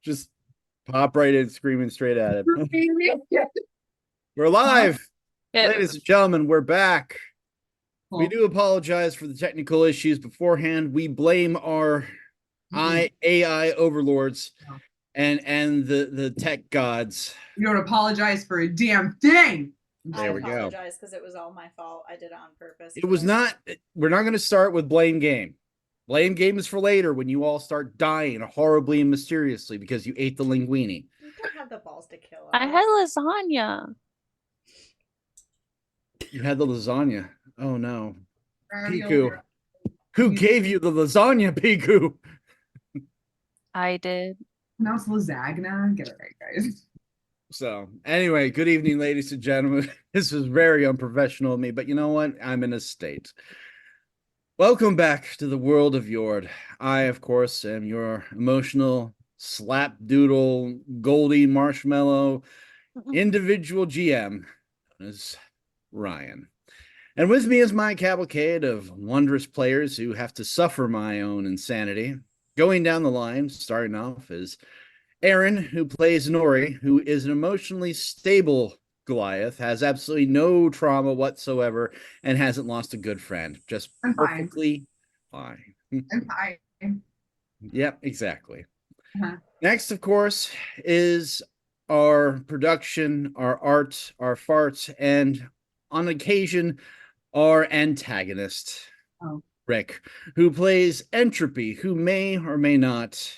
Just pop right in, screaming straight at it. We're live, ladies and gentlemen. We're back. We do apologize for the technical issues beforehand. We blame our AI overlords and the tech gods. You don't apologize for a damn thing. There we go. I apologize because it was all my fault. I did it on purpose. It was not. We're not going to start with blame game. Blame game is for later when you all start dying horribly and mysteriously because you ate the linguine. You don't have the balls to kill us. I had lasagna. You had the lasagna. Oh no. Piku. Who gave you the lasagna, Piku? I did. Pronounce lasagna. Get it right, guys. So, anyway, good evening, ladies and gentlemen. This is very unprofessional of me, but you know what? I'm in a state. Welcome back to the world of Jord. I, of course, am your emotional slap-doodle, Goldie marshmallow individual GM, as Ryan. And with me is my cavalcade of wondrous players who have to suffer my own insanity. Going down the line, starting off is Aaron, who plays Nori, who is an emotionally stable Goliath, has absolutely no trauma whatsoever, and hasn't lost a good friend. Just perfectly fine. I'm fine. Yep, exactly. Next, of course, is our production, our art, our farts, and on occasion, our antagonist, Rick, who plays Entropy, who may or may not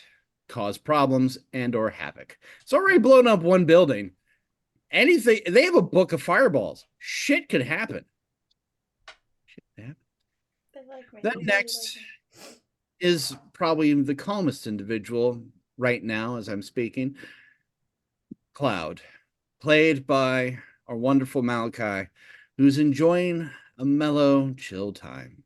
cause problems and or havoc. It's already blown up one building. Anything, they have a book of fireballs. Shit could happen. Then next is probably the calmest individual right now as I'm speaking. Cloud, played by our wonderful Malachi, who's enjoying a mellow, chill time.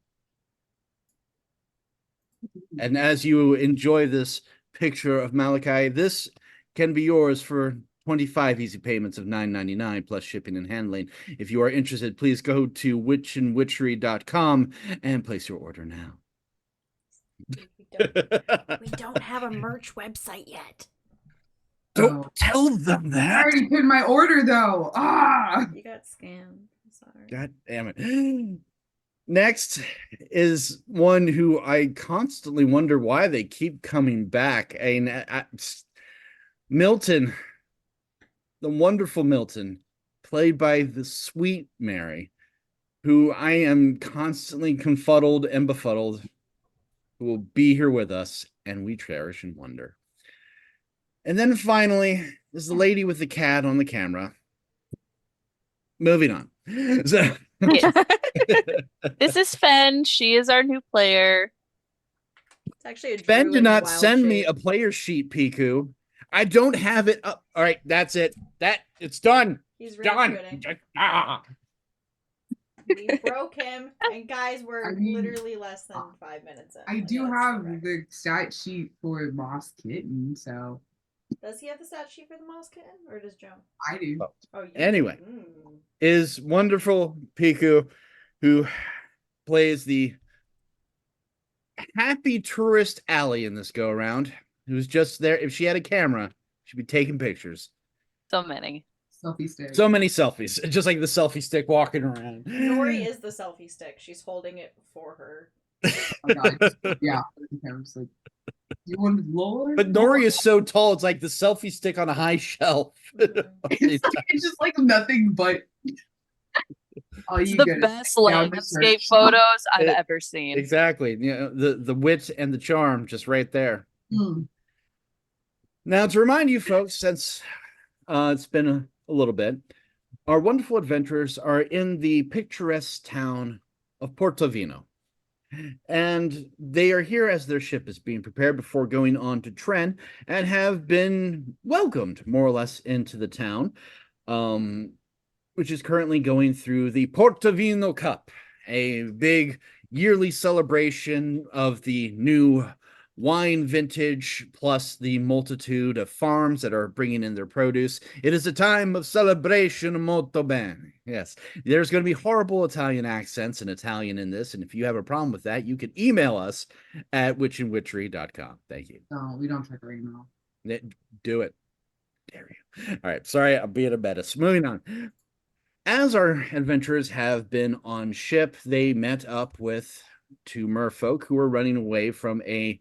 And as you enjoy this picture of Malachi, this can be yours for 25 easy payments of $9.99 plus shipping and handling. If you are interested, please go to witchandwitchery.com and place your order now. We don't have a merch website yet. Don't tell them that. I already put my order though. You got scammed. I'm sorry. God damn it. Next is one who I constantly wonder why they keep coming back. Milton, the wonderful Milton, played by the sweet Mary, who I am constantly confuddled and befuddled, who will be here with us, and we cherish and wonder. And then finally, is the lady with the cat on the camera. Moving on. So, this is Fen. She is our new player. It's actually a Fen did not send me a player sheet, Piku. I don't have it up. All right, that's it. It's done. He's done. We broke him, and guys, we're literally less than 5 minutes in. I do have the stat sheet for Moss Kitten, so. Does he have the stat sheet for the Moss Kitten, or does Joe? I do. Oh, anyway, is wonderful Piku, who plays the happy tourist alley in this go-around, who's just there. If she had a camera, she'd be taking pictures. So many. Selfie stick. So many selfies. Just like the selfie stick walking around. Nori is the selfie stick. She's holding it for her. Oh God. Yeah. It's like, you want Lord? But Nori is so tall, it's like the selfie stick on a high shelf. It's just like nothing but. It's the best landscape photos I've ever seen. Exactly. You know, the wit and the charm just right there. Now, to remind you folks, since it's been a little bit, our wonderful adventurers are in the picturesque town of Portovino. And they are here as their ship is being prepared before going on to Tren, and have been welcomed more or less into the town, which is currently going through the Portovino Cup, a big yearly celebration of the new wine vintage, plus the multitude of farms that are bringing in their produce. It is a time of celebration molto bene. Yes, there's going to be horrible Italian accents and Italian in this, and if you have a problem with that, you can email us at witchandwitchery.com. Thank you. No, we don't check our email. Do it. Dare you. All right, sorry, I'm being a menace. Moving on. As our adventurers have been on ship, they met up with two merfolk who were running away from a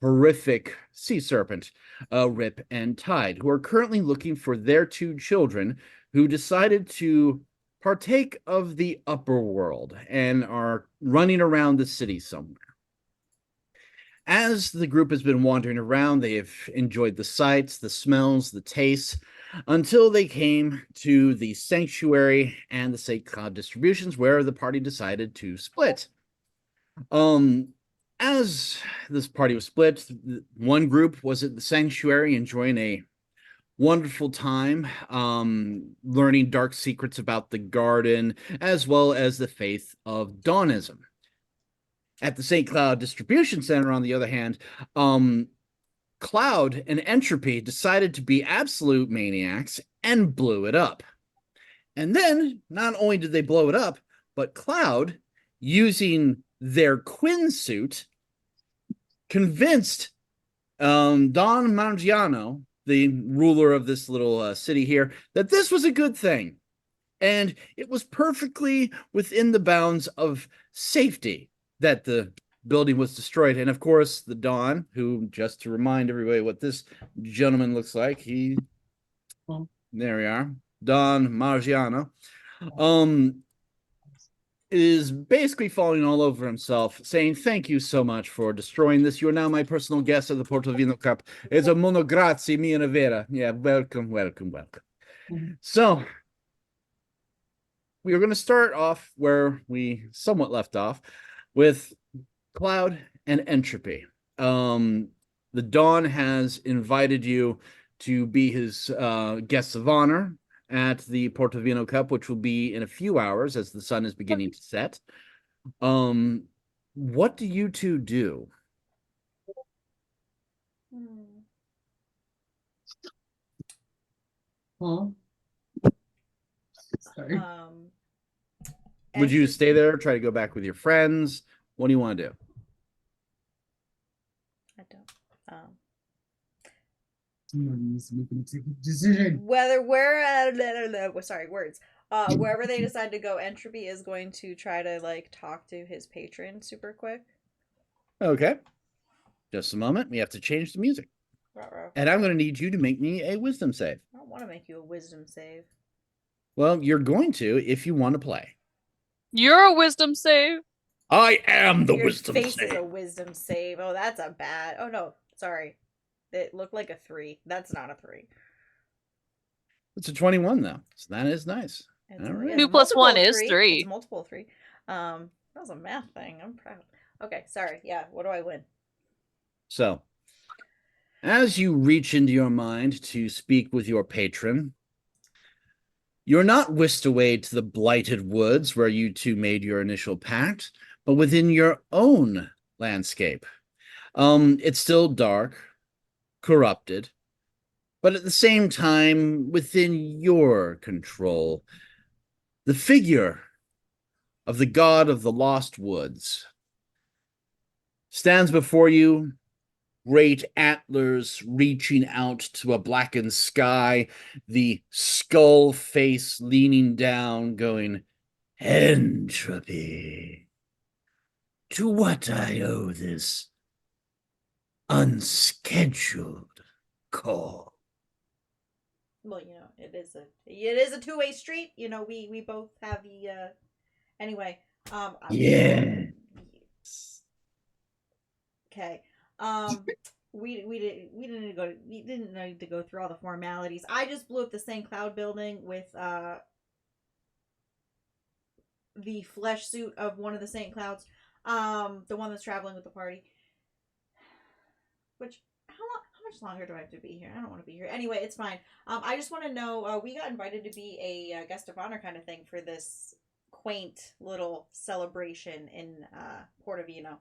horrific sea serpent, Rip and Tide, who are currently looking for their two children who decided to partake of the upper world and are running around the city somewhere. As the group has been wandering around, they have enjoyed the sights, the smells, the tastes, until they came to the sanctuary and the St. Cloud distributions, where the party decided to split. As this party was split, one group was at the sanctuary enjoying a wonderful time, learning dark secrets about the garden, as well as the faith of Dawnism. At the St. Cloud Distribution Center, on the other hand, Cloud and Entropy decided to be absolute maniacs and blew it up. And then, not only did they blow it up, but Cloud, using their Quinn suit, convinced Don Mangiano, the ruler of this little city here, that this was a good thing. And it was perfectly within the bounds of safety that the building was destroyed. And of course, the Don, who, just to remind everybody what this gentleman looks like, there we are, Don Margiano, is basically falling all over himself, saying, "Thank you so much for destroying this. You are now my personal guest of the Portovino Cup. It's a mono grazie mia vera." Yeah, welcome, welcome, welcome. So, we are going to start off where we somewhat left off, with Cloud and Entropy. The Dawn has invited you to be his guests of honor at the Portovino Cup, which will be in a few hours as the sun is beginning to set. What do you two do? Huh? Sorry. Would you stay there, try to go back with your friends? What do you want to do? I don't. Someone needs to make an executive decision. Wherever they decide to go, Entropy is going to try to like talk to his patron super quick. Okay. Just a moment. We have to change the music. Ruh-roh. And I'm going to need you to make me a wisdom save. I don't want to make you a wisdom save. Well, you're going to if you want to play. You're a wisdom save. I am the Your wisdom face save. is a wisdom save. Oh, that's a bad. Oh no, sorry. It looked like a 3. That's not a 3. It's a 21 though, so that is nice. It's All right. 2 plus 1 is 3. 3. It's multiple 3. That was a math thing. I'm proud. Okay, sorry. Yeah, what do I win? So, as you reach into your mind to speak with your patron, you're not whisked away to the blighted woods where you two made your initial pact, but within your own landscape. It's still dark, corrupted, but at the same time within your control. The figure of the god of the lost woods stands before you, great antlers reaching out to a blackened sky, the skull face leaning down, going, "Entropy, to what I owe this unscheduled call." Well, it is a two-way street. We both have the anyway. Yeah. Okay. We didn't need to go through all the formalities. I just blew up the St. Cloud building with the flesh suit of one of the St. Clouds, the one that's traveling with the party. Which how much longer do I have to be here? I don't want to be here. Anyway, it's fine. I just want to know, we got invited to be a guest of honor kind of thing for this quaint little celebration in Portovino.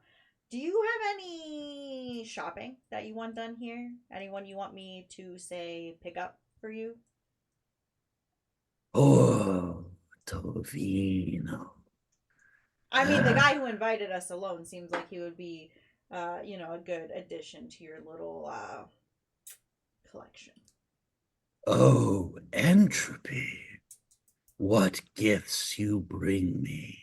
Do you have any shopping that you want done here? Anyone you want me to say pick up for you? Portovino. I mean, the guy who invited us alone seems like he would be, a good addition to your little collection. Oh, Entropy. What gifts you bring me.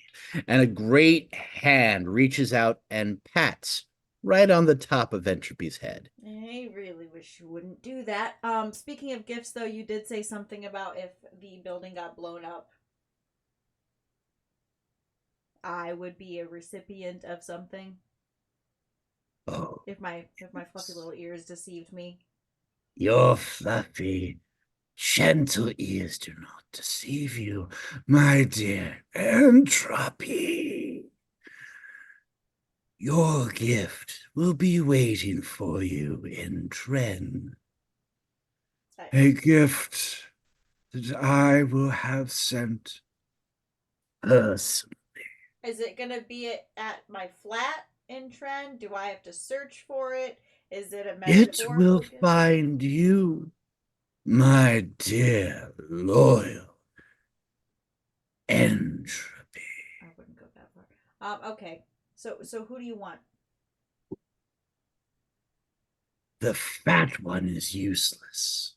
And a great hand reaches out and pats right on the top of Entropy's head. I really wish you wouldn't do that. Speaking of gifts, though, you did say something about if the building got blown up, I would be a recipient of something. Oh, If my fluffy little ears deceived me. your fluffy, gentle ears do not deceive you, my dear Entropy. Your gift will be waiting for you in Tren. A gift that I will have sent personally. Is it gonna be at my flat in Tren? Do I have to search for it? Is it a It metaphorical will gift? find you, my dear loyal Entropy. I wouldn't go that far. Okay. So who do you want? The fat one is useless.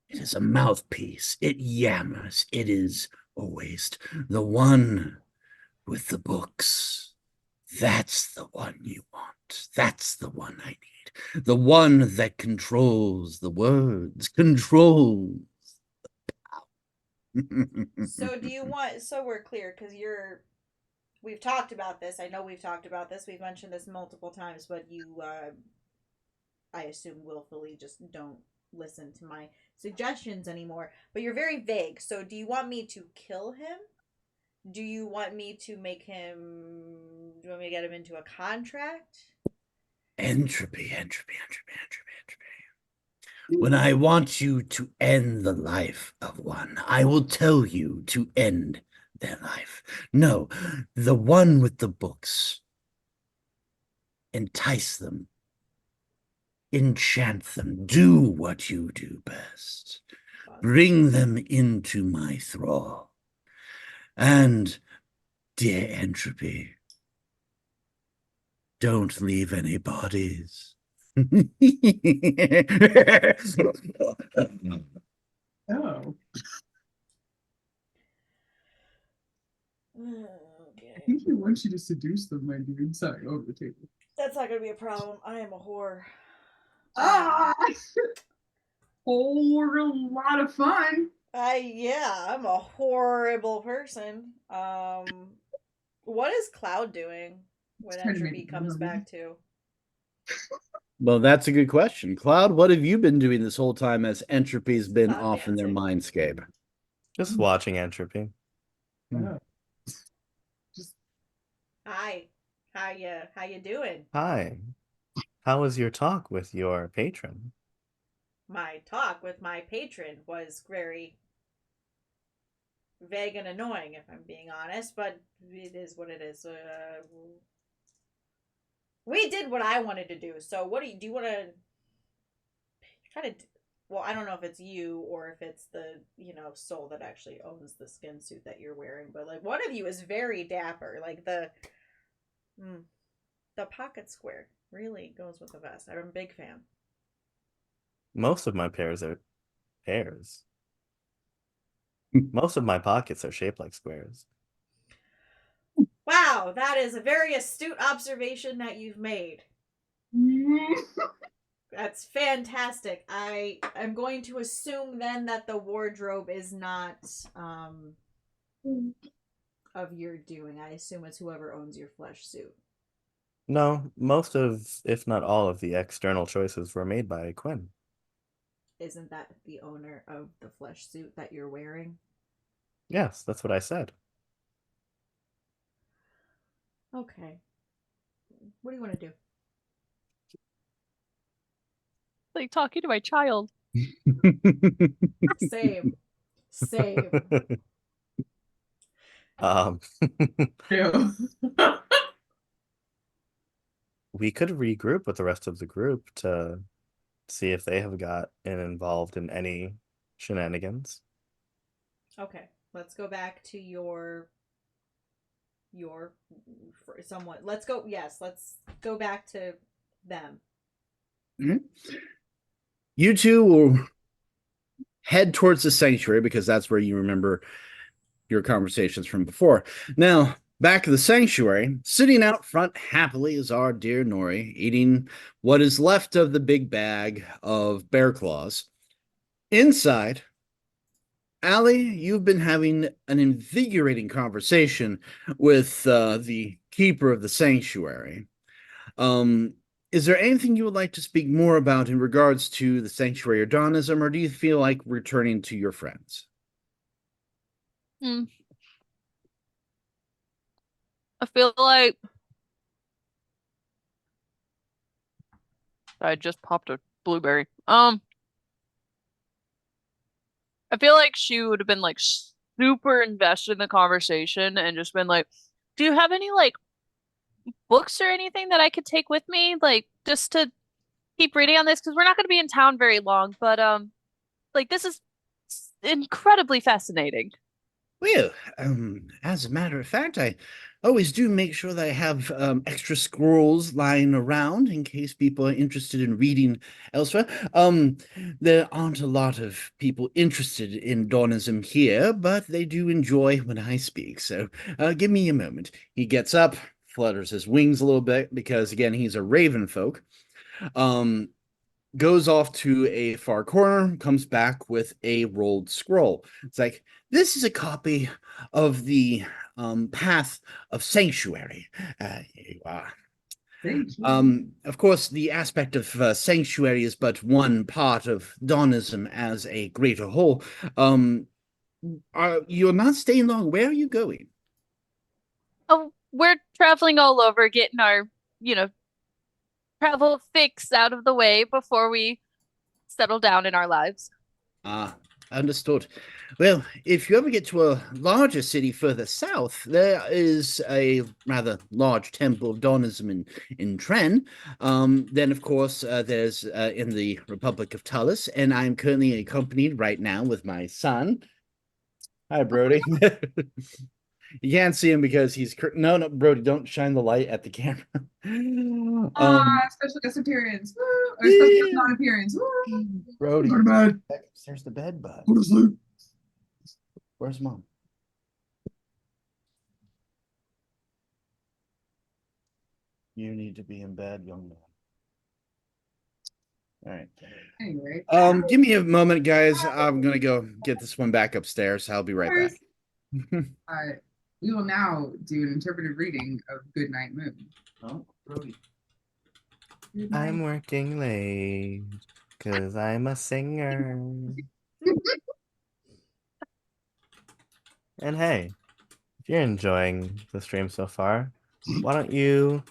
It is a mouthpiece. It yammers. It is a waste. The one with the books. That's the one you want. That's the one I need. The one that controls the words, controls. So do you want? So we're clear, because We've talked about this. I know we've talked about this. We've mentioned this multiple times, but you, I assume, willfully just don't listen to my suggestions anymore. But you're very vague. So do you want me to kill him? Do you want me to make him? Do you want me to get him into a contract? Entropy, entropy, entropy, entropy, entropy. When I want you to end the life of one, I will tell you to end their life. No, the one with the books. Entice them. Enchant them. Do what you do best. Bring them into my thrall. And, dear Entropy, don't leave any bodies. Oh. Okay. I think he wants you to seduce them, my dude. Sorry, over the table. That's not gonna be a problem. I am a whore. Ah! Whole lot of fun. I'm a horrible person. What is Cloud doing when Entropy comes back to? Well, that's a good question. Cloud, what have you been doing this whole time as Entropy's been off in their mindscape? Just watching Entropy. Oh. Hi. How you doing? Hi. How was your talk with your patron? My talk with my patron was very vague and annoying, if I'm being honest, but it is what it is. We did what I wanted to do. So what do you want to kind of? Well, I don't know if it's you or if it's the soul that actually owns the skin suit that you're wearing, but like one of you is very dapper. Like the pocket square really goes with the vest. I'm a big fan. Most of my pairs are pairs. Most of my pockets are shaped like squares. Wow, that is a very astute observation that you've made. That's fantastic. I'm going to assume then that the wardrobe is not of your doing. I assume it's whoever owns your flesh suit. No, most of, if not all of the external choices were made by Quinn. Isn't that the owner of the flesh suit that you're wearing? Yes, that's what I said. Okay. What do you want to do? Like talking to my child. Same. Um, Ew. we could regroup with the rest of the group to see if they have got involved in any shenanigans. Okay, let's go back to your somewhat. Let's go. Yes, let's go back to them. You two will head towards the sanctuary because that's where you remember your conversations from before. Now, back at the sanctuary, sitting out front happily is our dear Nori, eating what is left of the big bag of bear claws. Inside, Allie, you've been having an invigorating conversation with the keeper of the sanctuary. Is there anything you would like to speak more about in regards to the sanctuary or Dawnism, or do you feel like returning to your friends? I feel like I just popped a blueberry. I feel like she would have been like super invested in the conversation and just been like, "Do you have any like books or anything that I could take with me, like just to keep reading on this? Because we're not going to be in town very long, but like this is incredibly fascinating." Well, as a matter of fact, I always do make sure that I have extra scrolls lying around in case people are interested in reading elsewhere. There aren't a lot of people interested in Dawnism here, but they do enjoy when I speak. So, give me a moment. He gets up, flutters his wings a little bit because, again, he's a raven folk. Goes off to a far corner, comes back with a rolled scroll. It's like, this is a copy of the Path of Sanctuary. Of course, the aspect of sanctuary is but one part of Dawnism as a greater whole. You're not staying long. Where are you going? Oh, we're traveling all over, getting our, travel fix out of the way before we settle down in our lives. Ah, understood. Well, if you ever get to a larger city further south, there is a rather large temple of Dawnism in Tren. Then, of course, there's in the Republic of Tullus, and I'm currently accompanied right now with my son. Hi, Brody. You can't see him because he's no, Brody, don't shine the light at the camera. Special guest appearance. Woo! Or special guest non-appearance. Woo! Brody, Go to bed. There's the bed, bud. Go to sleep. Where's mom? You need to be in bed, young man. All right. Anyway. Give me a moment, guys. I'm gonna go get this one back upstairs. I'll be right back. We will now do an interpretive reading of Goodnight Moon. Oh, Brody. I'm working late because I'm a singer. And hey, if you're enjoying the stream so far, why don't you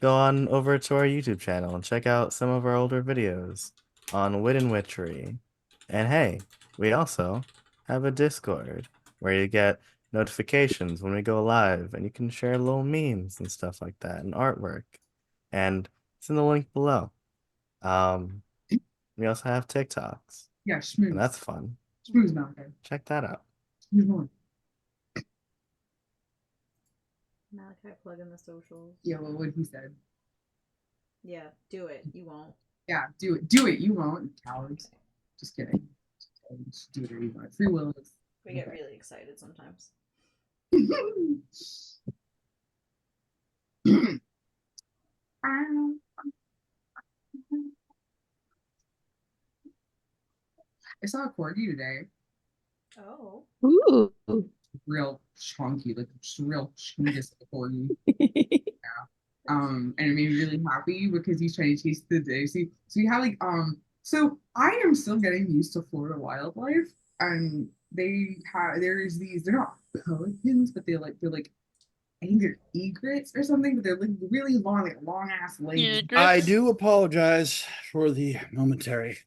go on over to our YouTube channel and check out some of our older videos on wit and witchery. And hey, we also have a Discord where you get notifications when we go live and you can share little memes and stuff like that and artwork. And it's in the link below. We also have TikToks. Yeah, schmooze. And that's fun. Schmooze Malachi. Check that out. Schmooze more. Malachi, plug in the socials. Yeah, well, what he said. Yeah, do it. You won't. Yeah, do it. Do it. You won't. Cowards. Just kidding. Just do whatever you want. Free will is. We get really excited sometimes. I saw a corgi today. Oh. Ooh. Real chunky, like just real chungus corgi. Yeah. And it made me really happy because he's trying to chase the daisy. So we have like so I am still getting used to Florida wildlife, and there's these, they're not pelicans, but they're like I think they're egrets or something, but they're like really long, like long ass legs. I do apologize for the momentary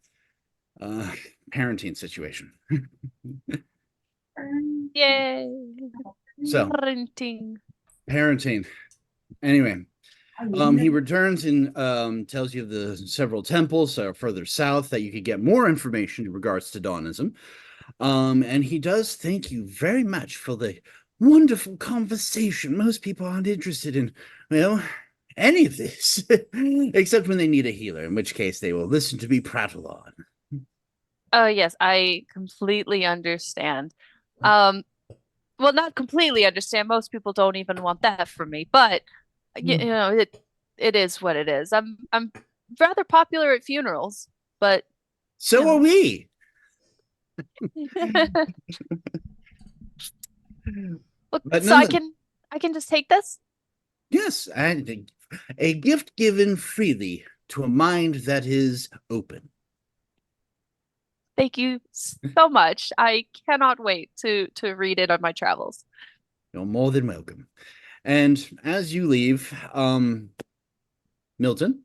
parenting situation. Yay. So, Parenting. parenting. Anyway, He returns and tells you of the several temples further south that you could get more information in regards to Dawnism. And he does thank you very much for the wonderful conversation. Most people aren't interested in, well, any of this, except when they need a healer, in which case they will listen to me prattle on. Oh, yes, I completely understand. Well, not completely understand. Most people don't even want that from me, but you know, it is what it is. I'm rather popular at funerals, but So Yeah. are we. look, But so none I can just take this? Yes, and a gift given freely to a mind that is open. Thank you so much. I cannot wait to read it on my travels. You're more than welcome. And as you leave, Milton,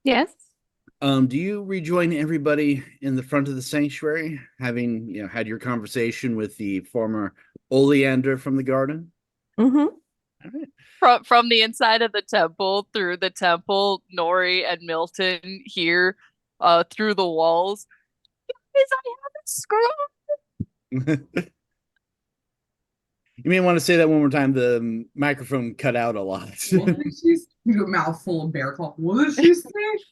Yes. do you rejoin everybody in the front of the sanctuary, having had your conversation with the former oleander from the garden? Mm-hmm. All right. From the inside of the temple, through the temple, Nori and Milton here, through the walls. Guys, I have a scroll. You may want to say that one more time. The microphone cut out a lot. What did she say? A mouthful of bear claw. What did she say?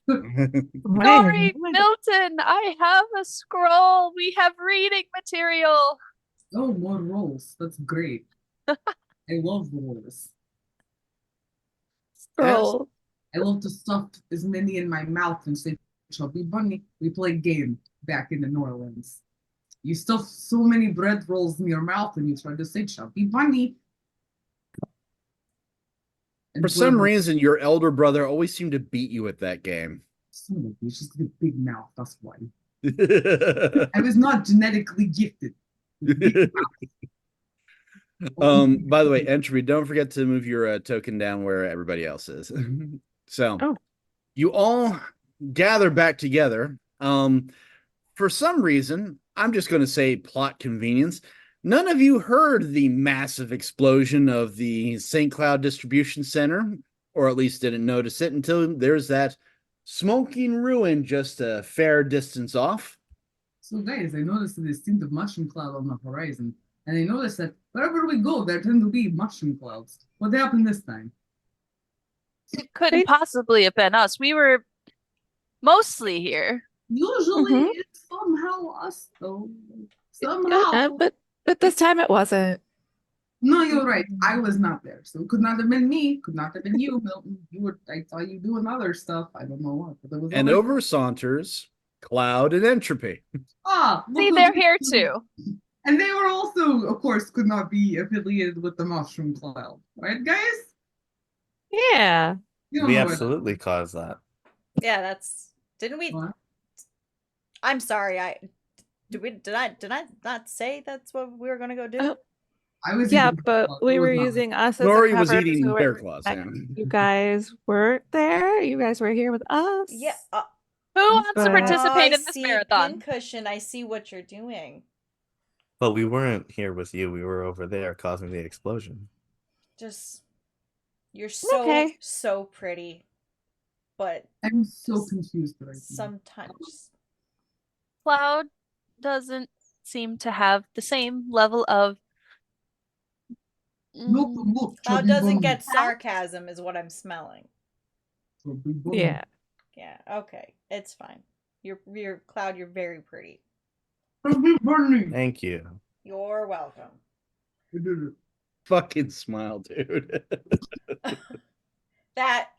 Nori, Milton, I have a scroll. We have reading material. Oh, more rolls. That's great. I love rolls. Scroll. I love to stuff as many in my mouth and say, Chubby Bunny. We played game back in the New Orleans. You stuff so many bread rolls in your mouth and you try to say Chubby Bunny. And For some reason, your elder brother always seemed to beat you at that game. He's just a big mouth, that's why. I was not genetically gifted. By the way, Entropy, don't forget to move your token down where everybody else is. So, you all gather back together. For some reason, I'm just going to say plot convenience. None of you heard the massive explosion of the St. Cloud Distribution Center, or at least didn't notice it until there's that smoking ruin just a fair distance off. So, guys, I noticed a distinct mushroom cloud on the horizon, and I noticed that wherever we go, there tend to be mushroom clouds. What happened this time? It couldn't possibly have been us. We were mostly here. Usually, it's somehow us, though. Somehow. But this time it wasn't. No, you're right. I was not there, so it could not have been me. Could not have been you, Milton. I saw you doing other stuff. I don't know what, but it was. And over saunters Cloud and Entropy. See, they're here too. And they were also, of course, could not be affiliated with the Mushroom Cloud, right, guys? Yeah. We absolutely caused that. Yeah, that's. Didn't we? What? I'm sorry. Did I not say that's what we were gonna go do? Oh. I was. Yeah, but we were using us as Nori a was cover. eating so bear claws. Yeah. You guys weren't there. You guys were here with us. Yeah. Who wants to But- participate I in this see, marathon? Pincushion, I see what you're doing. But we weren't here with you. We were over there causing the explosion. Just you're so Okay. so pretty, but I'm so confused right now. sometimes Cloud doesn't seem to have the same level of. Look, Cloud Chubby doesn't Bunny. get sarcasm, is what I'm smelling. Chubby Bunny. Yeah. Yeah. Okay, it's fine. You're Cloud. You're very pretty. Chubby Bunny. Thank you. You're welcome. I did it. Fucking smile, dude.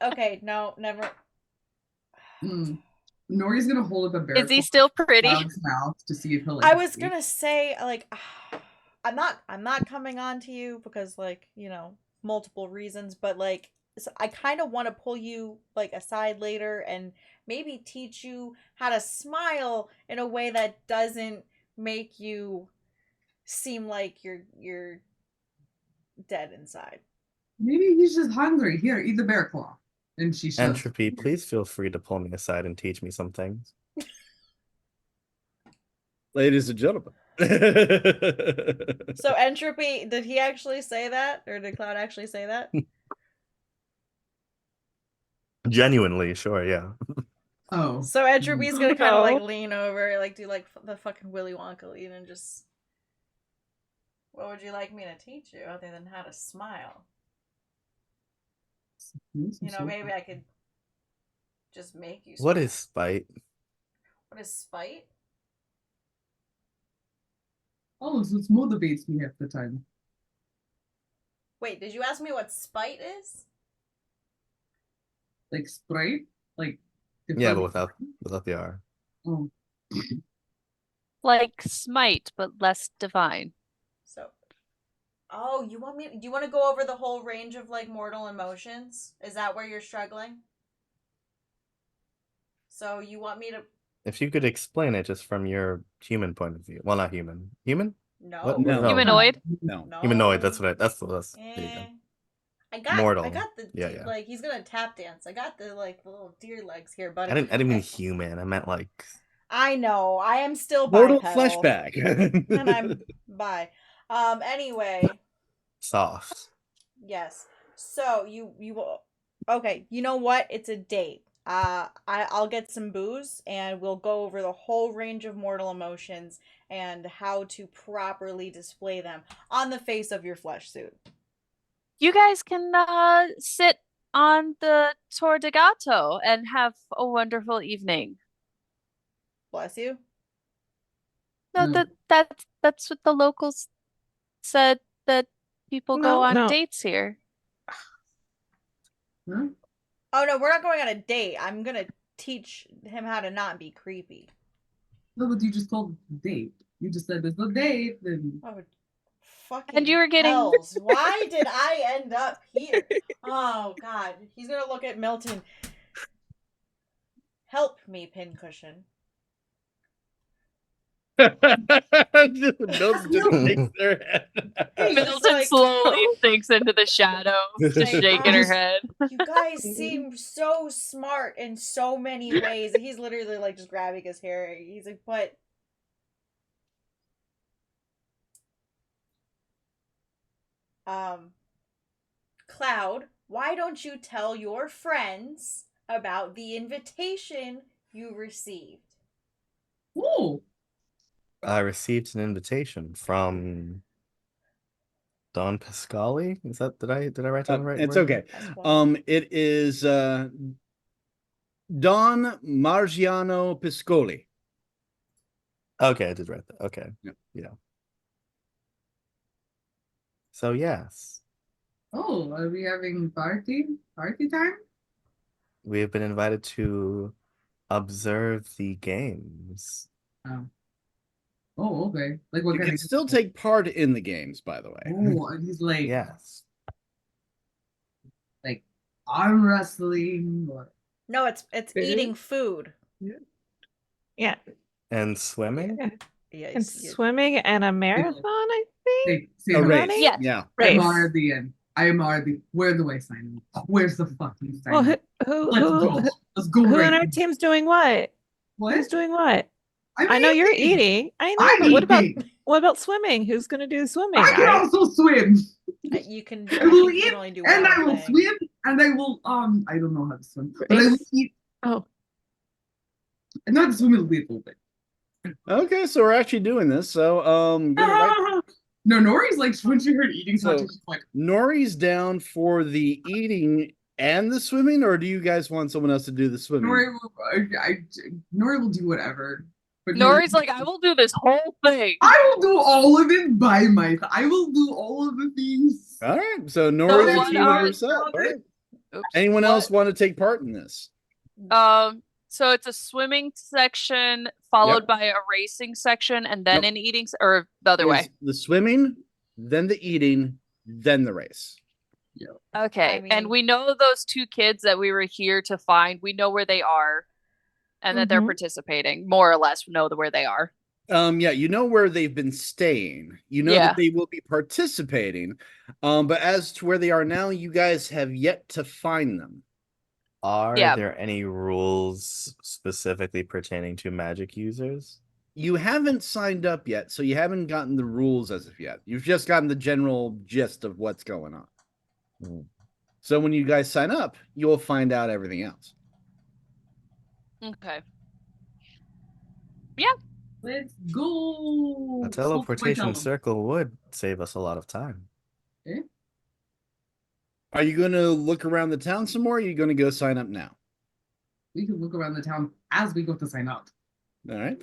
Okay, no, never. Nori's gonna hold up a bear. Is he still pretty? Cloud's mouth to see if he'll. I was gonna say like, I'm not coming on to you because like multiple reasons, but like so I kind of want to pull you like aside later and maybe teach you how to smile in a way that doesn't make you seem like you're dead inside. Maybe he's just hungry. Here, eat the bear claw. And she shuts. Entropy, please feel free to pull me aside and teach me some things. Ladies and gentlemen. So Entropy, did he actually say that, or did Cloud actually say that? Genuinely, sure, yeah. Oh. So Entropy's gonna kind of like Oh. lean over, like do like the fucking Willy Wonka lean and just. What would you like me to teach you other than how to smile? You know, maybe I could just make you smile. What is spite? What is spite? Oh, so it's motivates me half the time. Wait, did you ask me what spite is? Like Sprite? Like Yeah, but fuzzy- without the R. Oh. Like smite, but less divine. So, oh, you want me? Do you want to go over the whole range of like mortal emotions? Is that where you're struggling? So you want me to? If you could explain it just from your human point of view. Well, not human. Human? No. What? No. Humanoid? No. No. Humanoid, that's there you go. Eh. I got Mortal. the Yeah, yeah. like he's gonna tap dance. I got the like little deer legs here, buddy. I didn't mean human. I meant like I know. I am still Mortal bipedal. flashback. And I'm bi. Anyway, soft. yes. So you will. Okay. You know what? It's a date. I'll get some booze and we'll go over the whole range of mortal emotions and how to properly display them on the face of your flesh suit. You guys can sit on the Tor de Gato and have a wonderful evening. Bless you. No, No. that's what the locals said that people go No, on no. dates here. Huh? Oh no, we're not going on a date. I'm gonna teach him how to not be creepy. No, but you just called it date. You just said it's a date, then Oh, fucking And you were getting hells. Why did I end up here? Oh god, he's gonna look at Milton. Help me, pincushion. Milton just shakes their head. He's just Milton like, slowly sinks into the shadow, just Like, shaking her just- head. you guys seem so smart in so many ways. He's literally like just grabbing his hair. He's like, but Cloud, why don't you tell your friends about the invitation you received? oh, I received an invitation from Don Pascali. Is that did I write down the right It's word? okay. That's why. It is Don Margiano Piscoli. Okay, I did write that. Okay. Yep. Yeah. So yes, oh, are we having party time? we have been invited to observe the games. Oh. Oh, okay. Like what You kind can of still take part in the games, by the way. Oh, and he's like Yes. like arm wrestling or No, it's Food? eating food. Yeah. And swimming? Yeah. Yeah, And swimming and a marathon, I think. say A no. race. Yes. Yeah. I'm Race. already in. I'm already. Where do I sign up? Where's the fucking sign Well, up? who Let's go. Let's go who right in our now. team's doing what? What? Who's doing what? I'm I know you're eating. eating. I know, I'm but eating. what about swimming? Who's gonna do swimming? I can also swim. You can. I will You eat can only do and one I will thing. swim and I will I don't know how to swim, but I will Race? eat. Oh, I know how to swim a little bit. Okay, so we're actually doing this. So gonna write- No, Nori's like when she heard eating So- she's like, Nori's down for the eating and the swimming, or do you guys want someone else to do the swimming? Nori will do whatever. But Nori's like, I will do this whole thing. I will do all of it by myself. I will do all of the things. All right, so Nori's what a team of are- herself. All right. Oops. Anyone What? else want to take part in this? So it's a swimming section followed Yep. by a racing section and then Nope. an eating or the other way. Is the swimming, then the eating, then the race. Okay. I And mean- we know those two kids that we were here to find. We know where they are and that they're Mhm. participating. More or less know where they are. Yeah, you know where they've been staying. You know Yeah. that they will be participating. But as to where they are now, you guys have yet to find them. Are Yeah. there any rules specifically pertaining to magic users? You haven't signed up yet, so you haven't gotten the rules as of yet. You've just gotten the general gist of what's going on. So when you guys sign up, you'll find out everything else. Okay. Let's go. A teleportation circle would save us a lot of time. Are you going to look around the town some more? Or are you going to go sign up now? We can look around the town as we go to sign up. All right.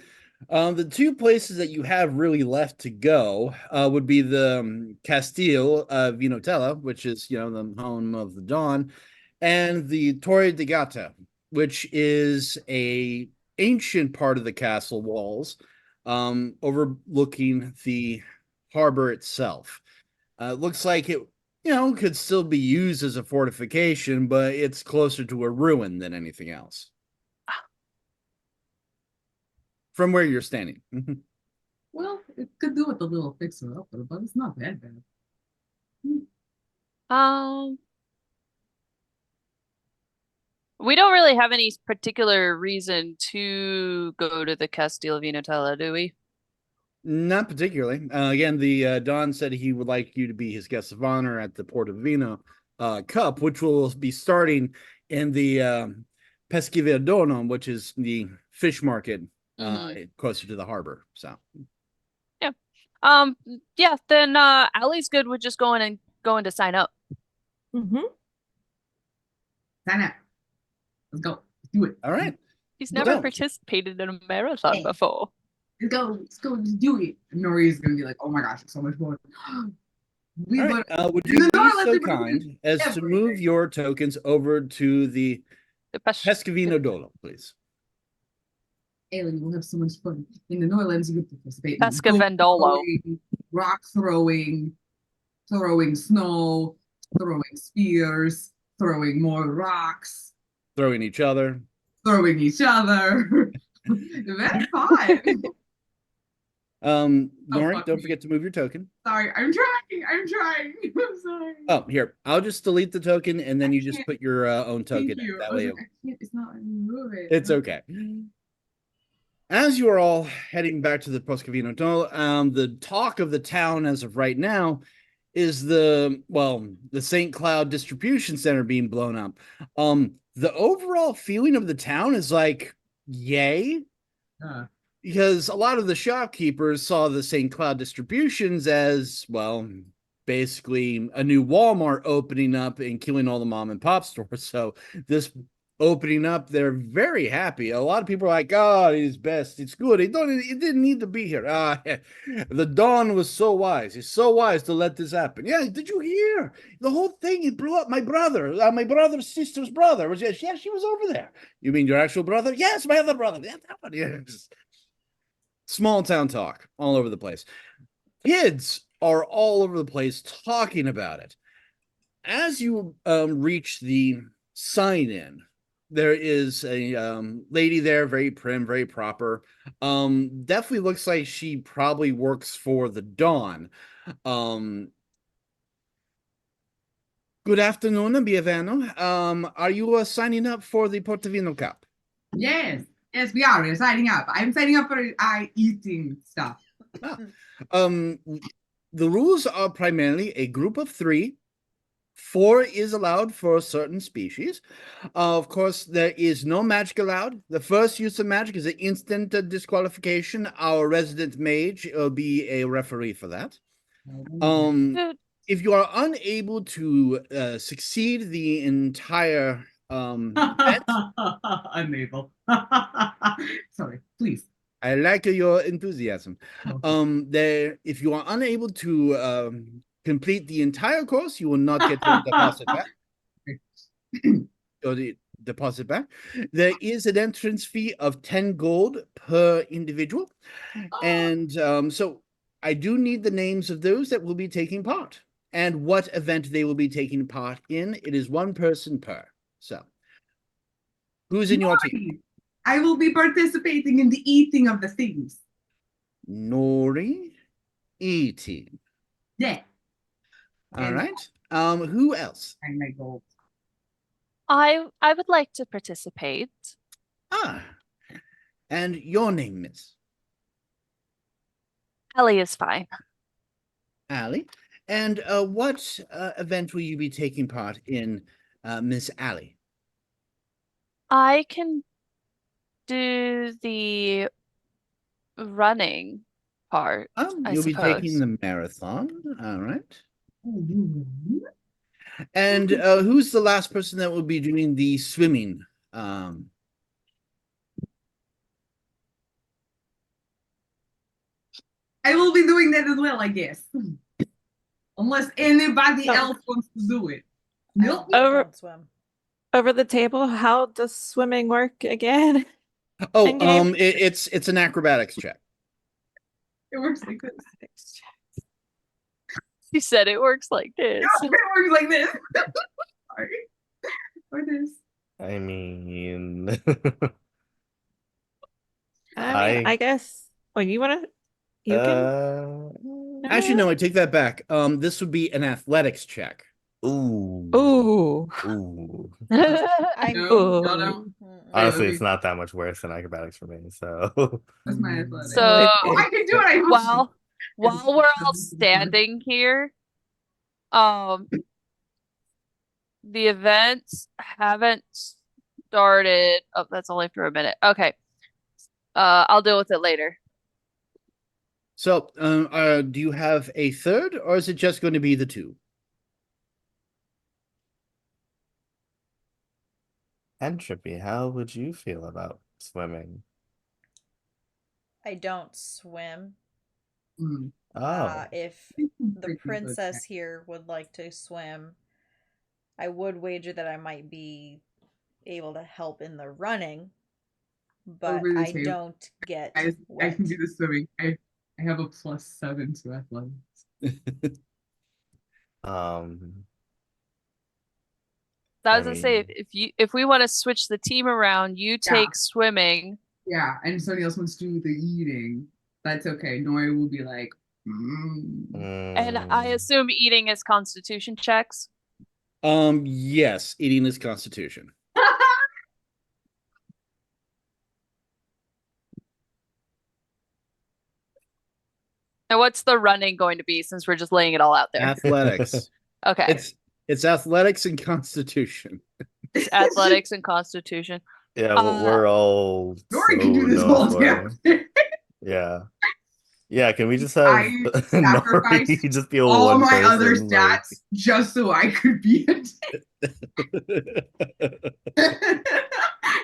The two places that you have really left to go would be the Castile Vinotella, which is, the home of the Dawn, and the Torre de Gata, which is a ancient part of the castle walls, overlooking the harbor itself. It looks like it, could still be used as a fortification, but it's closer to a ruin than anything else. From where you're standing. Well, it could do with a little fixer up, but it's not that bad. We don't really have any particular reason to go to the Castillo Vinotella, do we? Not particularly. Again, the Don said he would like you to be his guest of honor at the Portovino Cup, which will be starting in the Pesciverdonum, which is the fish market closer to the harbor. So yeah, then Allie's good with just going to sign up. Mm-hmm. Sign up. Let's go. Let's do it. All right. He's never So- participated in a marathon before. Let's go. Let's go. Let's do it. And Nori's gonna be like, "Oh my gosh, it's so much fun." We All would. right. Would You you be know, so let's- kind as to everything. move your tokens over to the The Pescivino Dolo, please? Alien will have so much fun. In the Norlands, you can participate in Pescivendolo. throwing, rock throwing, throwing snow, throwing spears, throwing more rocks, Throwing each other. throwing each other. That's fun. Nori, fuck don't me. forget to move your token. Sorry, I'm trying. I'm sorry. Oh, here. I'll just delete the token and then I you just can't- put your own token Thank in. you. That I was way like, I can't, it's not letting me move it. it's okay. As you are all heading back to the Poscovino Tunnel, the talk of the town as of right now is the St. Cloud distribution center being blown up. The overall feeling of the town is like, yay, because a lot of the shopkeepers saw the St. Cloud distributions as, basically a new Walmart opening up and killing all the mom and pop stores. So this opening up, they're very happy. A lot of people are like, "Oh, he's best. It's good. He didn't need to be here." The Dawn was so wise. He's so wise to let this happen. Yeah, did you hear the whole thing? It blew up my brother, my brother's sister's brother. Yeah, she was over there. You mean your actual brother? Yes, my other brother. Yeah, that one. Yes. Small town talk all over the place. Kids are all over the place talking about it. As you reach the sign in, there is a lady there, very prim, very proper. Definitely looks like she probably works for the Dawn. Good afternoon, Bienveno. Are you signing up for the Portovino Cup? Yes, we are. We're signing up. I'm signing up for eating stuff. The rules are primarily a group of 3. 4 is allowed for a certain species. Of course, there is no magic allowed. The first use of magic is an instant disqualification. Our resident mage will be a referee for that. If you are unable to succeed the entire event, Unable. Sorry, please. I like your enthusiasm. If you are unable to complete the entire course, you will not get your deposit back. Or the deposit back. There is an entrance fee of 10 gold per individual. And so I do need the names of those that will be taking part and what event they will be taking part in. It is 1 person per. So who's in your team? I will be participating in the eating of the things. Nori, eating. Yeah. All right. Who else? And my gold. I would like to participate. And your name, miss? Ellie is fine. Allie. And what event will you be taking part in, Miss Allie? I can do the running part, I You'll be taking suppose. the marathon. All right. Oh, you And who's the last person that will be doing the swimming? Um, I will be doing that as well, I guess. Unless anybody Oh. else wants to do it. I Nope. don't swim. Over the table, how does swimming work again? oh, Endgame? it's an acrobatics check. It works like this. She said it works like this. It works like this. Sorry. Or this. I mean, I guess. Oh, you wanna? You can. Actually, no, I take that back. This would be an athletics check. ooh, Ooh. ooh. I'm No, Ooh. y'all don't. Honestly, let it's me- not that much worse than acrobatics for me. So, That's my athletic. So Oh, I can do it. I have while we're all standing here, the events haven't started. Oh, that's only for a minute. Okay. I'll deal with it later. So, do you have a third, or is it just going to be the two? Entropy, how would you feel about swimming? I don't swim. Mm. Oh, If the princess here would like to swim, I would wager that I might be able to help in the running, but Over the I table. don't get I wet. can do the swimming. I have a +7 to athletics. um, So I I was gonna say mean, if we want to switch the team around, you take swimming. Yeah, and somebody else wants to do the eating. That's okay. Nori will be like, And I mm, assume eating is constitution checks. Yes, eating is constitution. And what's the running going to be since we're just laying it all out there? Athletics. Okay. It's athletics and constitution. It's athletics and constitution. yeah, we're all Nori so can do this known all for. day. Yeah. Yeah, can we just have I Nori sacrificed just be a all one my other person, like, stats just so I could be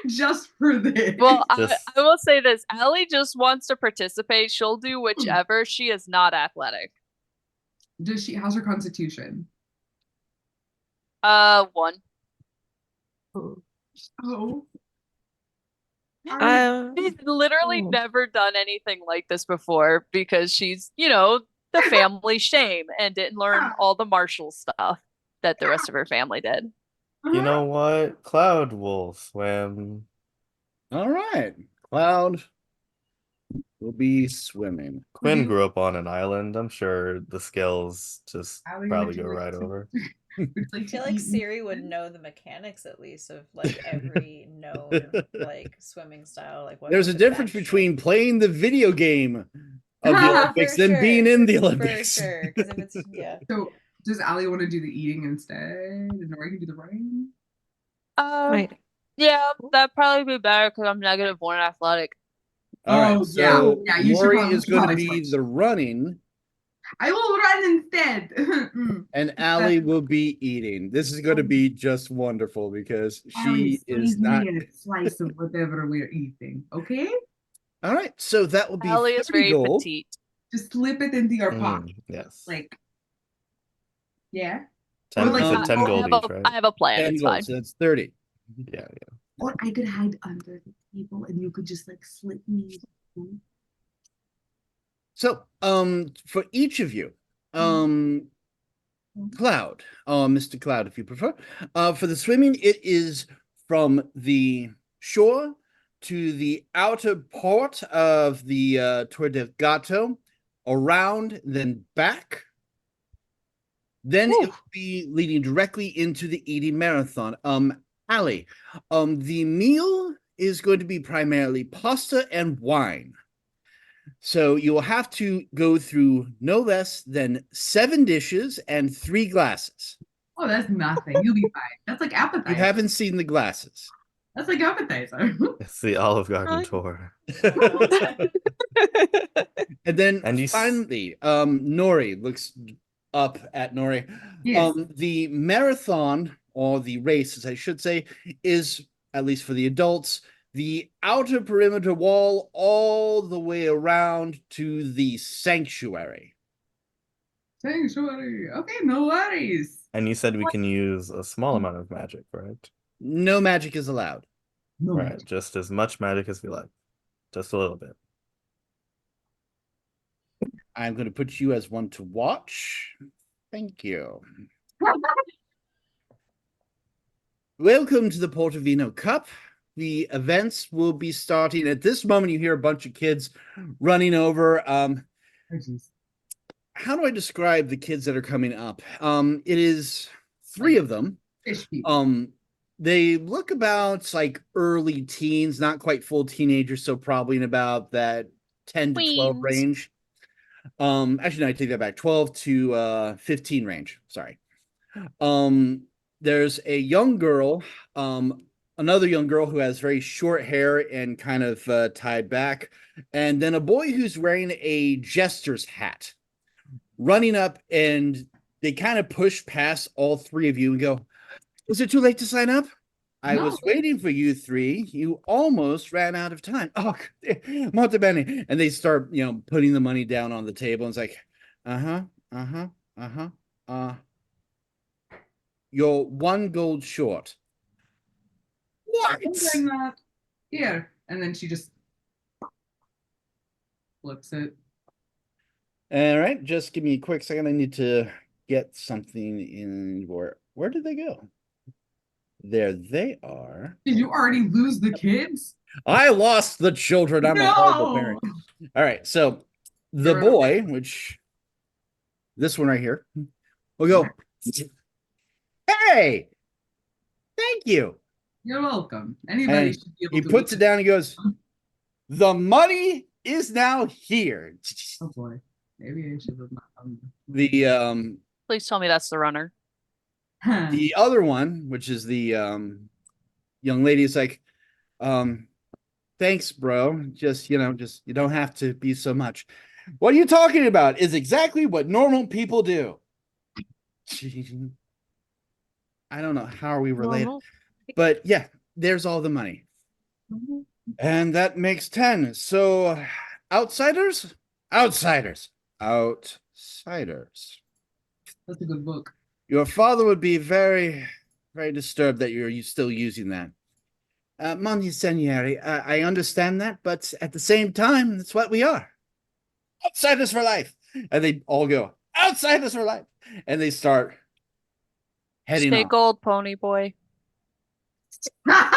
just for this. Well, Just- I will say this. Allie just wants to participate. She'll do whichever. She is not athletic. Does she? How's her constitution? 1. Oh, She's literally Oh. never done anything like this before because she's, the family shame and didn't learn all the martial stuff that the rest of her family did. you know what? Cloud will swim. All right. Cloud will be swimming. Quinn grew up on an island. I'm sure the skills just Allie, probably would you go like right to- over. I feel like Siri would know the mechanics at least of like every known like swimming style. Like what There's a the difference bench between playing the video game of the Ah, Olympics for than being sure. in the For Olympics. sure, because if it's So does Allie want to do the eating instead, and Nori can do the running? Wait. Yeah, that'd probably be better because I'm -1 athletic. All right, Oh, so yeah, you should Maury probably is going to athletics be first. the running, I will run instead. and Allie will be eating. This is going to be just wonderful because Allie, she is squeeze not. me a slice of whatever we're eating, okay? All right, so that will be Allie is 30 very gold. petite. Just slip it into your pocket, Yes. like, yeah. 10, like, you said 10 I gold have each, a, right? I have a plan. 10 It's gold, fine. so that's 30. Yeah. Or I could hide under the table, and you could just like slip me. So, for each of you, Cloud, Mr. Cloud, if you prefer, for the swimming, it is from the shore to the outer part of the Torre del Gato, around, then back. Then it will be leading directly into the eating marathon. Allie, the meal is going to be primarily pasta and wine. So you will have to go through no less than 7 dishes and 3 glasses. Oh, that's nothing. You'll be fine. That's like You appetizer. haven't seen the glasses. That's like appetizer. It's the Olive Garden Right. tour. And then And you finally, Nori looks up at Nori. Yes. The marathon, or the race, as I should say, is, at least for the adults, the outer perimeter wall all the way around to the sanctuary. Sanctuary. Okay, no worries. And you said we can use a small amount of magic, right? No magic is allowed. No Right, magic. just as much magic as we like. Just a little bit. I'm going to put you as one to watch. Thank you. Welcome to the Portovino Cup. The events will be starting at this moment. You hear a bunch of kids running over. Oh, jeez. How do I describe the kids that are coming up? It is 3 of them. Fish people. They look about like early teens, not quite full teenagers, so probably in about that 10 to 12 Tweens. range. Actually, no, I take that back. 12 to 15 range. Sorry. There's a young girl, another young girl who has very short hair and kind of tied back, and then a boy who's wearing a jester's hat, running up, and they kind of push past all 3 of you and go, "Is it too late to sign up? I was No. waiting for you 3. You almost ran out of time." Oh, molto bene. And they start, putting the money down on the table. And it's like, you're 1 gold short. What? Something that. Here. And then she just flips it. All right, just give me a quick second. I need to get something in your. Where did they go? There they are. Did you already lose the kids? I lost the children. I'm a horrible No. parent. All right, so the You're boy, which this one right here, will go, "Hey, thank you." You're welcome. Anybody And should be able he to puts it down and goes, "The money is now here." Oh boy. Maybe I should have not. The Please tell me that's the runner. the other one, which is the young lady, is like, "Thanks, bro. Just you don't have to be so much. What are you talking about? Is exactly what normal people do." I don't know how are we related, Normal. but yeah, there's all the money, and that makes 10. So, outsiders. That's a good book. Your father would be very, very disturbed that you're still using that. Monsignori, I understand that, but at the same time, that's what we are. Outsiders for life. And they all go, "Outsiders for life." And they start heading Stay off. gold, pony boy. I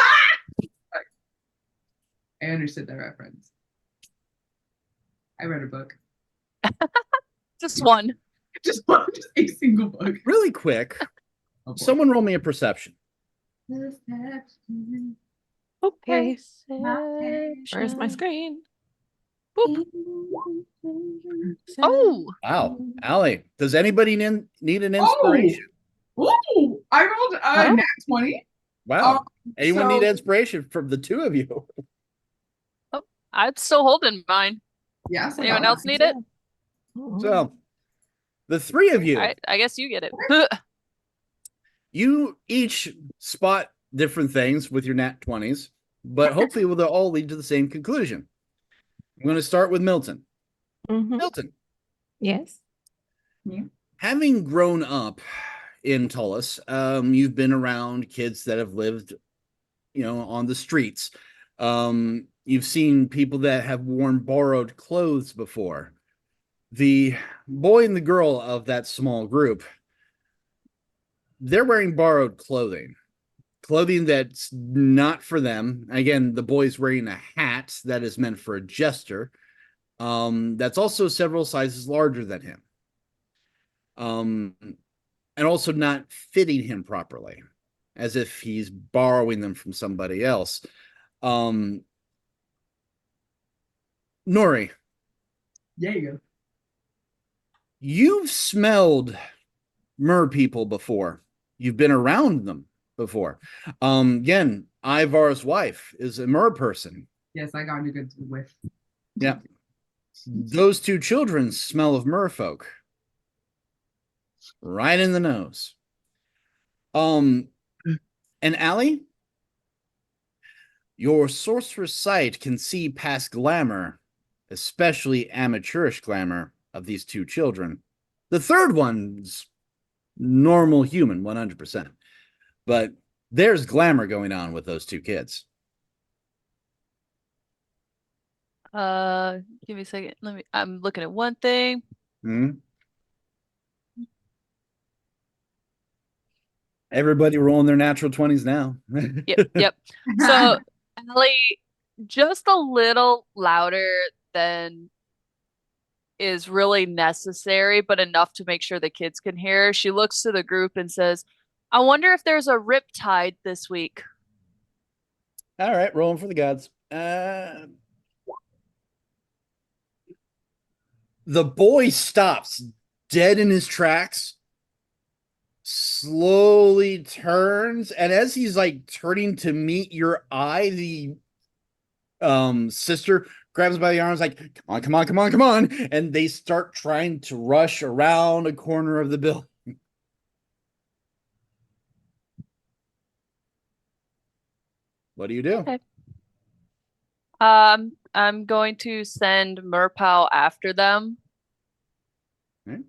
understood that reference. I read a book. Just one. Just a single book. Really quick, Oh, boy. someone roll me a perception. Okay. Where's my screen? Boop. Oh, Wow. Allie, does anybody need an inspiration? Oh, I rolled a Oh. nat 20. Wow. Anyone need so- inspiration from the 2 of you? I'm still holding mine. Yes. I Anyone got else mine. need it? So, the 3 of you, I guess you get it. you each spot different things with your nat 20s, but hopefully they'll all lead to the same conclusion. I'm going to start with Milton. Mhm. Milton, Yes. having grown up in Tullus, you've been around kids that have lived, on the streets. You've seen people that have worn borrowed clothes before. The boy and the girl of that small group, they're wearing borrowed clothing that's not for them. Again, the boy's wearing a hat that is meant for a jester. That's also several sizes larger than him. And also not fitting him properly, as if he's borrowing them from somebody else. Nori, Yeah. You've smelled mer people before. You've been around them before. Again, Ivar's wife is a mer person. Yes, I got a good whiff. Yeah. Those two children smell of merfolk. Right in the nose. And Allie, your sorcerer's sight can see past glamour, especially amateurish glamour of these two children. The third one's normal human, 100%. But there's glamour going on with those two kids. Give me a second. I'm looking at one thing. Hmm. Everybody rolling their natural 20s now. Yep. So Ellie, just a little louder than is really necessary, but enough to make sure the kids can hear. She looks to the group and says, I wonder if there's a riptide this week. All right, rolling for the gods. The boy stops dead in his tracks, slowly turns, and as he's like turning to meet your eye, the sister grabs him by the arms, like, come on, and they start trying to rush around a corner of the building. What do you do? Okay. I'm going to send Merpal after them. Okay.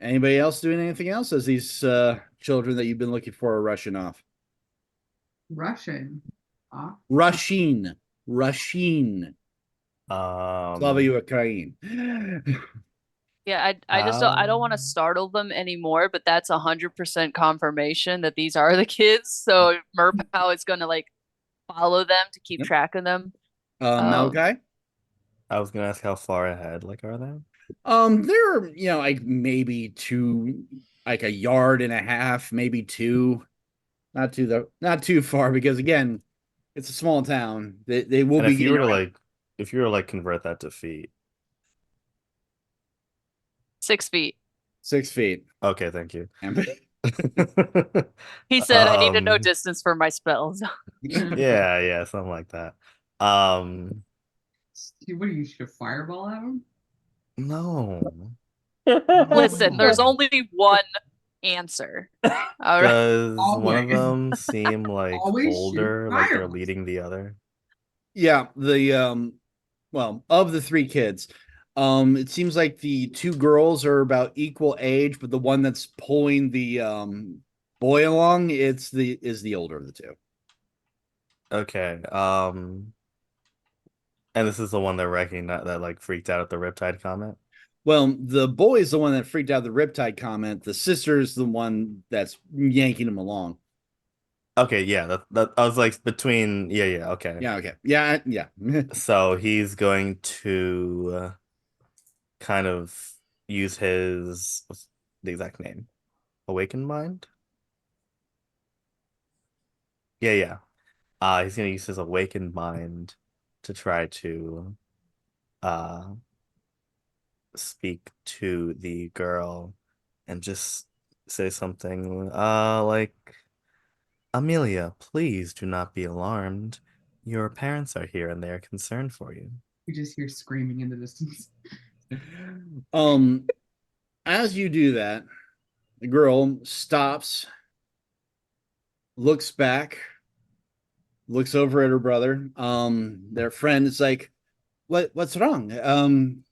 Anybody else doing anything else as these children that you've been looking for are rushing off? Russian. Rushing. Slava Ukraine. Yeah, I don't want to startle them anymore, but that's 100% confirmation that these are the kids. So Merpal is gonna like follow them to keep Yep. track of them. Malachi? I was gonna ask how far ahead, like, are they? They're like maybe like a yard and a half, maybe two. Not too far, because again, it's a small town. They will And be if you were to getting around. if you were to like convert that to feet. 6 feet. 6 feet. Okay, thank you. He said I need to know Um, distance for my spells. yeah, something like that. What do you shoot a fireball at him? No. Listen, there's only one answer. All right. Does one of Always. them seem like Always shoot older, like they're fireballs. leading the other? Yeah, well, of the three kids, it seems like the two girls are about equal age, but the one that's pulling the boy along, is the older of the two. Okay. And this is the one that recognized that like freaked out at the Riptide comment. Well, the boy is the one that freaked out the Riptide comment. The sister is the one that's yanking him along. Okay, yeah, that I was like between okay. Yeah, okay. Yeah. So he's going to kind of use what's the exact name? Awakened Mind? Yeah. He's gonna use his Awakened Mind to try to speak to the girl and just say something like, Amelia, please do not be alarmed. Your parents are here and they are concerned for you. You just hear screaming in the distance. As you do that, the girl stops, looks back, looks over at her brother. Their friend is like, what's wrong?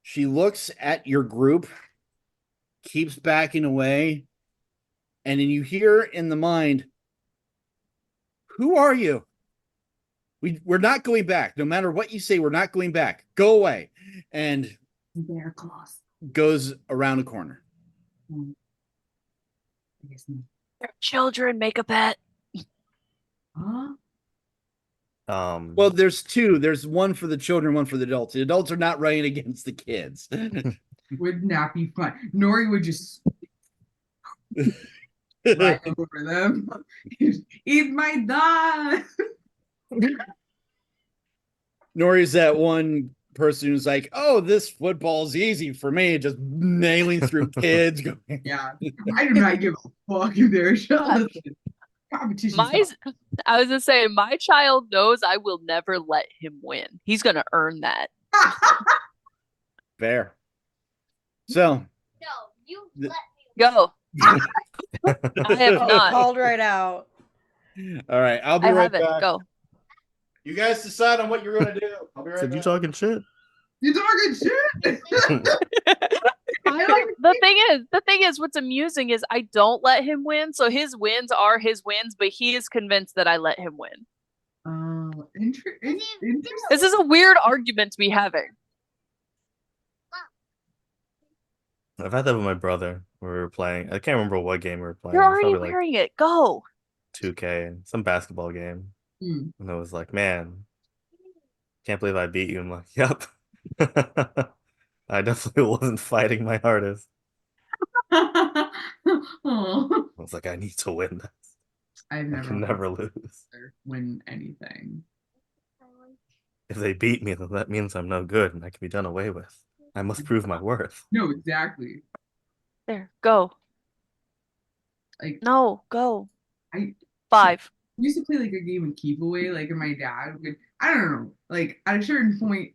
She looks at your group, keeps backing away, and then you hear in the mind, who are you? We're not going back. No matter what you say, we're not going back. Go away. And Bear claws. goes around a corner. I guess not. They're children, make a bet. Huh? Well, there's two. There's one for the children, one for the adults. The adults are not running against the kids. Would not be fun. Nori would just right over them. Eat my dog. Nori's that one person who's like, "Oh, this football's easy for me," just nailing through kids. Yeah, I do not give a fuck if they're listen, competition's My, tough. I was gonna say, my child knows I will never let him win. He's gonna earn that. Fair. So, No, you The- let Go. I have Oh, not. called right out. all right, I'll be I right haven't. back. Go. You guys decide on what you're going to do. I'll be right Said back. you talking shit? You talking shit? The thing is, what's amusing is I don't let him win, so his wins are his wins, but he is convinced that I let him win. Interesting. This is a weird argument to be having. I've had that with my brother where we were playing. I can't remember what game we were playing. You're It was already probably like wearing it. Go. 2K, some basketball game. Hmm. And I was like, man, can't believe I beat you. I'm like, yep. I definitely wasn't fighting my hardest. Aw. I was like, I need to win this. I've I never can never lose. win anything. If they beat me, then that means I'm no good and I can be done away with. I must prove my worth. No, exactly. There. Go. Like No. Go. I 5. used to play like a game of keep away, like, and my dad would, I don't know, like at a certain point,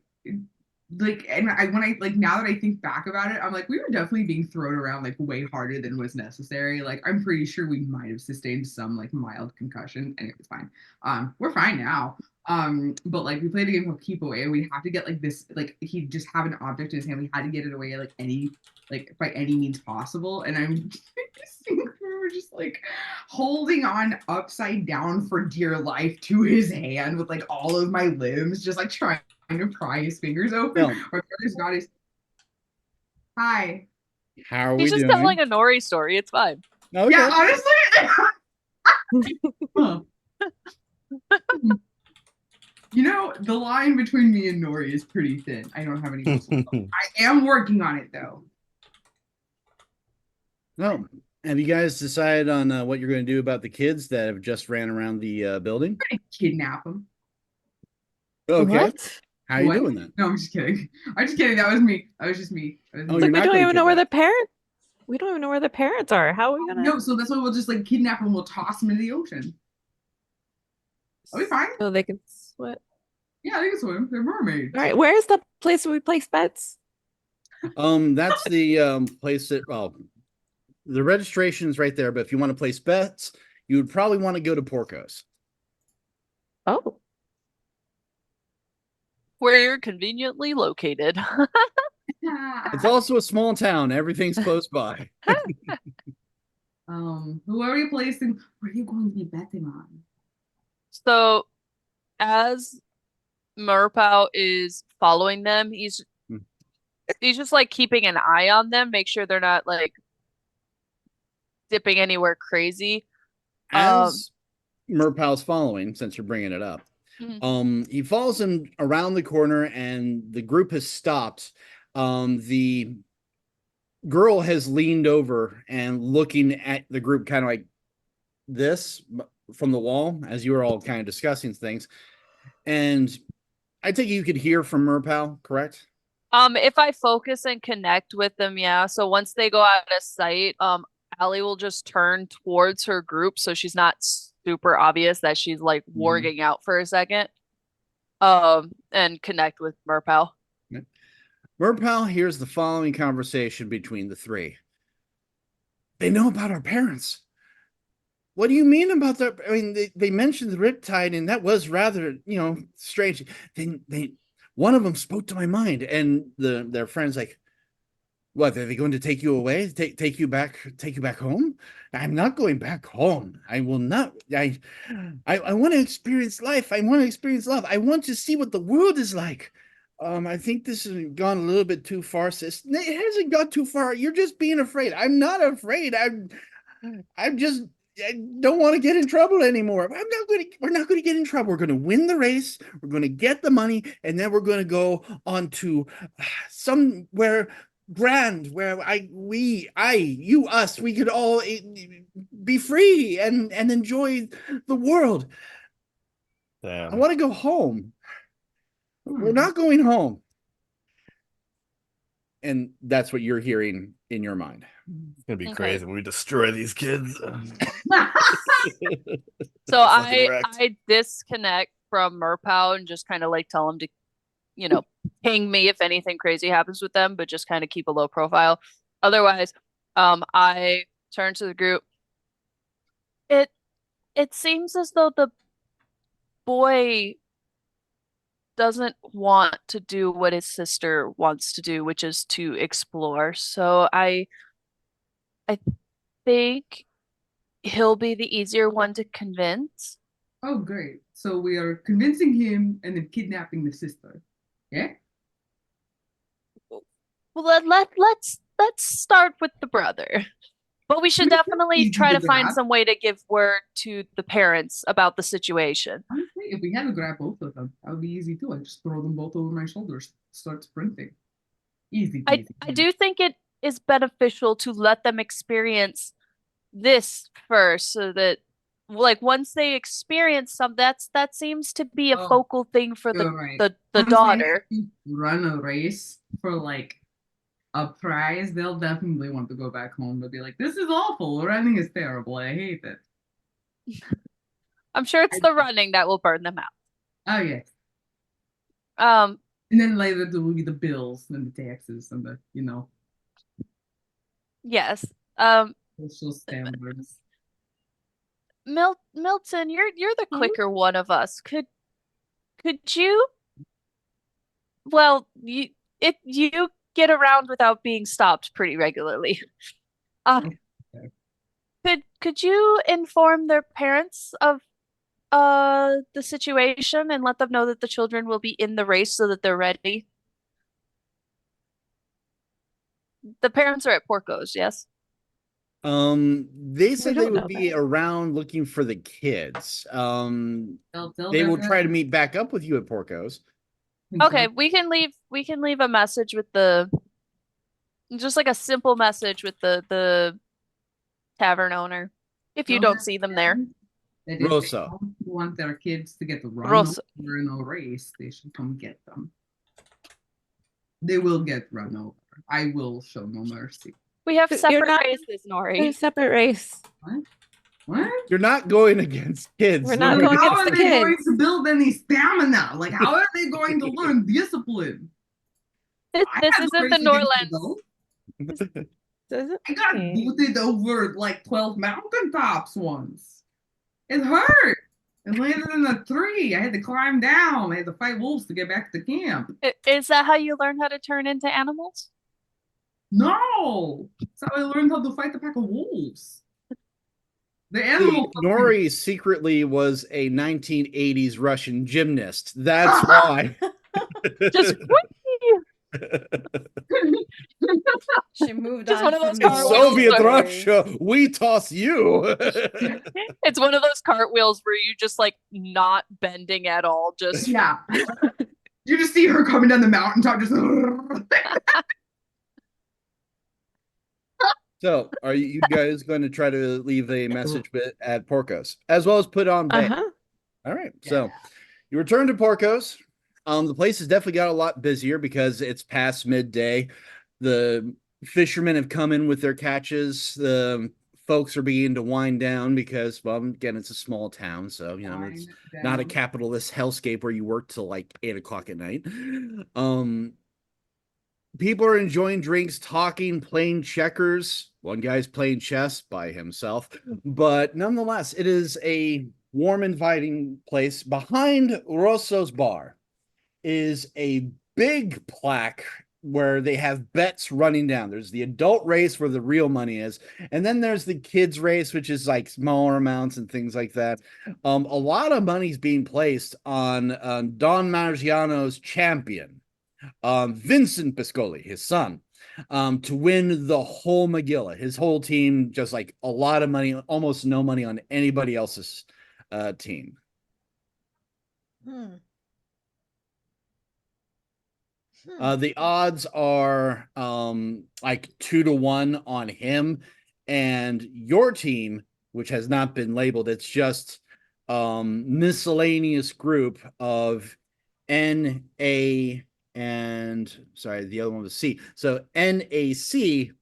like, and when I like now that I think back about it, I'm like, we were definitely being thrown around like way harder than was necessary. Like, I'm pretty sure we might have sustained some like mild concussion, and it was fine. We're fine now. But like we played a game called Keep Away, and we have to get like this, like he'd just have an object in his hand. We had to get it away like by any means possible. And I'm we were just like holding on upside down for dear life to his hand with like all of my limbs, just like trying to pry his fingers open. No. My brother's got his hi. How are we He's just doing? telling a Nori story. It's fine. Okay. Yeah, honestly. Huh. You know, the line between me and Nori is pretty thin. I don't have any muscles. I am working on it though. No. Have you guys decided on what you're going to do about the kids that have just ran around the building? Kidnap him. Okay. What? How are you What? doing that? No, I'm just kidding. I'm just kidding. That was me. That was just me. That was Oh, me. you're Like, we not don't gonna even know where kidnap. the parents. We don't even know where the parents are. How are we gonna? No, so that's why we'll just like kidnap him. We'll toss him into the ocean. Are we fine? So they can sweat. Yeah, they can swim. They're mermaids. All right, where's the place where we place bets? That's the place that the registration's right there, but if you want to place bets, you would probably want to go to Porco's. Oh, Where you're conveniently located. It's also a small town. Everything's close by. Who are we placing? What are you going to be betting on? So, as Murpow is following them, he's just like keeping an eye on them, make sure they're not like dipping anywhere crazy. As Murpow's following, since you're bringing it up, he follows him around the corner, and the group has stopped. The girl has leaned over and looking at the group kind of like this from the wall as you were all kind of discussing things. And I think you could hear from Murpow, correct? If I focus and connect with them, yeah. So once they go out of sight, Allie will just turn towards her group so she's not super obvious that she's like warging out for a second. And connect with Murpow. Murpow hears the following conversation between the three. They know about our parents. What do you mean about that? I mean, they mentioned the riptide, and that was rather, strange. They one of them spoke to my mind, and their friend's like, "What? Are they going to take you away? Take you back home? I'm not going back home. I will not. I want to experience life. I want to experience love. I want to see what the world is like." I think this has gone a little bit too far, sis. It hasn't gone too far. You're just being afraid. I'm not afraid. I'm just. I don't want to get in trouble anymore. We're not going to get in trouble. We're going to win the race. We're going to get the money, and then we're going to go on to somewhere grand where us, we could all be free and enjoy the world. Damn. I want to go home. We're not going home. And that's what you're hearing in your mind. It's gonna be Okay. crazy when we destroy these kids. So Fucking wrecked. I disconnect from Merpow and just kind of like tell him to, ping me if anything crazy happens with them, but just kind of keep a low profile. Otherwise, I turn to the group. It seems as though the boy doesn't want to do what his sister wants to do, which is to explore. So I think he'll be the easier one to convince. Oh, great. So we are convincing him and then kidnapping the sister. Yeah? Well, let's start with the brother. But we should definitely Easy try to to find grab. some way to give word to the parents about the situation. Honestly, if we had to grab both of them, that would be easy too. I just throw them both over my shoulders, start sprinting. Easy I peasy. do think it is beneficial to let them experience this first, so that like once they experience that seems to be a Oh, focal thing for you're right. the Once they daughter. run a race for like a prize, they'll definitely want to go back home. They'll be like, "This is awful. Running is terrible. I hate it." I'm sure it's the running that will burn them out. Oh yes. Um, And then later there will be the bills and the taxes and the yes. social standards. Milton, you're the quicker one of us. Could you, well, you get around without being stopped pretty regularly. Okay. Could you inform their parents of the situation and let them know that the children will be in the race so that they're ready? The parents are at Porco's, yes? They said they don't would know be that. around looking for the kids. Tell They their will try to parents. meet back up with you at Porco's. Okay, we can leave a message with just like a simple message with the tavern owner if you Tell don't their see them there. parents that if they Rosa. don't want their kids to get run Rosa. over in a race, they should come get them. They will get run over. I will show no mercy. We have But you're separate not- races, A Nori. separate race. What? You're not going against kids. We're not Nori. going How against are the they going kids. to build any stamina? Like, how are they going to learn discipline? This I this had to isn't the race against Norlands. adults. Doesn't I got booted over like 12 mountaintops once. It hurt. And landed in a tree. I had to climb down. I had to fight wolves to get back to camp. Is that how you learn how to turn into animals? No! That's how I learned how to fight a pack of wolves. The See, animal. Nori secretly was a 1980s Russian gymnast. That's why. Just She moved Just on one of from those In cartwheels. Soviet Nori. Russia, we toss you. It's one of those cartwheels where you just like not bending at all, just Yeah. You just see her coming down the mountaintop, just. So, are you guys going to try to leave a message at Porco's as well as put on bait? Uh-huh. All right. So, you return to Porco's. The place has definitely got a lot busier because it's past midday. The fishermen have come in with their catches. The folks are beginning to wind down because, well, again, it's a small town, so it's not a capitalist hellscape where you work till like 8 o'clock at night. People are enjoying drinks, talking, playing checkers. One guy's playing chess by himself, but nonetheless, it is a warm, inviting place. Behind Rosso's bar is a big plaque where they have bets running down. There's the adult race where the real money is, and then there's the kids race, which is like smaller amounts and things like that. A lot of money's being placed on Don Margiano's champion, Vincent Piscoli, his son, to win the whole Megillah. His whole team, just like a lot of money, almost no money on anybody else's team. The odds are like 2-1 on him, and your team, which has not been labeled, it's just miscellaneous group of NAMA and sorry, the other one was C. So NAC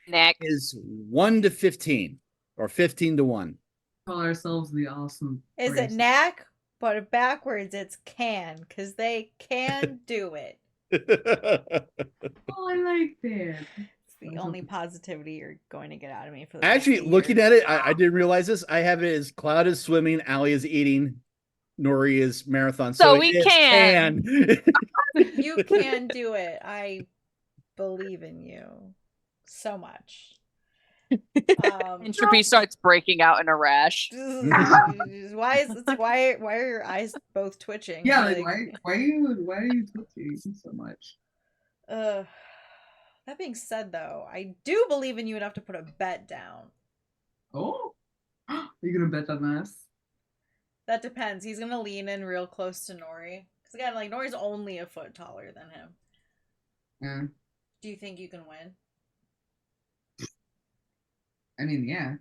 Nick. is 1 to 15 or 15 to 1. Call ourselves the awesome. Is it race. knack? But backwards, it's can, because they can do it. Oh, I like that. It's the only positivity you're going to get out of me for the Actually, rest of the looking year. at it, I didn't realize this. I have it as Cloud is swimming, Allie is eating, Nori is marathon. So it we is can. You can do it. I believe in you so much. Entropy starts breaking out in a rash. why are your eyes both twitching? Yeah, like why are you twitching so much? That being said, though, I do believe in you enough to put a bet down. Oh, are you gonna bet on us? That depends. He's gonna lean in real close to Nori. Because again, like Nori's only a foot taller than him. Yeah. Do you think you can win? I mean, yeah.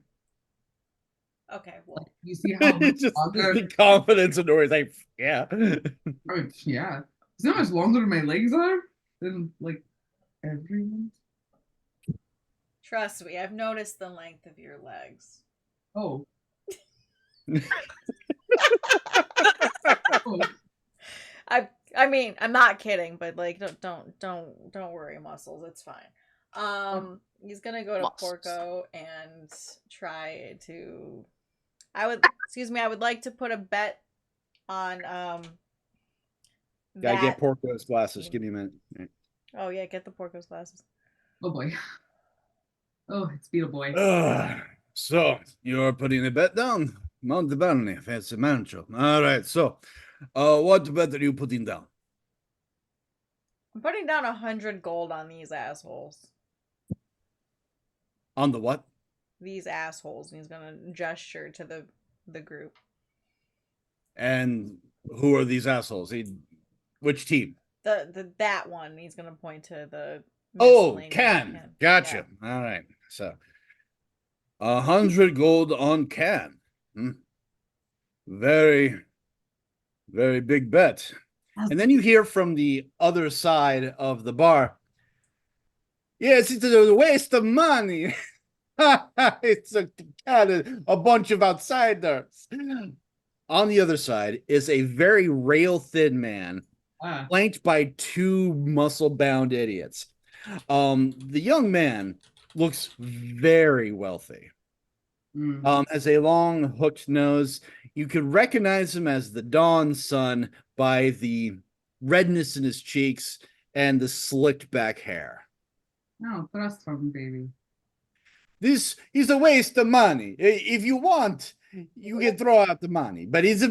Okay, well, You see how much Just longer? the confidence in Nori's like, yeah. Oh, yeah. See how much longer my legs are than like everyone. trust me, I've noticed the length of your legs. Oh. Oh. I mean, I'm not kidding, but like, don't worry, muscles. It's fine. He's gonna go to Muscles. Porco and try to. I would like to put a bet on Gotta that. get Porco's glasses. Give me a minute. Oh yeah, get the Porco's glasses. Oh boy. Oh, it's Beetle Boy. So you're putting a bet down? Monte Barney, fancy mancho. All right. So, what bet are you putting down? I'm putting down 100 gold on these assholes. On the what? These assholes, and he's gonna gesture to the group. And who are these assholes? Which team? That one. He's gonna point to the. Oh, Can. Gotcha. Yeah. All right. So 100 gold on Can. Very, very big bet. And then you hear from the other side of the bar. Yes, it's a waste of money. It's a bunch of outsiders. On the other side is a very rail thin man, flanked by two muscle-bound idiots. The young man looks very wealthy. Has a long hooked nose. You could recognize him as the Dawn Son by the redness in his cheeks and the slicked back hair. No, trust fund, baby. This is a waste of money. If you want, you can throw out the money. But it's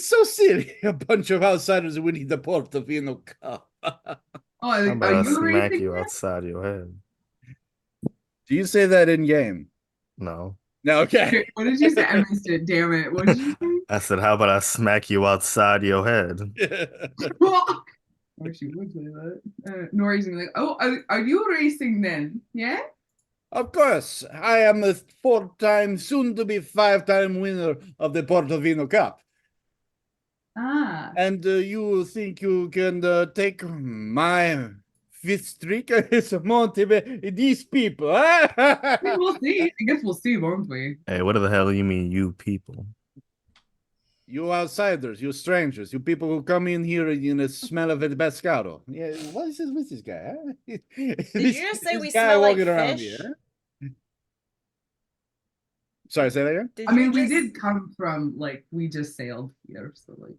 so silly. A bunch of outsiders winning the Portovino Cup. Oh, I'm are about to you smack racing you that? outside your head. Do you say that in game? No. No, okay. What did you say? I missed it. Damn it. What did you say? I said, how about I smack you outside your head? I wish you would say that. Nori's gonna be like, oh, are you racing then? Yeah? Of course, I am a 4-time, soon-to-be 5-time winner of the Portovino Cup. Ah. And you think you can take my 5th streak? It's motivate these people. We'll see. I guess we'll see, won't we? Hey, what the hell do you mean, you people? You outsiders, you strangers, you people who come in here in the smell of the pescado. Yeah, what is this with this guy? Huh? Did you just say we smell like fish? Here, huh? Sorry, say that again? I mean, we did come from, like, we just sailed here, so, like...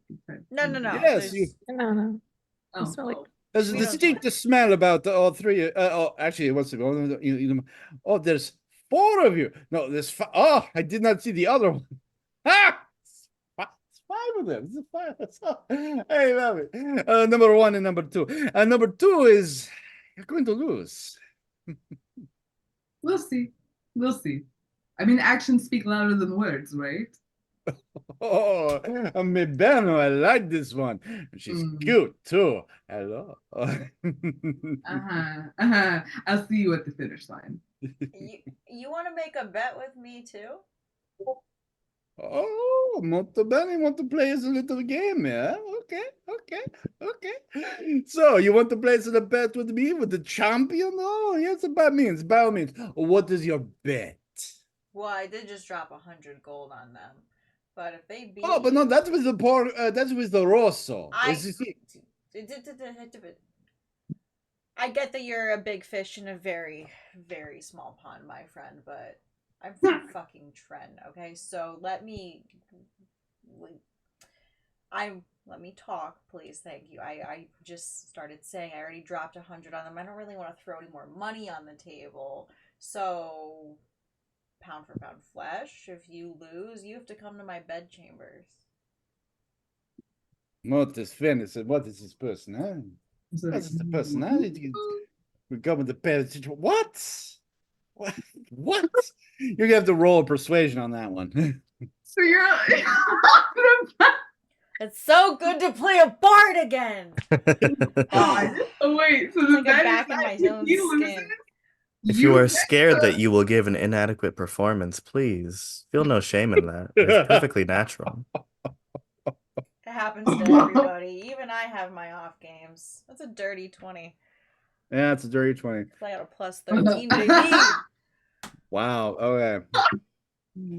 No. Yes, No. Oh, Smell like there's a distinct smell about all three. Actually, what's it? Oh, there's 4 of you. No, there's 5. Oh, I did not see the other one. Ah! It's 5 of them. It's 5. I love it. Number 1 and number 2. Number 2 is you're going to lose. We'll see. We'll see. I mean, actions speak louder than words, right? Oh, mi bene, I like this one. She's cute too. Hello. I'll see you at the finish line. You want to make a bet with me too? Oh, molto bene. Want to play as a little game, yeah? Okay. So, you want to place a bet with me, with the champion? Oh, yes, by all means. What is your bet? Well, I did just drop 100 gold on them, but if they beat Oh, but no, you, that was the poor. That's with the Rosso. I get that you're a big fish in a very, very small pond, my friend, but I'm from fucking Tren, okay? So let me talk, please. Thank you. I just started saying I already dropped 100 on them. I don't really want to throw any more money on the table. So pound for pound flesh, if you lose, you have to come to my bedchambers. What is Venice? What is his personality? What is the personality? We come with the parents. What? What? You're gonna have to roll a persuasion on that one. So you're It's so good to play a bard again. God. Oh wait, so It's the like I'm bet back is in that my if own he skin. loses, If you are get scared the- that you will give an inadequate performance, please feel no shame in that. It's perfectly natural. It happens to everybody. Even I have my off games. That's a dirty 20. Yeah, it's a dirty 20. So I got a plus 13, baby. Wow. Okay.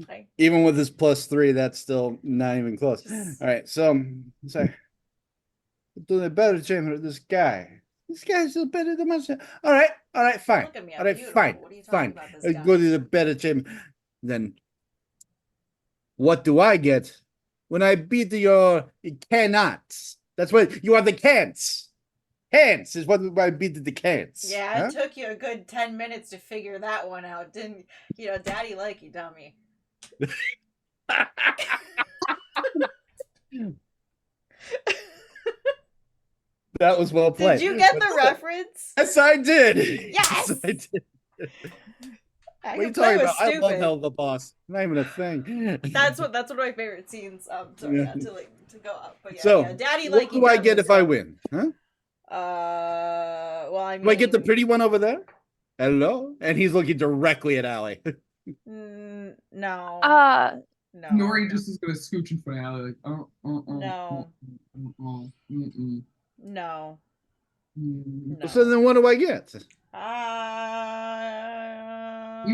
Okay. Even with this +3, that's still not even close. All right. So, sorry. Doing a better chamber this guy. This guy's still better than myself. All right, fine. Look at me, I'm All right, beautiful. fine. What are you talking Fine. about, this guy? Go to the better chamber. Then what do I get when I beat your cannots? That's what you are, the can'ts. Can'ts is what I beat the can'ts. Yeah, it took you a good 10 minutes to figure that one out, didn't you? Know, Daddy like you, dummy. That was well played. Did you get the reference? Yes, I did. Yes, I did. I What are you can play talking with about? I love stupid. Hell of the Boss. Not even a thing. That's one of my favorite scenes. Sorry, Yeah. not to go up, but yeah, So, yeah. Daddy what like you, do I dummy, get if so. I win? Huh? Well, I mean, Do I get the pretty one over there? Hello? And he's looking directly at Allie. no. Uh, No. Nori just is gonna scooch in front of Allie, like, No. mm-mm. No. Mm. So then what do I get? You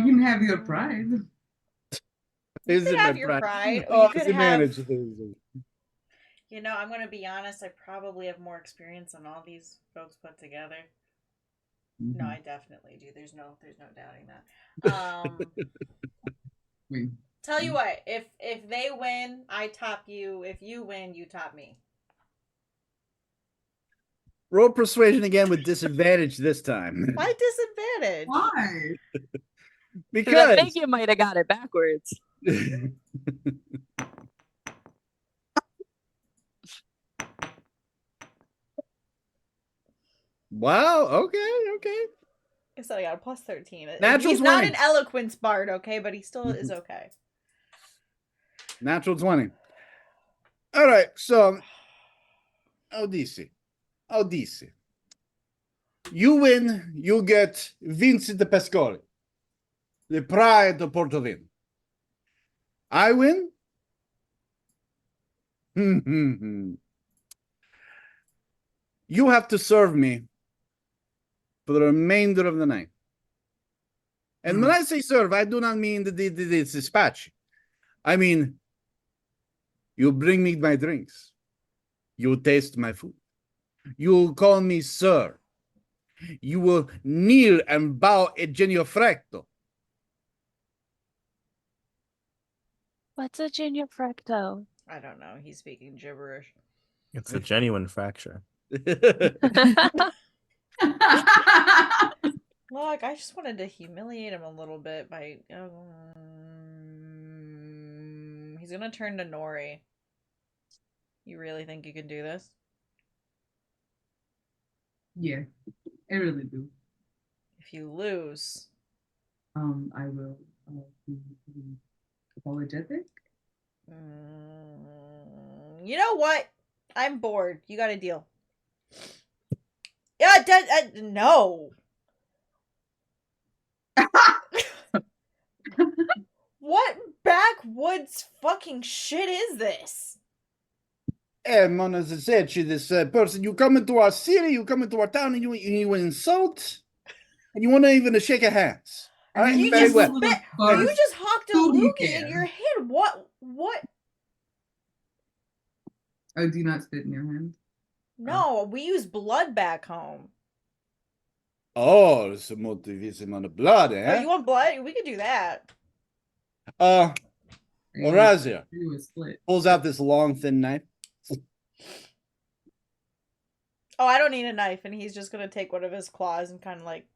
can have your pride. You Is could it have my your pride? pride, or Oh, you could as a have. manager. You know, I'm gonna be honest. I probably have more experience than all these folks put together. No, I definitely do. There's no doubting that. Wait. Tell you what, if they win, I top you. If you win, you top me. Roll persuasion again with disadvantage this time. Why disadvantage? Why? because I think Because you might have got it backwards. Wow, okay. I said I got a plus 13. Natural He's not 20. an eloquence bard, okay, but he still is okay. Natural 20. All right, so Odysseus. You win, you get Vincent de Pescoli, the pride of Portovino. I win. You have to serve me for the remainder of the night. And when I say serve, I do not mean the dispatch. I mean, you bring me my drinks. You taste my food. You will call me sir. You will kneel and bow a genio frecto. What's a junior fracto? I don't know. He's speaking gibberish. It's a genuine fracture. Look, I just wanted to humiliate him a little bit by. He's gonna turn to Nori. You really think you can do this? Yeah, I really do. If you lose, I will be apologetic. You know what? I'm bored. You got a deal. Yeah, no. What backwoods fucking shit is this? Man, as I said, this person, you come into our city, you come into our town, and you insult, and you want to even shake a hands. All right, You very just well. spit. Hey, You just hawked a Who do you loogie in care? your head. What? What? Oh, do not spit in your hand. No, we use blood back home. Oh, there's some motivation on the blood, Oh, eh? you want blood? We could do that. Orazia Do a split. pulls out this long, thin knife. Oh, I don't need a knife, and he's just gonna take one of his claws and kind of like.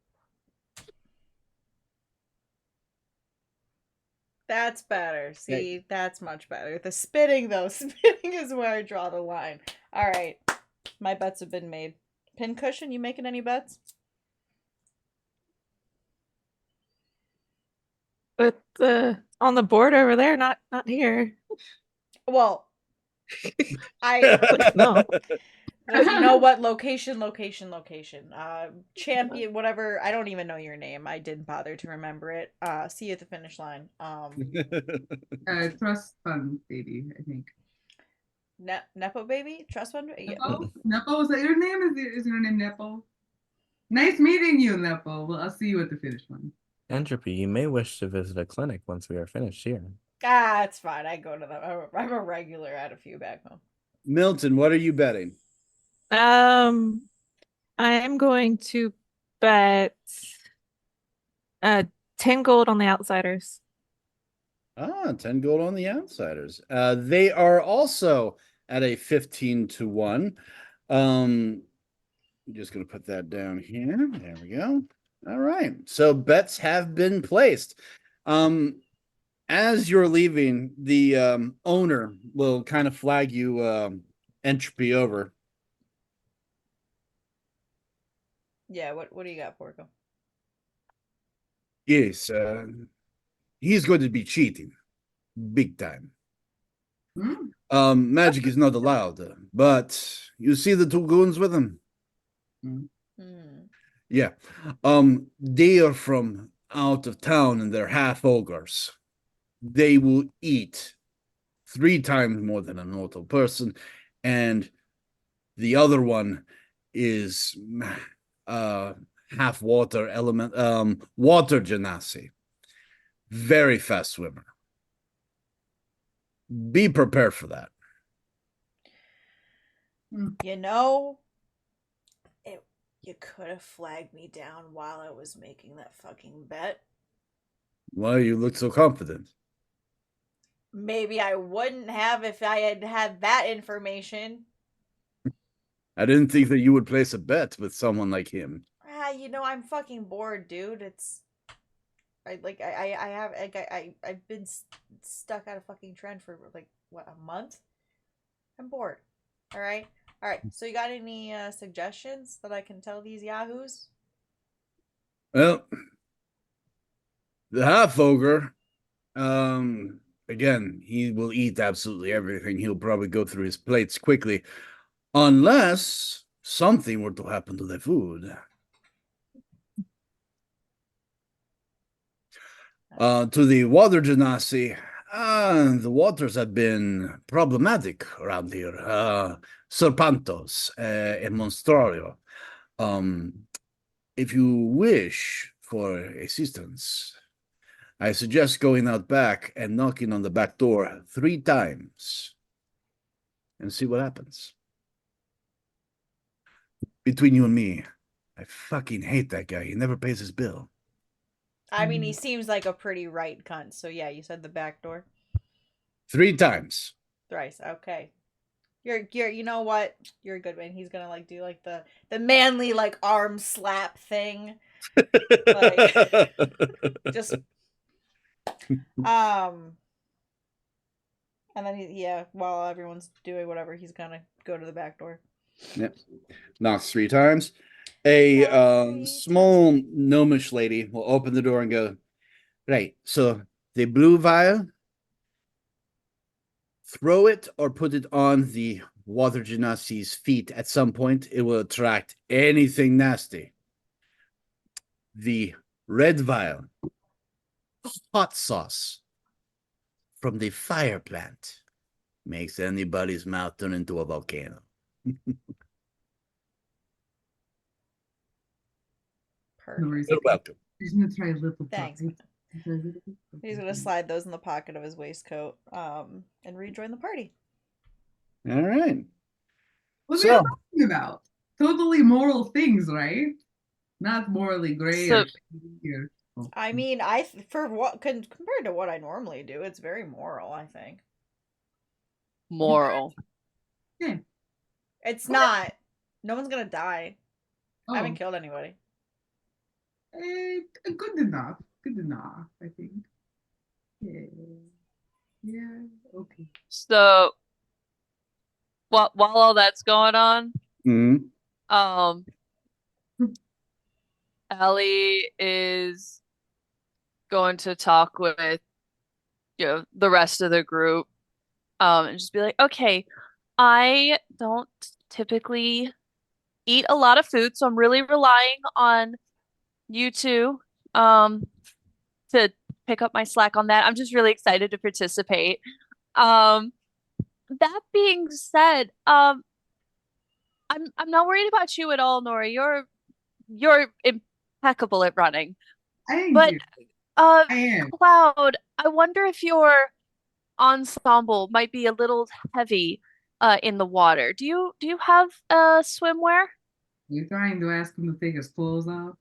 That's better. See, that's much better. The spitting, though, spitting is where I draw the line. All right, my bets have been made. Pincushion, you making any bets? But on the board over there, not here. Well, I No. you know what? Location. Champion, whatever. I don't even know your name. I didn't bother to remember it. See you at the finish line. Trust fund baby, I think. Nepo baby? Trust fund? Yeah. Nepo? Nepo, is that your name? Is your name Nepo? Nice meeting you, Nepo. Well, I'll see you at the finish line. Entropy, you may wish to visit a clinic once we are finished here. Ah, it's fine. I go to them. I'm a regular at a few back home. Milton, what are you betting? I am going to bet 10 gold on the outsiders. 10 gold on the outsiders. They are also at a 15-1. I'm just going to put that down here. There we go. All right. So bets have been placed. As you're leaving, the owner will kind of flag you entropy over. Yeah, what do you got, Porco? Yes, he's going to be cheating big time. Magic is not allowed, but you see the two goons with him? Yeah. They are from out of town and they're half ogres. They will eat 3 times more than a mortal person, and the other one is half water element, water genasi. Very fast swimmer. Be prepared for that. You know, you could have flagged me down while I was making that fucking bet. Why you look so confident? Maybe I wouldn't have if I had had that information. I didn't think that you would place a bet with someone like him. You know, I'm fucking bored, dude. I've been stuck on a fucking trend for like what, a month. I'm bored. All right. So you got any suggestions that I can tell these yahoos? Well, the half ogre, again, he will eat absolutely everything. He'll probably go through his plates quickly, unless something were to happen to the food. To the water genasi, the waters have been problematic around here. Serpantos and Monstrario. If you wish for assistance, I suggest going out back and knocking on the back door 3 times and see what happens. Between you and me, I fucking hate that guy. He never pays his bill. I mean, he seems like a pretty right cunt. So yeah, you said the back door. 3 times. Thrice. Okay. You're you know what? You're a good man. He's gonna like do like the manly like arm slap thing. Like just and then while everyone's doing whatever, he's gonna go to the back door. Yep. Knocks 3 times. A small gnomish lady will open the door and go, right, so the blue vial, throw it or put it on the water genasi's feet at some point. It will attract anything nasty. The red vial, hot sauce. from the fire plant makes anybody's mouth turn into a volcano. Perfect. You're welcome. He's gonna try a little Thanks. bite. He's gonna slide those in the pocket of his waistcoat, and rejoin the party. All right. What are So- we talking about? Totally moral things, right? Not morally gray So- or shady or I mean, for what compared to what I normally do, it's very moral. I think Moral. yeah. it's not. No one's gonna die. I Oh, haven't killed anybody. good enough. Good enough, I think. Yeah. Yeah. Okay. So while all that's going on, Mhm. Ellie is going to talk with the rest of the group, and just be like, okay, I don't typically eat a lot of food, so I'm really relying on you two to pick up my slack on that. I'm just really excited to participate. That being said, I'm not worried about you at all, Nora. You're impeccable at running. Thank But you. uh I am. Cloud, I wonder if your ensemble might be a little heavy in the water. Do you have swimwear? You're trying to ask him to take his clothes off.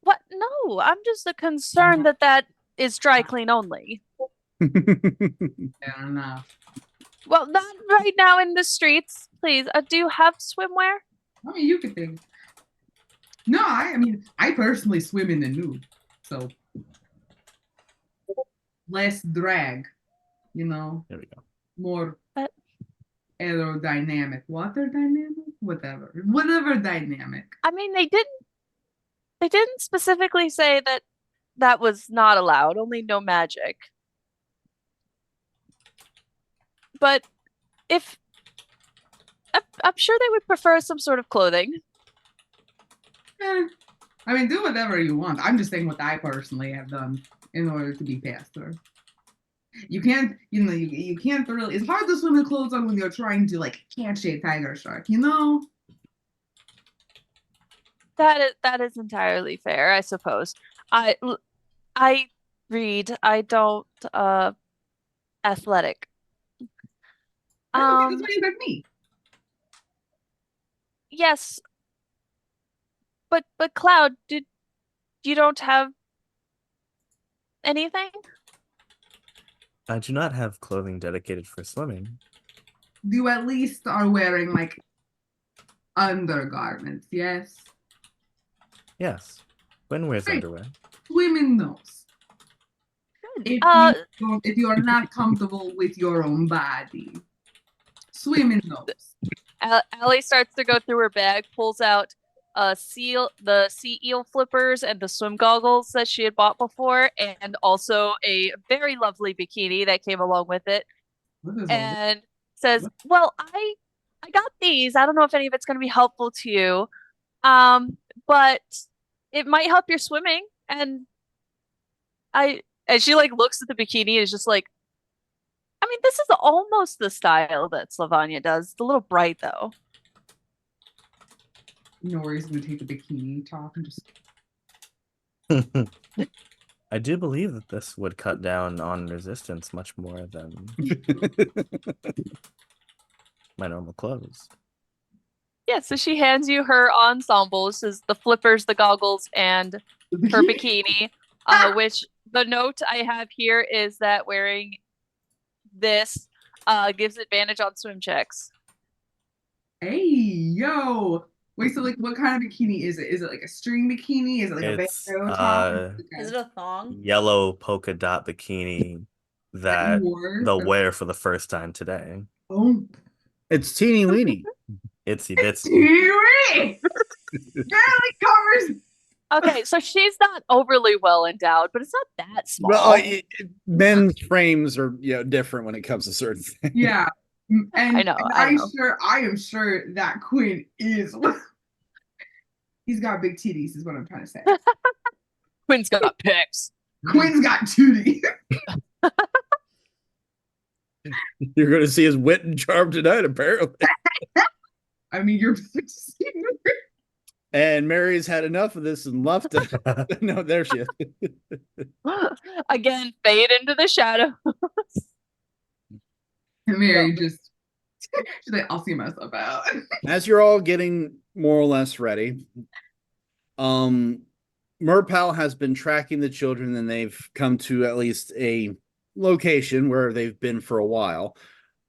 What? No, I'm just concerned that is dry clean only. Fair enough. Well, not right now in the streets, please. Do you have swimwear? I mean, you could think. No, I mean, I personally swim in the nude, so less drag, There we go. more But- aerodynamic, water dynamic, whatever dynamic. I mean, they didn't specifically say that was not allowed, only no magic. But if I'm sure they would prefer some sort of clothing. I mean, do whatever you want. I'm just saying what I personally have done in order to be faster. You can't, you can't really. It's hard to swim with clothes on when you're trying to like catch a tiger shark. That is entirely fair, I suppose. I read. I don't athletic. That's why you got me. Yes, but Cloud, you don't have anything? I do not have clothing dedicated for swimming. You at least are wearing like undergarments, yes? Yes. Gwen wears Great. underwear. Women knows. If you are not comfortable with your own body, swimming knows. Allie starts to go through her bag, pulls out the sea eel flippers and the swim goggles that she had bought before, and also a very lovely bikini that came along with it, and says, "Well, I got these. I don't know if any of it's going to be helpful to you, but it might help your swimming." And she like looks at the bikini and is just like, I mean, this is almost the style that Slavanya does. It's a little bright though. Nori's gonna take the bikini top and just. I do believe that this would cut down on resistance much more than my normal clothes. Yeah, so she hands you her ensemble. This is the flippers, the goggles, and her bikini. Which the note I have here is that wearing this gives advantage on swim checks. Hey, yo! Wait, so like, what kind of bikini is it? Is it like a string bikini? Is it like It's, a bandeau top? Is it a thong? Yellow polka dot bikini that they'll wear for the first time today. Oh, It's teeny weeny. It's barely covers. Okay, so she's not overly well endowed, but it's not that small. Well, men's frames are different when it comes to certain things. Yeah, and I know. I am sure that Quinn is. He's got big titties, is what I'm trying to say. Quinn's got pics. Quinn's got titties. You're going to see his wit and charm tonight, apparently. I mean, you're And Mary's had enough of this and left. No, there she is. Again, fade into the shadow. Mary just she's like, I'll see myself out. As you're all getting more or less ready, Merpal has been tracking the children, and they've come to at least a location where they've been for a while.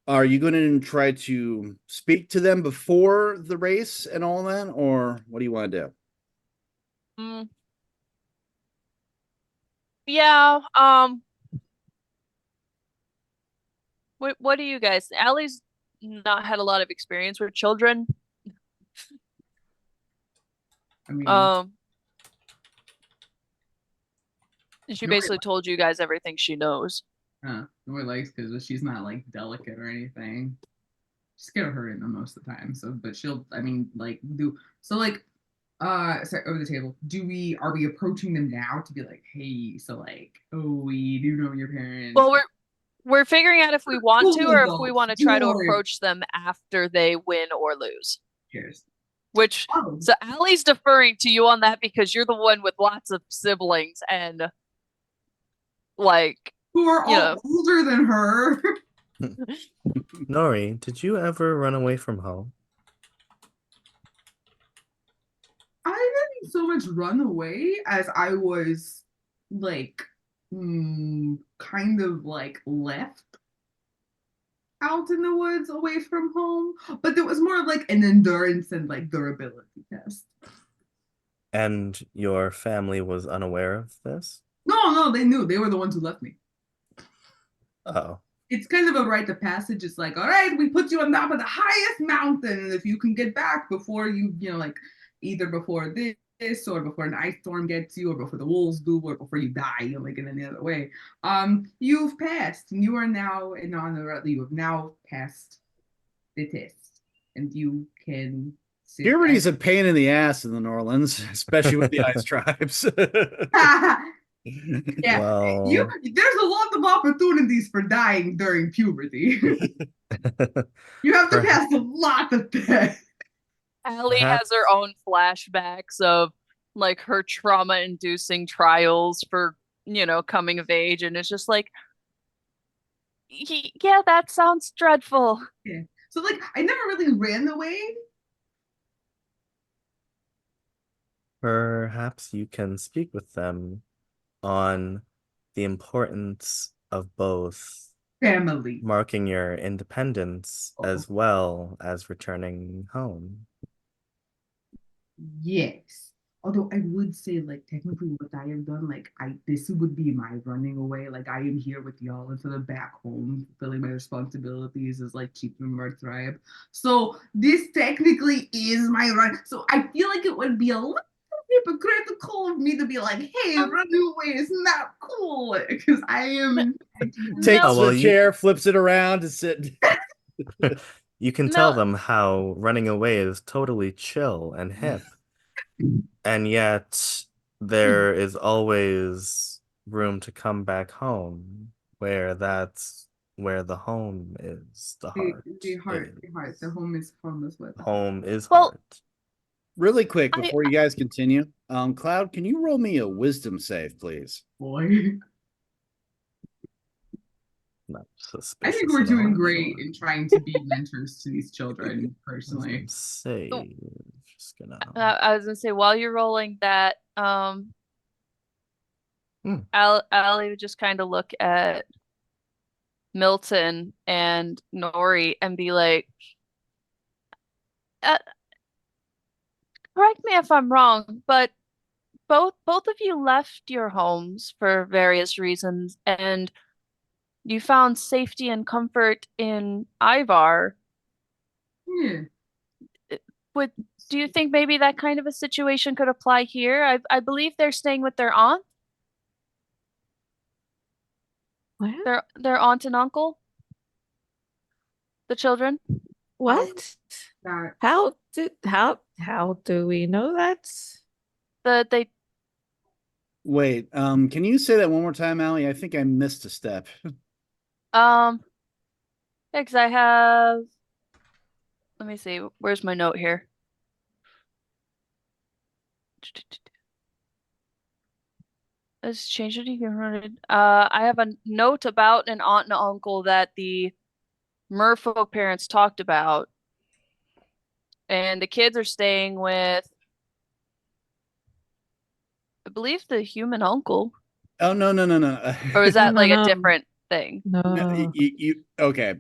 Are you going to try to speak to them before the race and all that, or what do you want to do? Yeah, what do you guys? Allie's not had a lot of experience with children. I mean, She basically told you guys everything she knows. Nori likes because she's not like delicate or anything. She's scared of her in most of the time. So, but she'll, I mean, like do so like sorry, over the table. Are we approaching them now to be like, hey, so like, oh, we do know your parents. Well, we're figuring out if we want to or if we want to try to Jord. approach them after they win or lose. Cheers. Which so Allie's deferring to you on that because you're the one with lots of siblings and like who are all older than her. Nori, did you ever run away from home? I didn't so much run away as I was like kind of like left out in the woods away from home, but there was more of like an endurance and like durability test. And your family was unaware of this? No, they knew. They were the ones who left me. Oh. It's kind of a rite of passage. It's like, all right, we put you on top of the highest mountain, and if you can get back before you know, like either before this or before an ice storm gets you or before the wolves do or before you die, you know, like in any other way, you've passed, and you are now in honor. You have now passed the test, and you can Puberty's a pain in the ass in the Norlands, especially with the ice tribes. Yeah, well, there's a lot of opportunities for dying during puberty. You have to pass a lot of tests. Allie has her own flashbacks of like her trauma-inducing trials for, you know, coming of age, and it's just like, yeah, that sounds dreadful. Yeah. So like, I never really ran away. Perhaps you can speak with them on the importance of both family marking your independence as well as returning home. Yes. Although I would say, like, technically what I have done, like, this would be my running away. Like, I am here with y'all instead of back home, fulfilling my responsibilities as, like, chief of our tribe. So this technically is my run. So I feel like it would be a little hypocritical of me to be like, hey, running away is not cool. Because I am... Takes the chair, flips it around to sit. You can tell them how running away is totally chill and hip. And yet there is always room to come back home, where that's where the home is, the heart. The heart. The home is harmless. Home is heart. Really quick before you guys continue, Cloud, can you roll me a wisdom save, please? Boy. Not suspicious. I think we're doing great in trying to be mentors to these children, personally. Save. Just gonna. I was gonna say, while you're rolling that, Allie would just kind of look at Milton and Nori and be like, correct me if I'm wrong, but both of you left your homes for various reasons, and you found safety and comfort in Ivar. Yeah. Do you think maybe that kind of a situation could apply here? I believe they're staying with their aunt. What? Their aunt and uncle. The children. What? How do we know that? Wait, can you say that one more time, Allie? I think I missed a step. Yeah, because I have. Let me see. Where's my note here? Let's change it again. I have a note about an aunt and uncle that the Merfolk parents talked about, and the kids are staying with, I believe, the human uncle. Oh, no, no, no, no. Or is No, that no, like a no. different thing? No, No. okay.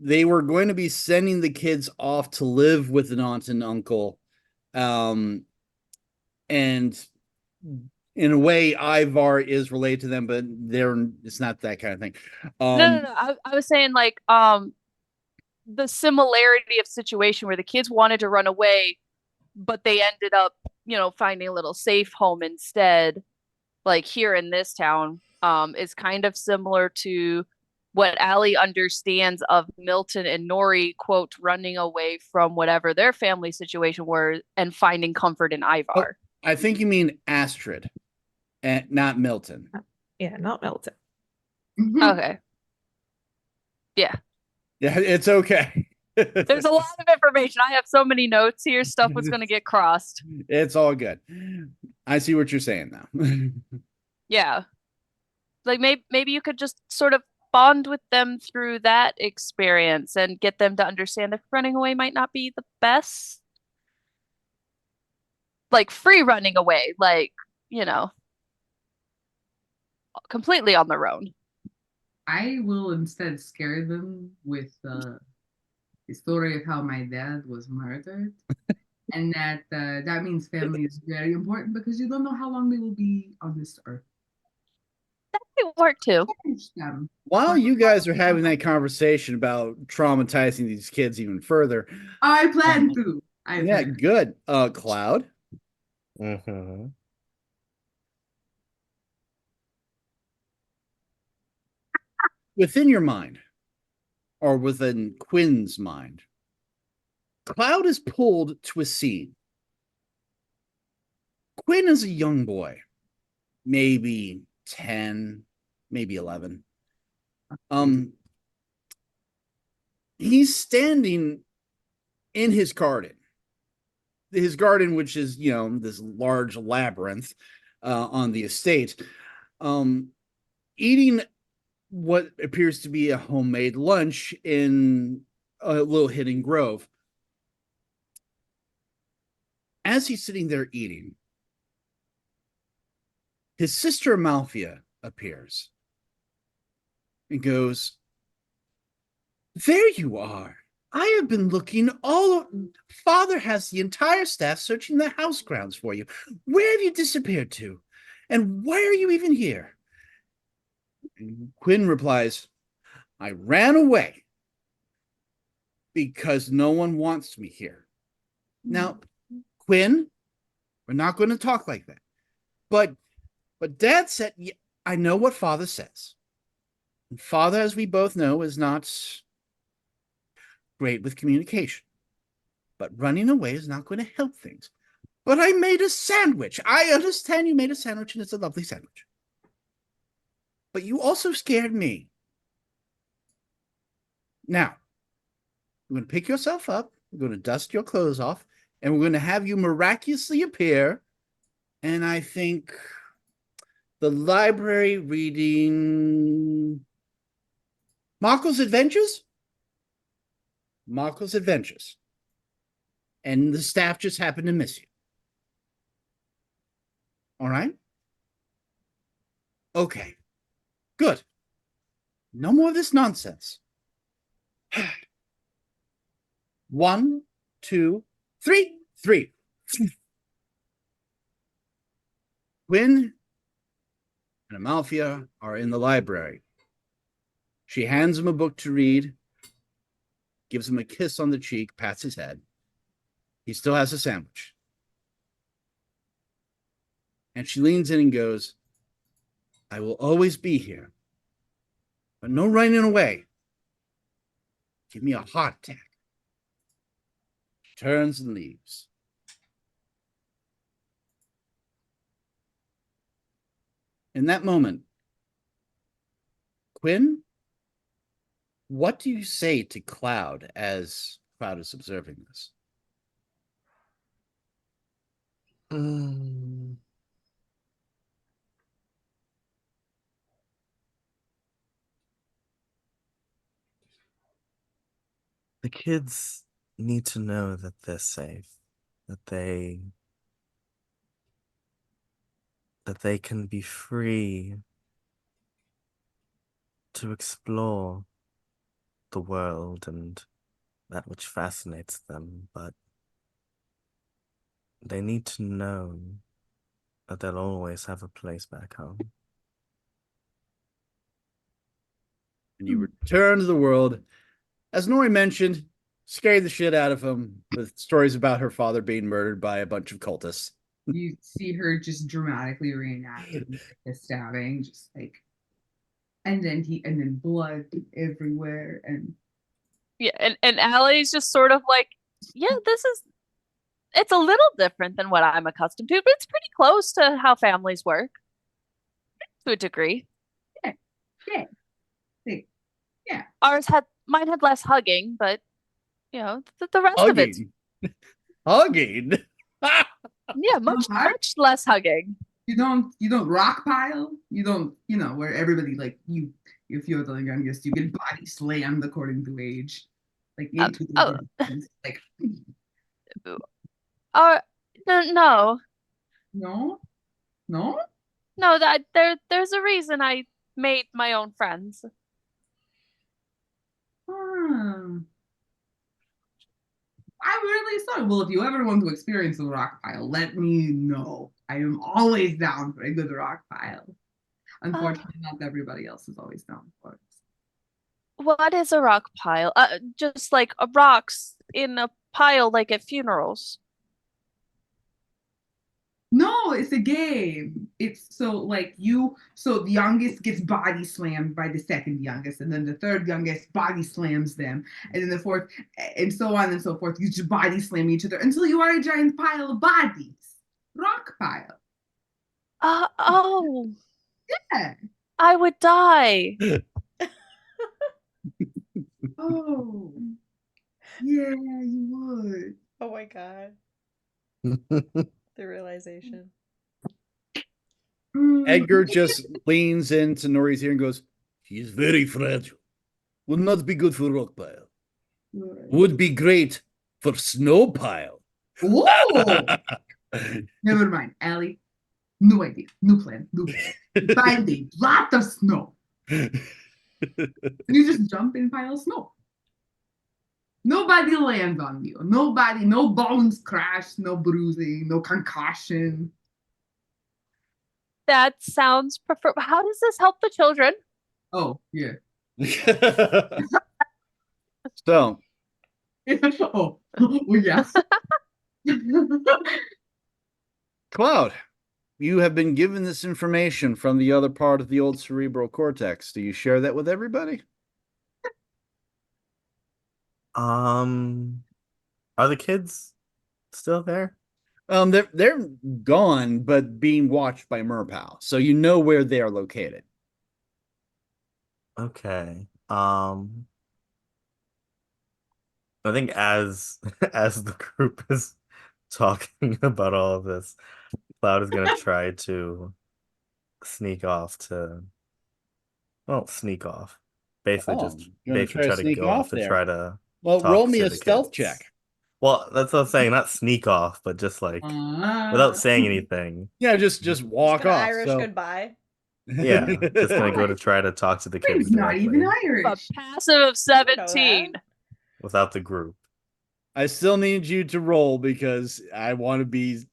They were going to be sending the kids off to live with an aunt and uncle. And in a way, Ivar is related to them, but it's not that kind of thing. No. I was saying like the similarity of situation where the kids wanted to run away, but they ended up, finding a little safe home instead, like here in this town, is kind of similar to what Allie understands of Milton and Nori, quote, running away from whatever their family situation were and finding comfort in Oh, Ivar. I think you mean Astrid, and not Milton. Yeah, not Milton. Okay. Yeah. Yeah, it's okay. There's a lot of information. I have so many notes here. Stuff was going to get crossed. It's all good. I see what you're saying now. Yeah. Like maybe you could just sort of bond with them through that experience and get them to understand that running away might not be the best. Like free running away, like, you know, completely on their own. I will instead scare them with the story of how my dad was murdered, and that means family is very important because you don't know how long they will be on this earth. It worked too. Cherish them. While you guys are having that conversation about traumatizing these kids even further, I plan to. yeah, good. Cloud, Mm-hmm. within your mind, or within Quinn's mind, Cloud is pulled to a scene. Quinn is a young boy, maybe 10, maybe 11. He's standing in his garden. His garden, which is, this large labyrinth on the estate, eating what appears to be a homemade lunch in a little hidden grove. As he's sitting there eating, his sister Amalfia appears and goes, "There you are. I have been looking all. Father has the entire staff searching the house grounds for you. Where have you disappeared to? And why are you even here?" And Quinn replies, "I ran away because no one wants me here." Now, Quinn, we're not going to talk like that. But Dad said, yeah, I know what Father says. And Father, as we both know, is not great with communication. But running away is not going to help things. But I made a sandwich. I understand you made a sandwich, and it's a lovely sandwich. But you also scared me. Now, we're going to pick yourself up. We're going to dust your clothes off. And we're going to have you miraculously appear. And I think the library reading Marco's Adventures? Marco's Adventures. And the staff just happened to miss you. All right? Okay. Good. No more of this nonsense. 1, 2, 3, 3. Quinn and Amalfia are in the library. She hands him a book to read, gives him a kiss on the cheek, pats his head. He still has a sandwich. And she leans in and goes, "I will always be here, but no running away. Give me a heart attack." She turns and leaves. In that moment, Quinn, what do you say to Cloud as Cloud is observing this? Mm. The kids need to know that they're safe, that they can be free to explore the world and that which fascinates them, but they need to know that they'll always have a place back home. And you return to the world. As Nori mentioned, scared the shit out of him with stories about her father being murdered by a bunch of cultists. You see her just dramatically reenacting the stabbing, just like, and then blood everywhere, and Yeah, and Allie's just sort of like, yeah, it's a little different than what I'm accustomed to, but it's pretty close to how families work to a degree. yeah, yeah, yeah. Mine had less hugging, but the rest of it's Hugging. yeah, much less hugging. You don't rock pile. You don't, where everybody like if you're the youngest, you get body slammed according to age. Like into the like No, no, no. no, there's a reason I made my own friends. I'm really sorry. Well, if you ever want to experience a rock pile, let me know. I am always down for a good rock pile. Unfortunately, not everybody else is always down for it. What is a rock pile? Just like rocks in a pile, like at funerals. No, it's a game. It's so the youngest gets body slammed by the second youngest, and then the third youngest body slams them, and then the fourth, and so on and so forth. You just body slam each other until you are a giant pile of bodies. Rock pile. Oh. Yeah. I would die. Oh. Yeah, you would. Oh my god. The realization. Edgar just leans into Nori's ear and goes, "She's very fragile. Would not be good for rock pile. Would be great for snow pile." Oh! Never mind, Allie. No idea. New plan. Find a lot of snow. You just jump in pile of snow. Nobody lands on you. Nobody, no bones crash, no bruising, no concussion. That sounds prefer. How does this help the children? Oh, yeah. So. Oh, well, yes. Cloud, you have been given this information from the other part of the old cerebral cortex. Do you share that with everybody? Are the kids still there? They're gone, but being watched by Merpal, so you know where they are located. Okay. I think as the group is talking about all of this, Cloud is gonna try to sneak off. Basically, just basically try to go off to try to. Well, talk roll me to a the stealth kids. check. Well, that's what I'm saying. Not sneak off, but just like without saying anything. Yeah, just walk off. Irish goodbye. Yeah, just gonna go to try to talk to the kids He's not even directly Irish. A passive of 17. without the group. I still need you to roll because I want to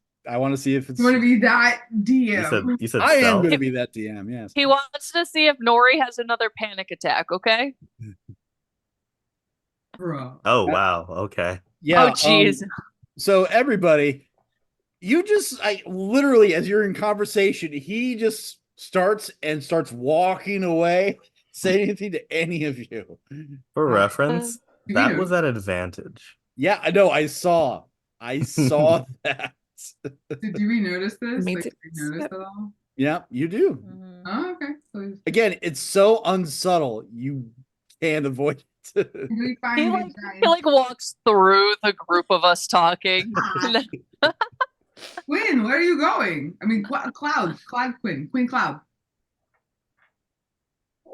see if it's. You want to be that DM? You said I am stealth? going to be that DM. Yes. He wants to see if Nori has another panic attack. Okay. Bro. Oh wow. Okay. Yeah. Oh jeez. So everybody, I literally, as you're in conversation, he just starts walking away. Say anything to any of you. For reference, that was at advantage. Yeah, I know. I saw that. Did we notice this? Me Like, too. did we notice at all? Yeah, you do. Mhm. Oh, okay. So Again, it's so unsubtle, you can't avoid it. do we He find like the he like walks through the group of us talking. giant Quinn? Where are you going? I mean, Cloud, Quinn Cloud.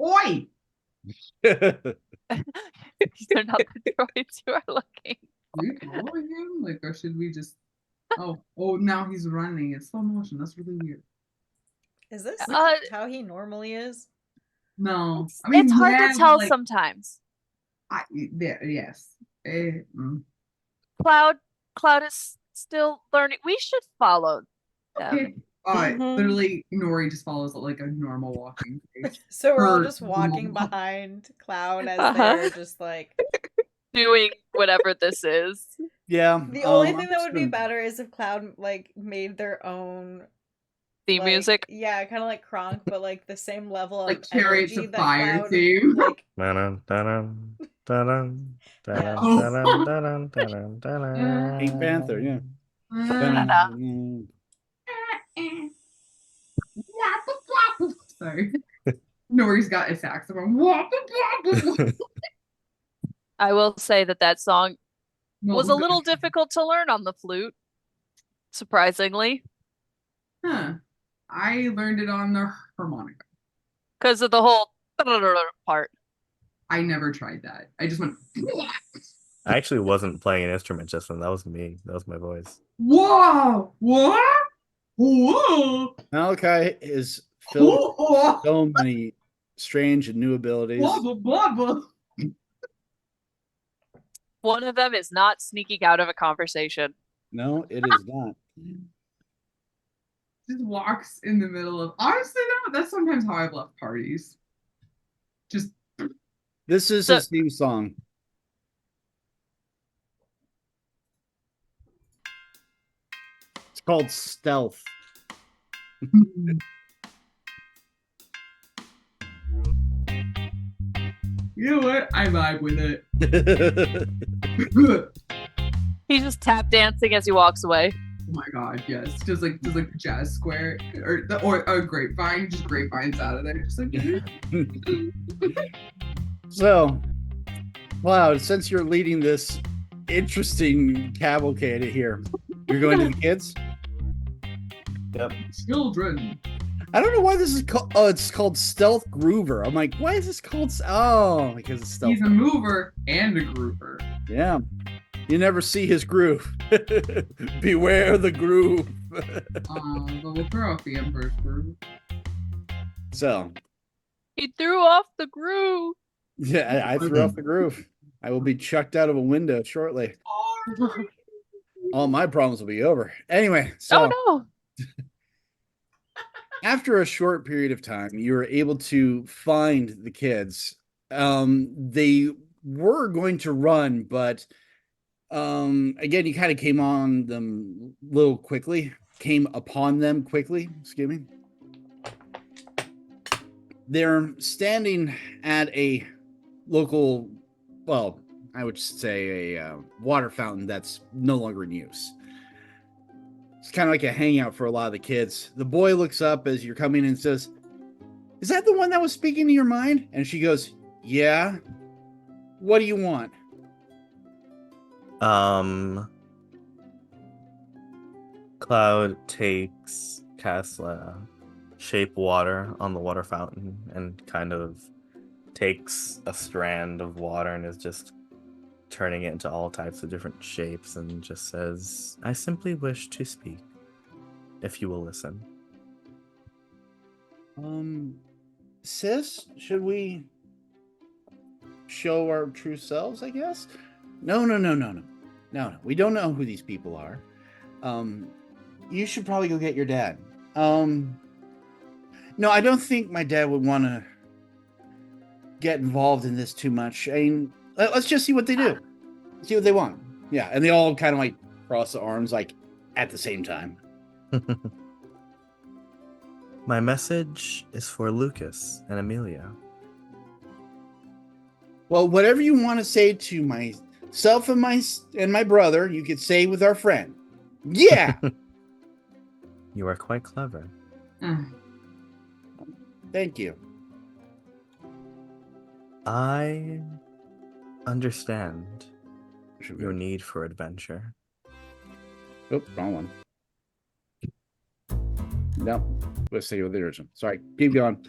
Oi! They're not the droids you are looking. Are we following him? Like, or should we just? Oh, now he's running. It's slow motion. That's really weird. Is this Uh, how he normally is? No, It's, I mean, it's hard yeah, to tell like, sometimes. yes. Cloud is still learning. We should follow them. Okay. Mhm. Literally, Nori just follows like a normal walking pace. So we're all Her just walking normal- behind Cloud as Uh-huh. they're just like. Doing whatever this is. Yeah. The only thing I'm that just would be gonna- better is if Cloud like made their own Theme like, music. Yeah, kind of like Kronk, but like the same level of like Chariots energy of that Fire Cloud team. like. Dun-dun, dun-dun, dun-dun, dun-dun, Oh. dun-dun, dun-dun, dun-dun, dun-dun. Pink Panther, yeah. Sorry. Nori's got a saxophone. I will say that song No, was a little difficult to learn on the flute. Surprisingly. Huh. I learned it on the harmonica. Because of the whole part. I never tried that. I just went. I actually wasn't playing an instrument just then. That was me. That was my voice. Whoa! What? Whoa! Malachi is filled with Whoa! so many strange and new abilities. Blah, blah, blah. One of them is not sneaking out of a conversation. No, it is not. Just walks in the middle of. Honestly, though, that's sometimes how I've left parties. Just. This is So- his theme song. It's called Stealth. You know what? I vibe with it. He's just tap dancing as he walks away. Oh my god, yes. Just like the jazz square or a grapevine, just grapevines out of there. Just like So, wow, since you're leading this interesting cavalcade here, you're going to the kids? Yep. children. I don't know why this is called. Oh, it's called Stealth Groover. I'm like, why is this called? Oh, because it's stealth. He's a mover and a groover. Yeah, you never see his groove. Beware the groove. But we'll throw off the Emperor's groove. So, He threw off the groove. yeah, I threw off the groove. I will be chucked out of a window shortly. All my problems will be over. Anyway, so. Oh no. After a short period of time, you were able to find the kids. They were going to run, but again, you kind of came on them a little quickly, came upon them quickly, excuse me. They're standing at a local, well, I would say a water fountain that's no longer in use. It's kind of like a hangout for a lot of the kids. The boy looks up as you're coming and says, "Is that the one that was speaking to your mind?" And she goes, "Yeah. What do you want?" Cloud casts shape water on the water fountain and kind of takes a strand of water and is just turning it into all types of different shapes and just says, "I simply wish to speak, if you will listen." Sis, should we show our true selves, I guess? No. We don't know who these people are. You should probably go get your dad. No, I don't think my dad would want to get involved in this too much. I mean, let's just see what they do. See what they want. Yeah, and they all kind of like cross the arms like at the same time. My message is for Lucas and Amelia. Well, whatever you want to say to myself and my brother, you could say with our friend. Yeah. You are quite clever. Thank you. I understand Should your we... need for adventure. Oop, wrong one. No, let's see with the original. Sorry, keep going.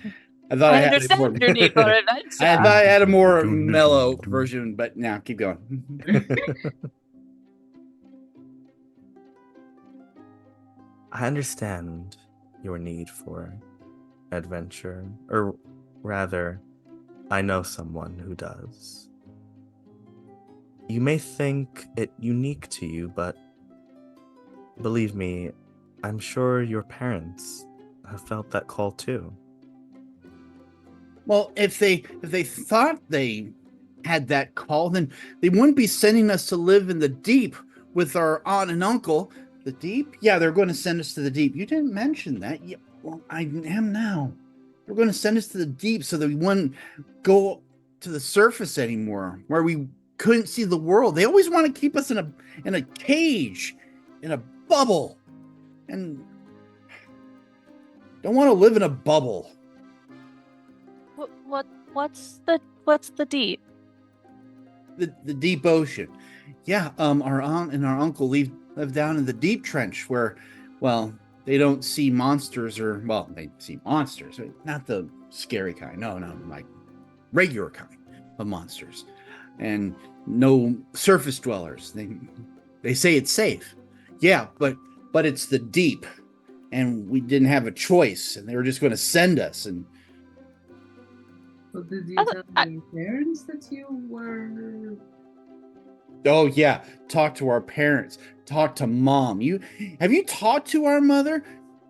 I thought I, I had a understand more... your need for I adventure. thought I had a more mellow version, but now keep going. I understand your need for adventure, or rather, I know someone who does. You may think it unique to you, but believe me, I'm sure your parents have felt that call too. Well, if they thought they had that call, then they wouldn't be sending us to live in the deep with our aunt and uncle. The deep? Yeah, they're going to send us to the deep. You didn't mention that. Yeah, well, I am now. They're going to send us to the deep so that we wouldn't go to the surface anymore, where we couldn't see the world. They always want to keep us in a cage, in a bubble, and don't want to live in a bubble. What's the deep? The deep ocean. Yeah, our aunt and our uncle live down in the deep trench where, well, they don't see monsters, or, well, they see monsters, not the scary kind. No, like regular kind of monsters, and no surface dwellers. They say it's safe. Yeah, but it's the deep, and we didn't have a choice, and they were just going to send us. And So did you I- tell your parents that you were? oh yeah, talk to our parents, talk to mom. Have you talked to our mother?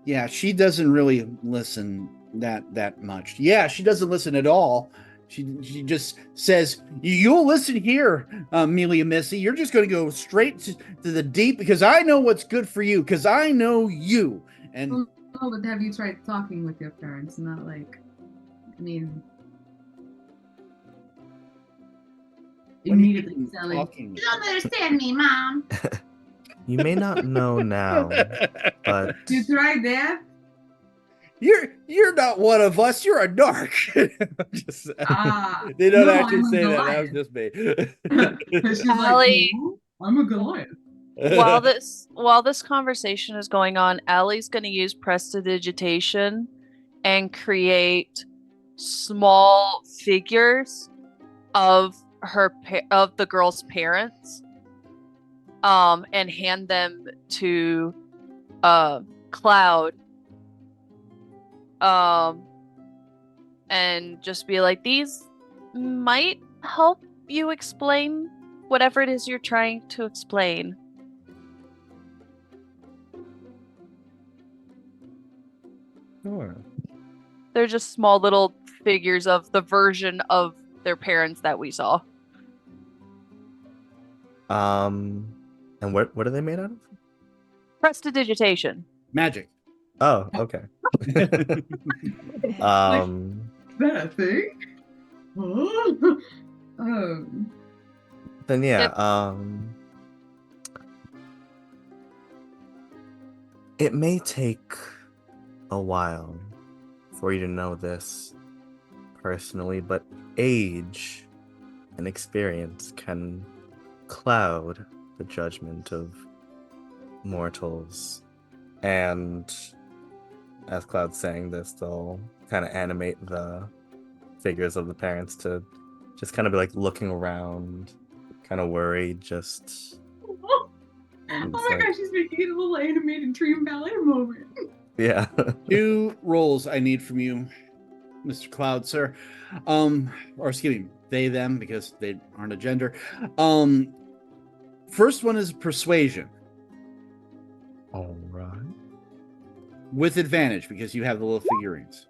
Yeah, she doesn't really listen that much. Yeah, she doesn't listen at all. She just says, you'll listen here, Amelia Missy. You're just going to go straight to the deep because I know what's good for you, because I know you. And Oh, but have you tried talking with your parents? Not like, I mean, what do you immediately mean selling. talking? You don't understand me, Mom. You may not know now, but You tried that? You're not one of us. You're a narc. Just, Ah, they don't no, actually I'm a say that. That was Goliath. just me. She's Allie, like, no, I'm a Goliath. while this conversation is going on, Allie's going to use prestidigitation and create small figures of of the girl's parents, and hand them to Cloud, and just be like, these might help you explain whatever it is you're trying to explain. sure. They're just small little figures of the version of their parents that we saw. And what are they made out of? Prestidigitation. Magic. Oh, okay. That a thing? Oh. Then yeah, Yep. it may take a while for you to know this personally, but age and experience can cloud the judgment of mortals. And as Cloud's saying this, they'll kind of animate the figures of the parents to just kind of be like looking around, kind of worried, just Oh my like, gosh, she's making it a little animated Dream Ballet moment. yeah. 2 roles I need from you, Mr. Cloud, sir. Or excuse me, they, them, because they aren't a gender. First one is persuasion. All right. With advantage because you have the little figurines.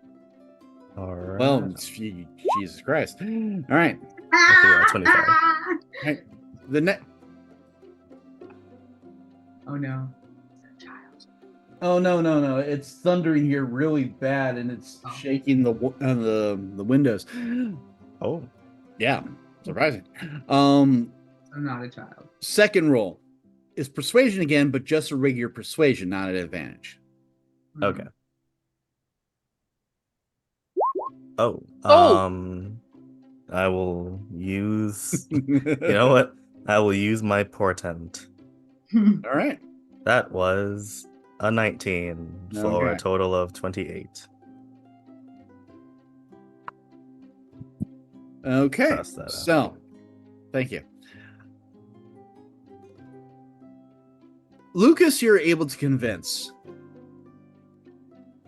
All right. Well, Jesus Christ. All right. Okay, yeah, 25. Hey, the net. Oh no. Oh no! It's thundering here really bad, and it's shaking the windows. Oh. Yeah, surprising. I'm not a child. Second roll is persuasion again, but just a regular persuasion, not an advantage. Okay. Oh, Oh! I will use. You know what? I will use my portent. All right. That was a 19 for a Okay. total of 28. Okay. Cross that out. So, thank you. Lucas, you're able to convince.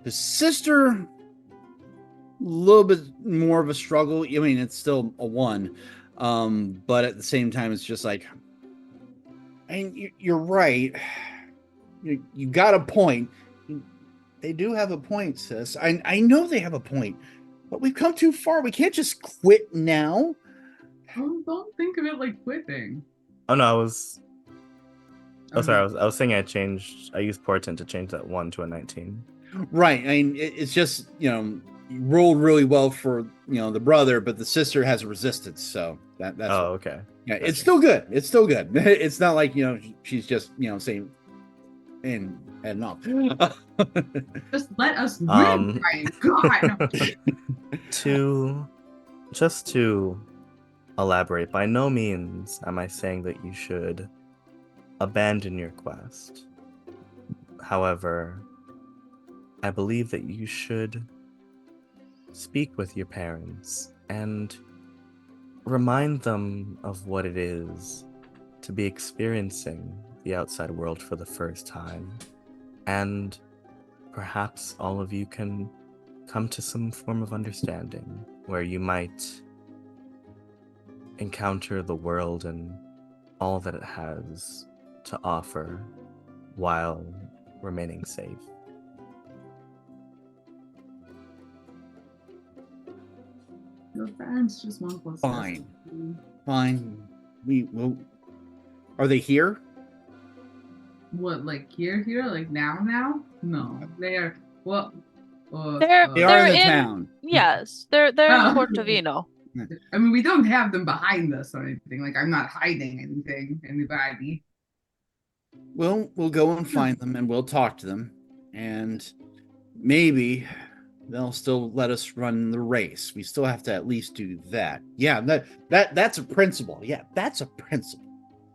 His sister, a little bit more of a struggle. I mean, it's still a 1. But at the same time, it's just like, and you're right. You got a point. They do have a point, sis. I know they have a point, but we've come too far. We can't just quit now. Don't think of it like quitting. Oh no, I was. Oh, sorry. Okay. I was saying I used portent to change that 1 to a 19. Right. I mean, it's just, you rolled really well for, the brother, but the sister has resistance. So that's Oh, okay. yeah, Gotcha. it's still good. It's still good. It's not like, she's just, saying and no. Just let us win, Um, Brian. God. to elaborate, by no means am I saying that you should abandon your quest. However, I believe that you should speak with your parents and remind them of what it is to be experiencing the outside world for the first time. And perhaps all of you can come to some form of understanding where you might encounter the world and all that it has to offer while remaining safe. Your parents just want what's best Fine. for you. Fine. We will. Are they here? What, like here, like now? No, they are. Well, They're They are in They're the in- town. Yes, they're Oh. in Portovino. I mean, we don't have them behind us or anything. Like, I'm not hiding anybody. We'll go and find them and we'll talk to them, and maybe they'll still let us run the race. We still have to at least do that. Yeah, that's a principle. Yeah, that's a principle.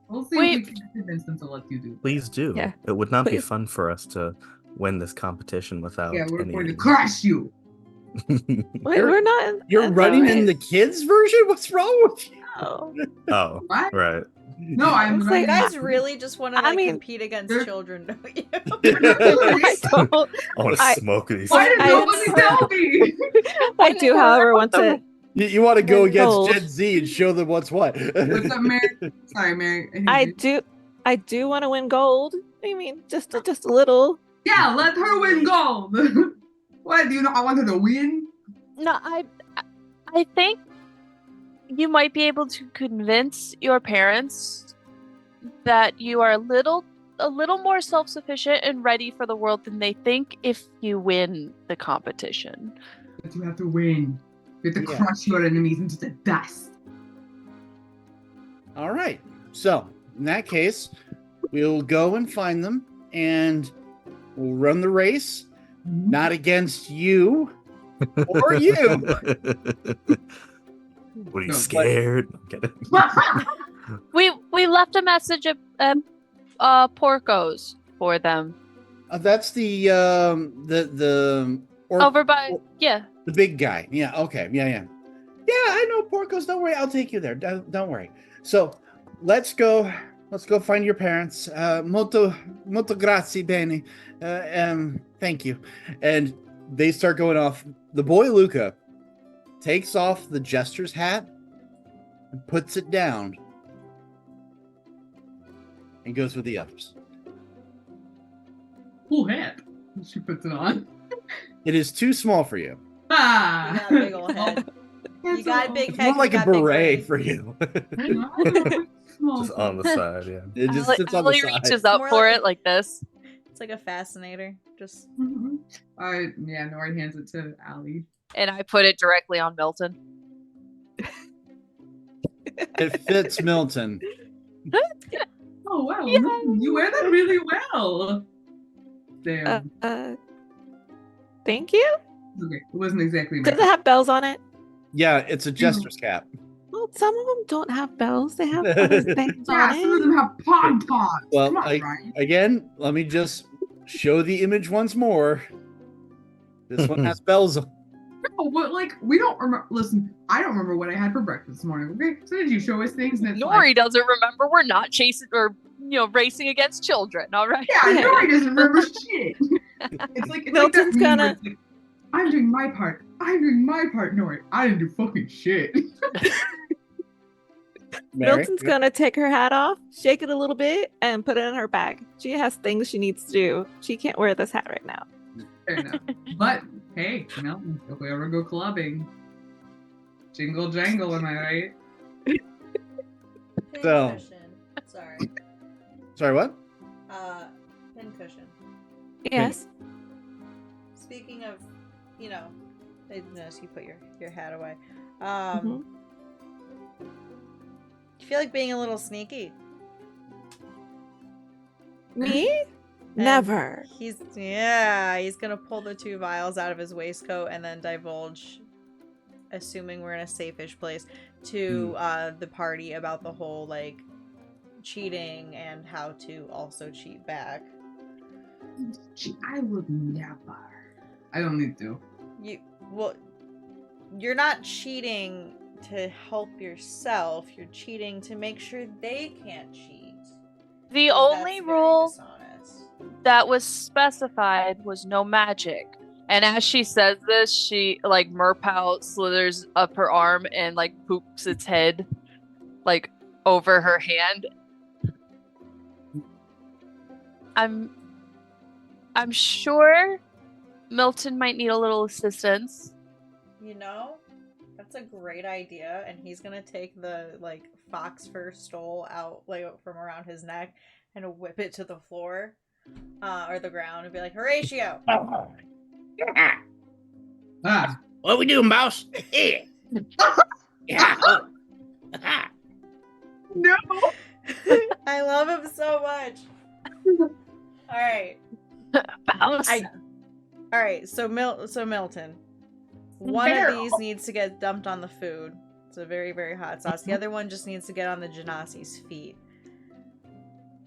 We'll see Wait. if we can convince them to let you do. Please do. Yeah. It would not be Please. fun for us to win this competition without Yeah, we're any. going to crush you. Wait, we're not. You're running in the kids' version? What's wrong with you? Oh. Oh, What? right. No, I'm It's like- You guys really just want to I mean, compete against they're- children, don't you? I don't. I want to I- smoke these. Why did I- nobody tell me? I do, however, want to. You want to go Win against gold. Gen Z and show them what's what. What's up, Mary? Sorry, Mary. I do want to win gold. I mean, just a little. Yeah, let her win gold. What, do you know I want her to win? No, I think you might be able to convince your parents that you are a little more self-sufficient and ready for the world than they think if you win the competition. But you have to win. You have to Yeah. crush your enemies into the dust. All right. So, in that case, we'll go and find them and we'll run the race, not against you or you. What are you No, but- scared? I'm kidding. We left a message at Porco's for them That's the over by the big guy. Yeah. Okay. Yeah. I know Porcos. Don't worry. I'll take you there. Don't worry. So let's go. Let's go find your parents. Molto grazie bene. Thank you. And they start going off. The boy Luca takes off the jester's hat and puts it down and goes with the others. Cool hat. She puts it on. It is too small for you. Ah. You got a big ol' head. You got a big It's head. more like you a got big beret brain. for you. Just on the side, yeah. It just sits on the Allie side. reaches up More for like- it like this. It's like a fascinator. Just Yeah, Nori hands it to Allie. And I put it directly on Milton. It fits Milton. Oh wow, Yeah. you wear that really well. Damn. Thank you. Okay, it wasn't exactly my Does it have bells on it? Yeah, it's a jester's cap. Well, some of them don't have bells. They have other things on Yeah, some of it. them have pom poms. Well, Come on, Ryan. again, let me just show the image once more. This one has bells on. No, but like we don't remember. Listen, I don't remember what I had for breakfast this morning. Okay, so did you show us things? And it's Nori like, doesn't remember. We're not chasing or racing against children. All right. yeah, Nori doesn't remember shit. It's like Milton's that meme where gonna- it's like, I'm doing my part. I'm doing my part, Nori. I didn't do fucking shit. Mary? Milton's gonna take her hat off, shake it a little bit, and put it in her bag. She has things she needs to do. She can't wear this hat right now. Fair enough. But hey, Milton, if we ever go clubbing, jingle jangle, am I right? So- Pincushion. Sorry. Sorry, what? Pincushion. Yes. Speaking of, I noticed you put your hat away. Mhm. You feel like being a little sneaky. Me? And Never. He's gonna pull the 2 vials out of his waistcoat and then divulge, assuming we're in a safe-ish place, to the party about the whole like cheating and how to also cheat back. I would never. I don't need to. You're not cheating to help yourself. You're cheating to make sure they can't cheat. The 'Cause only that's very rule dishonest. that was specified was no magic. And as she says this, she like Merpow slithers up her arm and like poops its head like over her hand. I'm sure Milton might need a little assistance. That's a great idea, and he's gonna take the like fox fur stole out like from around his neck and whip it to the floor or the ground and be like, Horatio! Ah. What we doing, boss? Yeah. Yeah. No. I love him so much. All right. Bounce. All right, so Milton. One of these needs to get dumped on the food. It's a very, very hot sauce. The other one just needs to get on the Genasi's feet.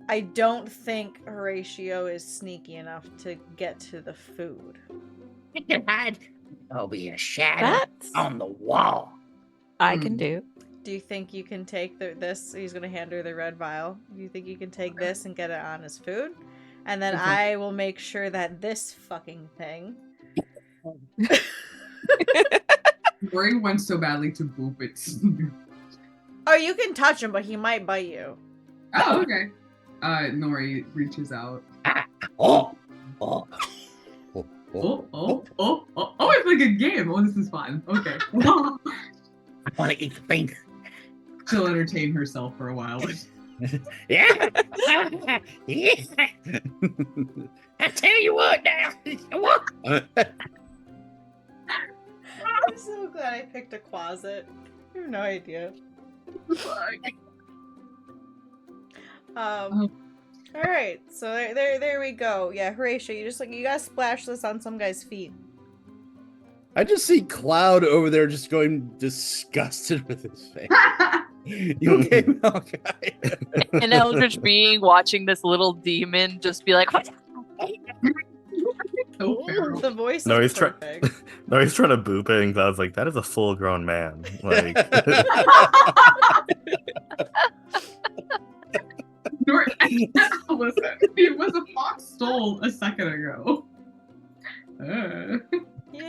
I don't think Horatio is sneaky enough to get to the food. You can hide. There'll be a shadow That's on the wall. I can do. Do you think you can take this? He's going to hand her the red vial. Do you think you can take this and get it on his food? And then I will make sure that this fucking thing... Rory wants so badly to boop it. Oh, you can touch him, but he might bite you. Oh, okay. Nori reaches out. Oh. Oh. Oh, it's like a game. Oh, this is fun. Okay. I want to eat the finger. She'll entertain herself for a while. Yeah. Yeah. I tell you what now. I'm so glad I picked a closet. I have no idea. All right, so there we go. Yeah, Horatio, you gotta splash this on some guy's feet. I just see Cloud over there just going disgusted with his face. You okay, Malachi? An eldritch being watching this little demon just be like, what? So feral. The voice No, is he's trying. perfect. No, he's trying to boop it, and Cloud's like, "That is a full-grown man." Like, Nori, listen, it was a fox stole a second ago. Yeah,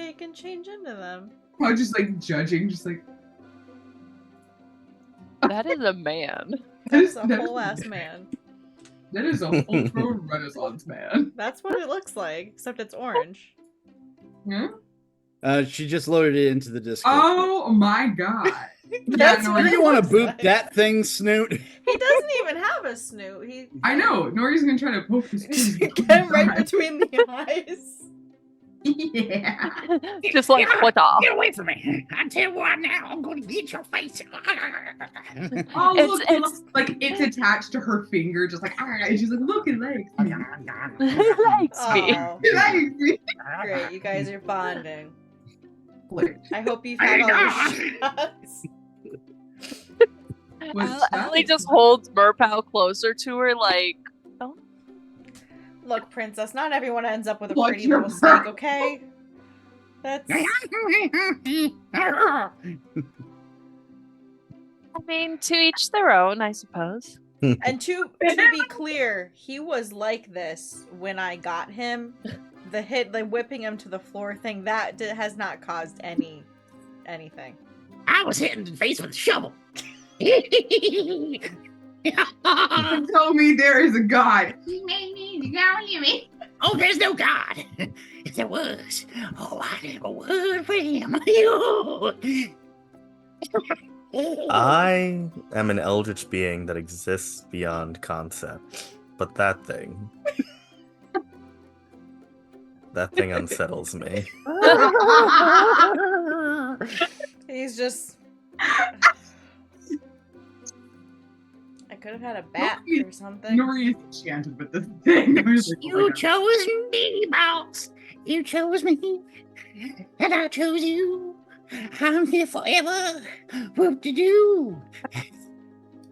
you can change into them. I was just like judging, just like That is a man. That's a whole ass man. that is a whole grown Renaissance man. That's what it looks like, except it's orange. Yeah? She just loaded it into the Discord. Oh my god. That's no, what Do it you want to looks boop like. that thing, Snoot? He doesn't even have a snoot. I know. Nori's gonna try to poke his Get him right between the eyes. Yeah. Just like, what the? Get away from me. I tell you what now. I'm going to get your face. Oh, look, It's- like it's attached to her finger, just like, and she's like, look, it likes me. Likes me. Oh, It likes me. great, you guys are bonding. Like, I hope you've had all your shots. Ellie just holds Merpow closer to her, like, Look, princess, not everyone ends up with a Look, pretty you're little snake, okay? That's... I mean, to each their own, I suppose. And to be clear, he was like this when I got him. The whipping him to the floor thing, that has not caused anything. I was hit in the face with a shovel. You can tell me there is a God. Oh, there's no God. If there was, oh, I'd have a word for him. I am an eldritch being that exists beyond concept, but that thing unsettles me. He's just... I could have had a bat or something. Nori is enchanted with this thing. I'm just like, oh my You God. chose me, boss. You chose me, and I chose you. I'm here forever. Whoop de doo.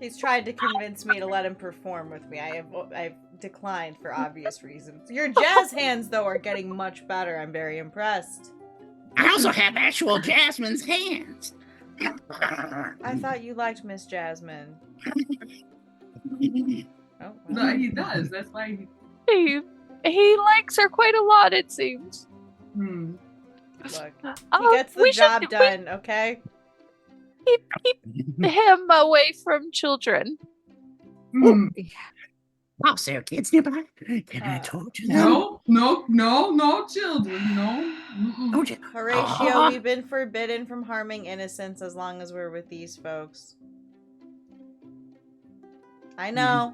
He's tried to convince me to let him perform with me. I've declined for obvious reasons. Your jazz hands, though, are getting much better. I'm very impressed. I also have actual Jasmine's hands. I thought you liked Miss Jasmine. Oh, No, well. he does. That's why He likes her quite a lot, it seems. Hmm. Look, he Oh, gets the we job should- done, okay? Keep him away from children. Hmm. Boss, there are kids nearby. Can I talk to them? No, children. No. Mm-mm. Don't you? Horatio, we've been forbidden from harming innocents as long as we're with these folks. I know.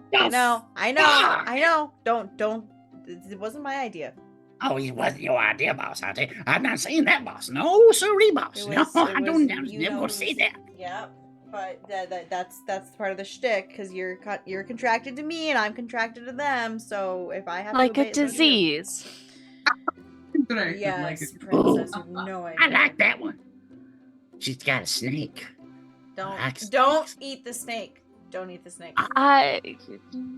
Don't. It wasn't my idea. Oh, it wasn't your idea, boss. I'm not saying that, boss. No, sorry, boss. No, I don't. I'm never gonna say that. Yeah, but that's part of the shtick, because you're contracted to me and I'm contracted to them. So if I have Like to a obey, so do you. disease. But I could like Yes, it. princess, you have no idea. I like that one. She's got a snake. Don't eat the snake. Don't eat the snake.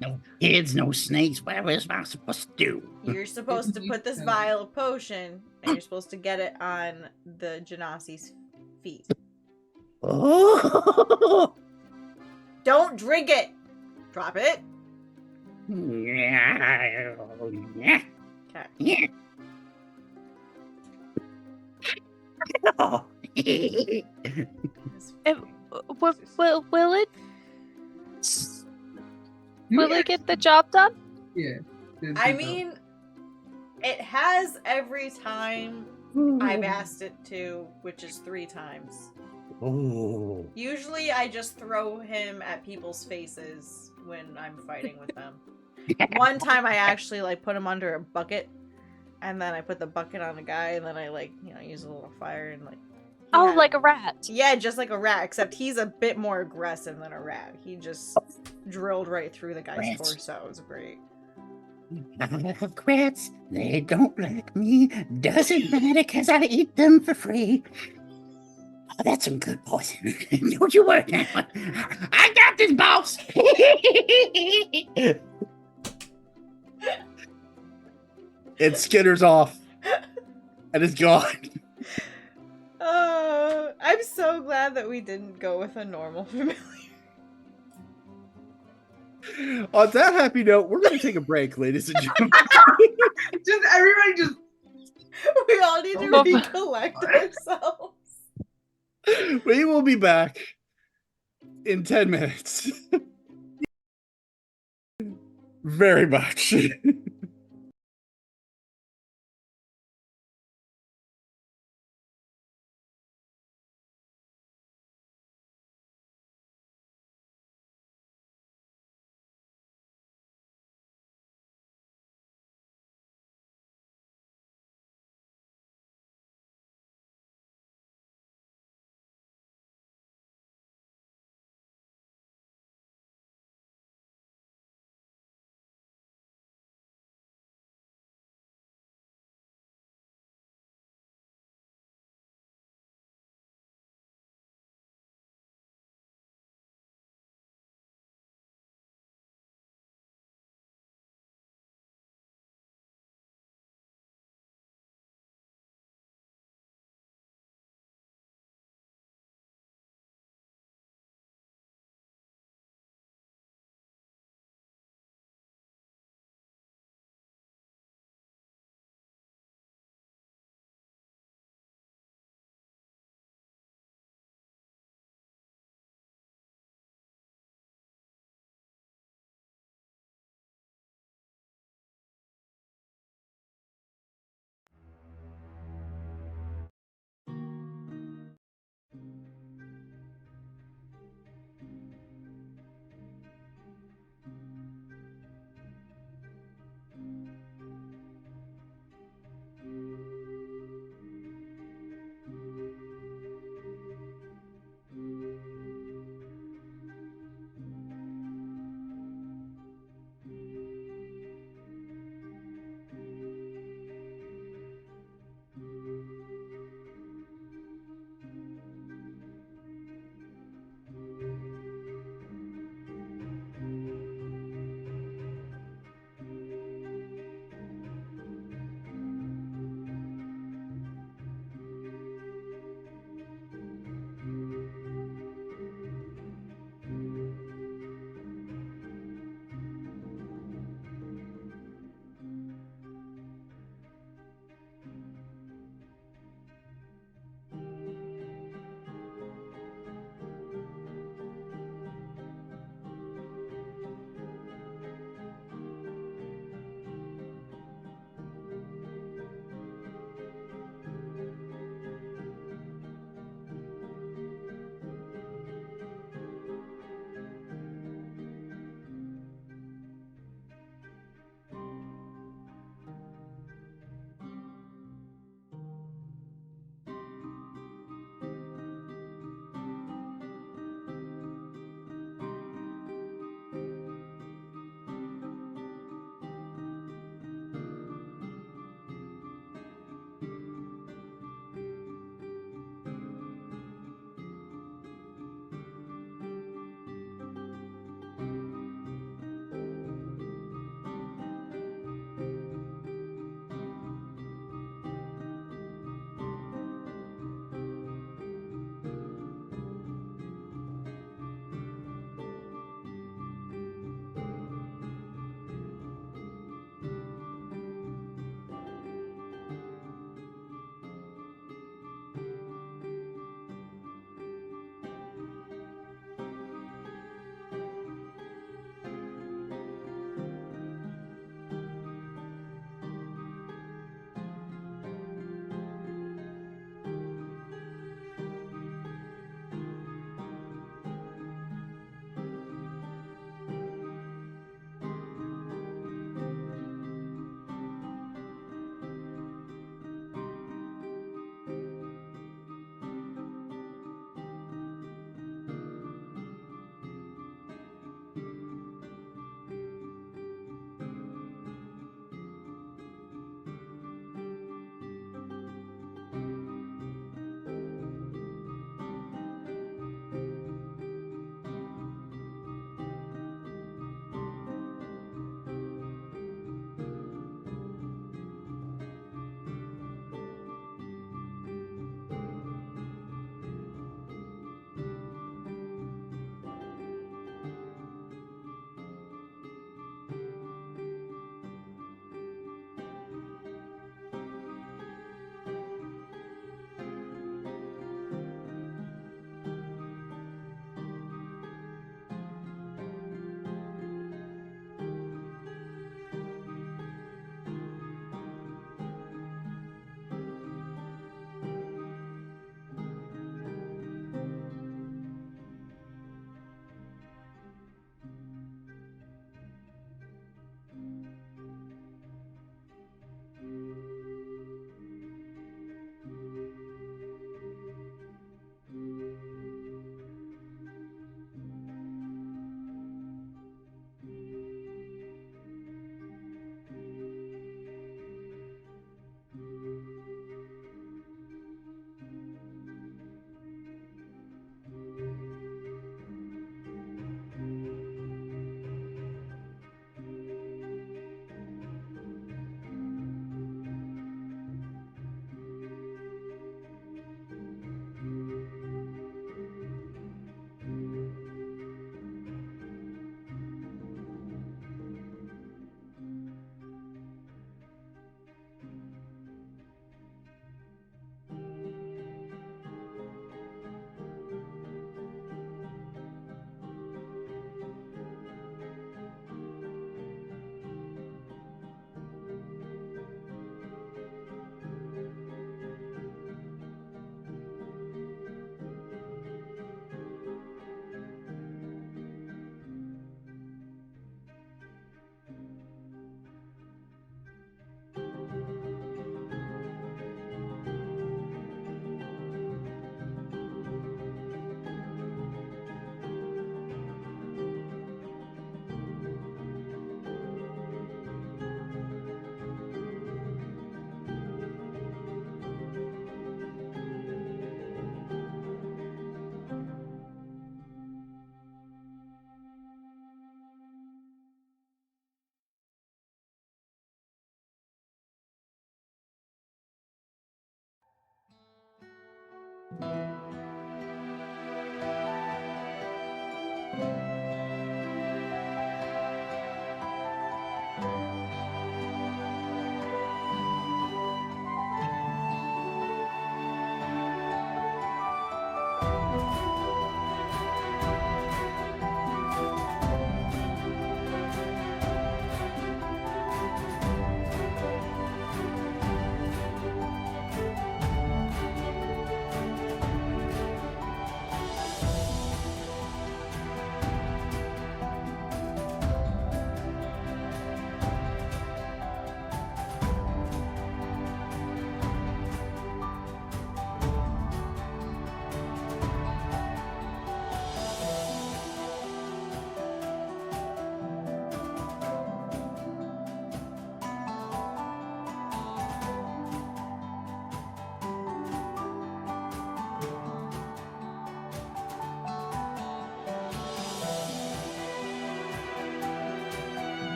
No kids, no snakes. Whatever is I supposed to do? You're supposed to put this vial of potion, and you're supposed to get it on the Genasi's feet. Oh. Don't drink it. Drop it. Yeah. Okay. Yeah. Oh. Will it? Will it get the job done? Yeah. I mean, it has every time I've asked it to, which is 3 times. Oh. Usually I just throw him at people's faces when I'm fighting with them. One time I actually put him under a bucket, and then I put the bucket on a guy, and then I use a little fire and Oh, like a rat. Yeah, just like a rat, except he's a bit more aggressive than a rat. He just drilled right through the guy's Rats. torso. It was great. Rats, they don't like me. Doesn't matter because I eat them for free. Oh, that's some good poison. Don't you worry now. I got this, boss. It skitters off and is gone. I'm so glad that we didn't go with a normal familiar. On that happy note, we're going to take a break, ladies and gentlemen. Everybody just. We all need to recollect ourselves. We will be back in 10 minutes. Very much.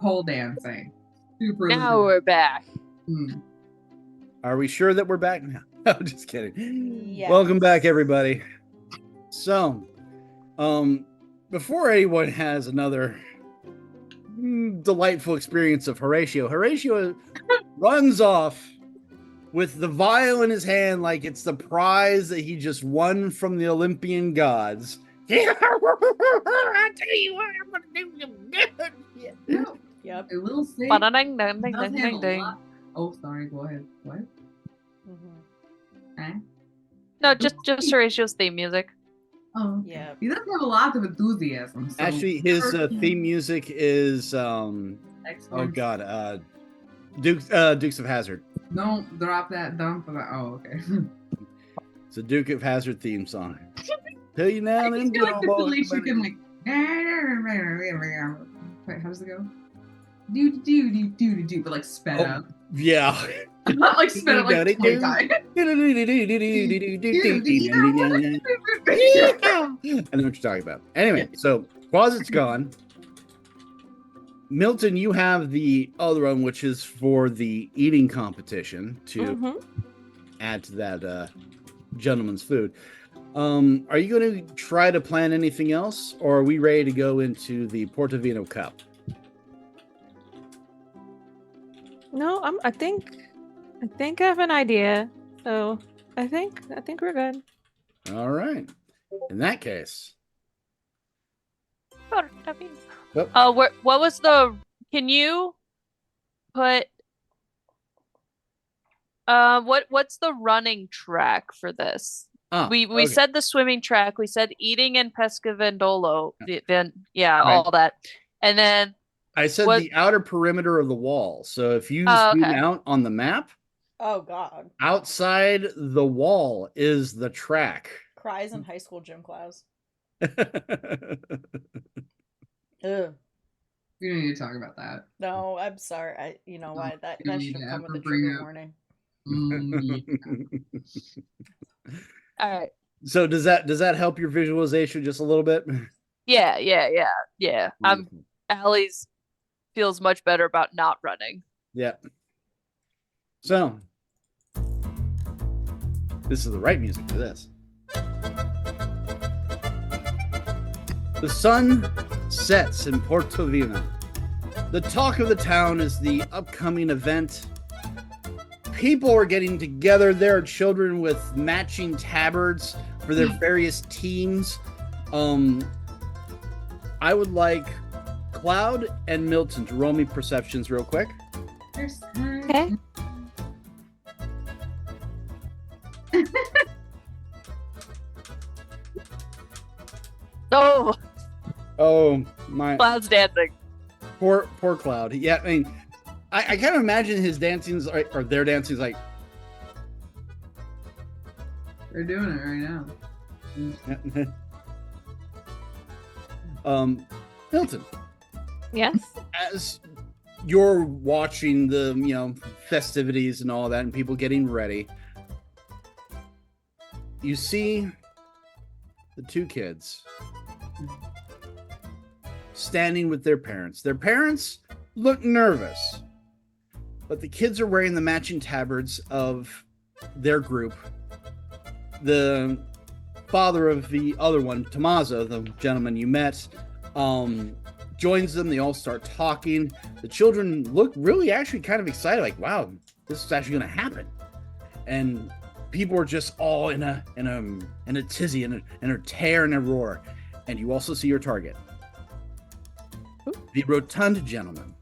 pole dancing. Super. Now we're back. Mm. Are we sure that we're back now? No, just kidding. Yes. Welcome back, everybody. So, before anyone has another delightful experience of Horatio runs off with the vial in his hand like it's the prize that he just won from the Olympian gods. I tell you what, I'm gonna do some good. Yeah. Yep. I will say. Ba-da-ding, ding, it ding, does ding, have ding, a ding. lot- Oh, sorry. Go ahead. What? Eh? No, just Horatio's theme music. Oh, okay. Yeah. He does have a lot of enthusiasm. So Actually, his theme music is Excellent. oh god, Dukes of Hazzard. Don't drop that dump for that. Oh, okay. It's a Duke of Hazzard theme song. Tell you now, I them just feel like good old the boys. Felicia can like. Wait, how does it go? Do, but like sped Oh. up. Yeah. Not like sped up like 20 times. I know what you're talking about. Anyway, so Closet's gone. Milton, you have the other one, which is for the eating competition to add to that gentleman's food. Are you going to try to plan anything else, or are we ready to go into the Portovino Cup? No, I think I have an idea. So I think we're good. All right. In that case, Yep. What was the? Can you put? What's the running track for this? We okay. said the swimming track. We said eating in Pescavendolo. Then Right. all that, and then I said what- the outer perimeter of the wall. So if you Oh, zoom okay. out on the map, Oh God. outside the wall is the track. Cries in high school gym class. Ugh. We don't need to talk about that. No, I'm sorry. You know what? That You don't should need have to come with ever a bring trigger up- warning. all right. So does that help your visualization just a little bit? Yeah. Allie's feels much better about not running. Yeah. So this is the right music for this. The sun sets in Portovino. The talk of the town is the upcoming event. People are getting together. There are children with matching tabards for their various teams. I would like Cloud and Milton to roll me perceptions real quick. Okay. Oh, Oh my Cloud's dancing. poor Cloud. Yeah, I mean, I kind of imagine his dancing's or their dancing's like They're doing it right now. Milton, Yes. as you're watching the festivities and all that and people getting ready, you see the two kids standing with their parents. Their parents look nervous, but the kids are wearing the matching tabards of their group. The father of the other one, Tommaso, the gentleman you met, joins them. They all start talking. The children look really actually kind of excited, like, wow, this is actually going to happen. And people are just all in a tizzy, in a tear and a roar. And you also see your target. The rotund gentleman.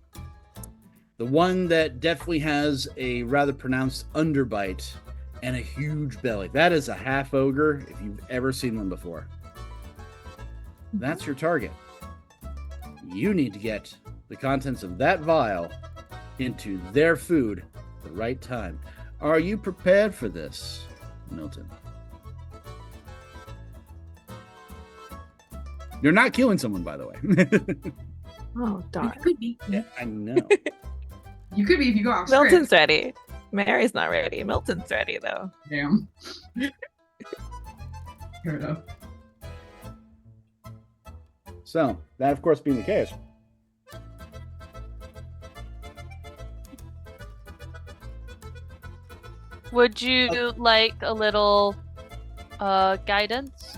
The one that definitely has a rather pronounced underbite and a huge belly. That is a half ogre if you've ever seen one before. That's your target. You need to get the contents of that vial into their food at the right time. Are you prepared for this, Milton? You're not killing someone, by the way. Oh darn. You could be. Yeah, I know. You could be if you go off script. Milton's ready. Mary's not ready. Milton's ready though. Damn. Fair enough. So, that of course being the case, Would you like a little guidance?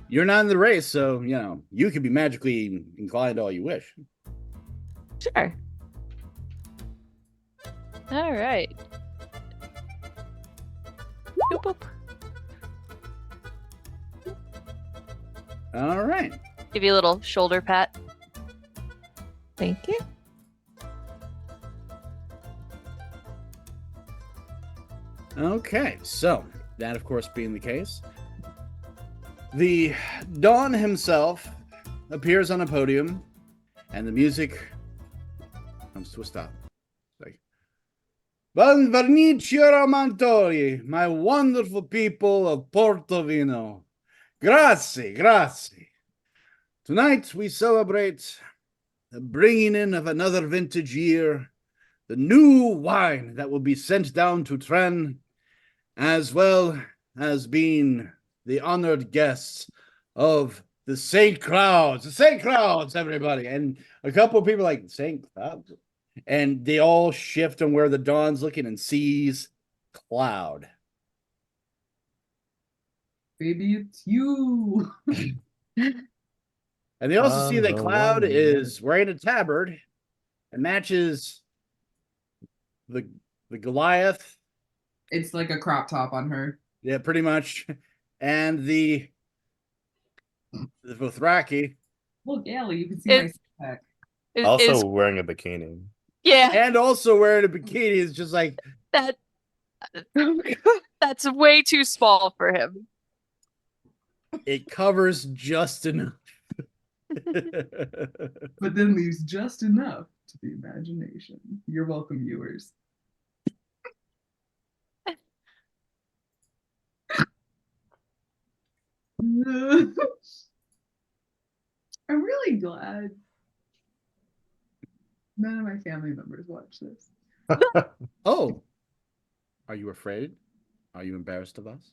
You're not in the race, so you could be magically inclined all you wish. Sure. All right. Boop, boop. All right. Give you a little shoulder pat. Thank you. Okay, so that, of course, being the case, the Dawn himself appears on a podium, and the music comes to a stop. It's like, Benvenuti Romantori, my wonderful people of Portovino. Grazie, grazie. Tonight we celebrate the bringing in of another vintage year, the new wine that will be sent down to Tren, as well as being the honored guests of the St. Clouds, everybody. And a couple of people like, St. Clouds? And they all shift on where the Dawn's looking and sees Cloud. Baby, it's you. And they also see that the Cloud one, is wearing a tabard and matches the Goliath. It's like a crop top on her. Yeah, pretty much. And the Dothraki. Look, Allie, you can see It- my pack. Also wearing a bikini. Yeah, And also wearing a bikini is just like, that that's way too small for him. it covers just enough. But then leaves just enough to the imagination. You're welcome, viewers. I'm really glad none of my family members watch this. Oh, are you afraid? Are you embarrassed of us?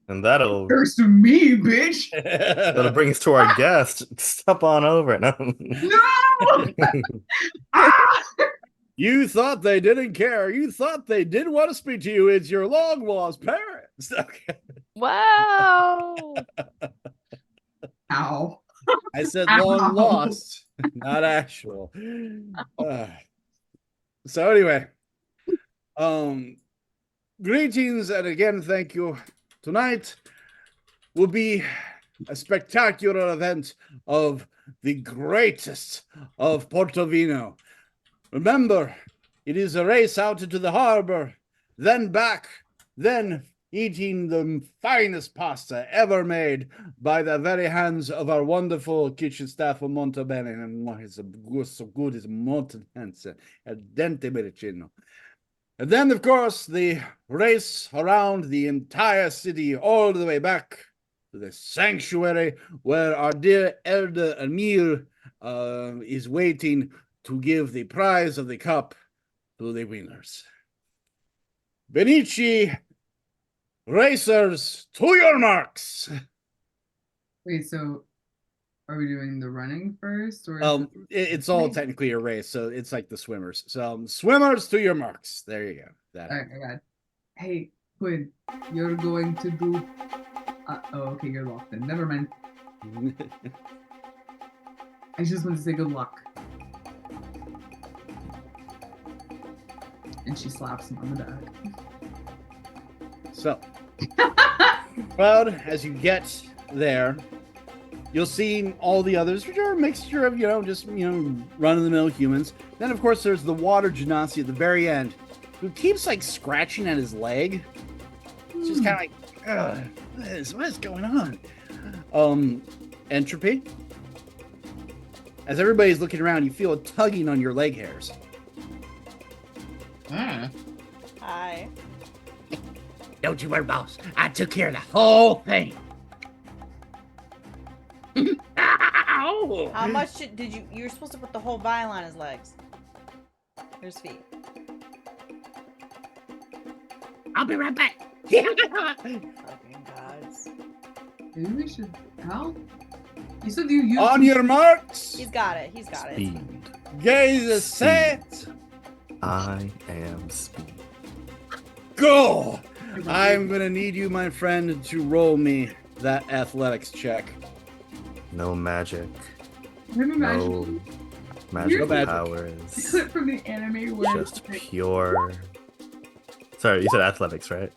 And that'll First of me, bitch. bring us to our guest. Step on over. No. No! Ah! You thought they didn't care. You thought they didn't want to speak to you. It's your long lost parents. Okay. Wow. Ow. I said Ow. long lost, not actual. So anyway, greetings and again thank you. Tonight will be a spectacular event of the greatest of Portovino. Remember, it is a race out into the harbor, then back, then eating the finest pasta ever made by the very hands of our wonderful kitchen staff of Montabene. And it's so good as Montanense, al dente mericino. And then, of course, the race around the entire city, all the way back to the sanctuary where our dear elder Emir is waiting to give the prize of the cup to the winners. Benici, racers, to your marks! Wait, so are we doing the running first? Or It's all technically a race, so it's like the swimmers. So, swimmers, to your marks. There you go. That. All right, I got it. Hey, Quinn, you're going to do. Oh, okay, you're locked in. Never mind. I just want to say good luck. And she slaps him on the back. So, Cloud, as you get there, you'll see all the others, which are a mixture of, just, run-of-the-mill humans. Then, of course, there's the water genasi at the very end, who keeps, like, scratching at his leg. It's just kind of like, ugh, what is going on? Entropy. As everybody's looking around, you feel a tugging on your leg hairs. Hi. Don't you worry, boss. I took care of the whole thing. Ow! How much did you were supposed to put the whole vial on his legs. Here's feet. I'll be right back. Fucking gods. Maybe we should. How? You said you used. On your marks, He's got it. He's got it. Speed. gaze set. I am speed. Go! I'm gonna need you, my friend, to roll me that athletics check. No magic. I'm imagining No magical magic. the powers. clip from the anime where Just it's like, pure. Sorry, you said athletics, right?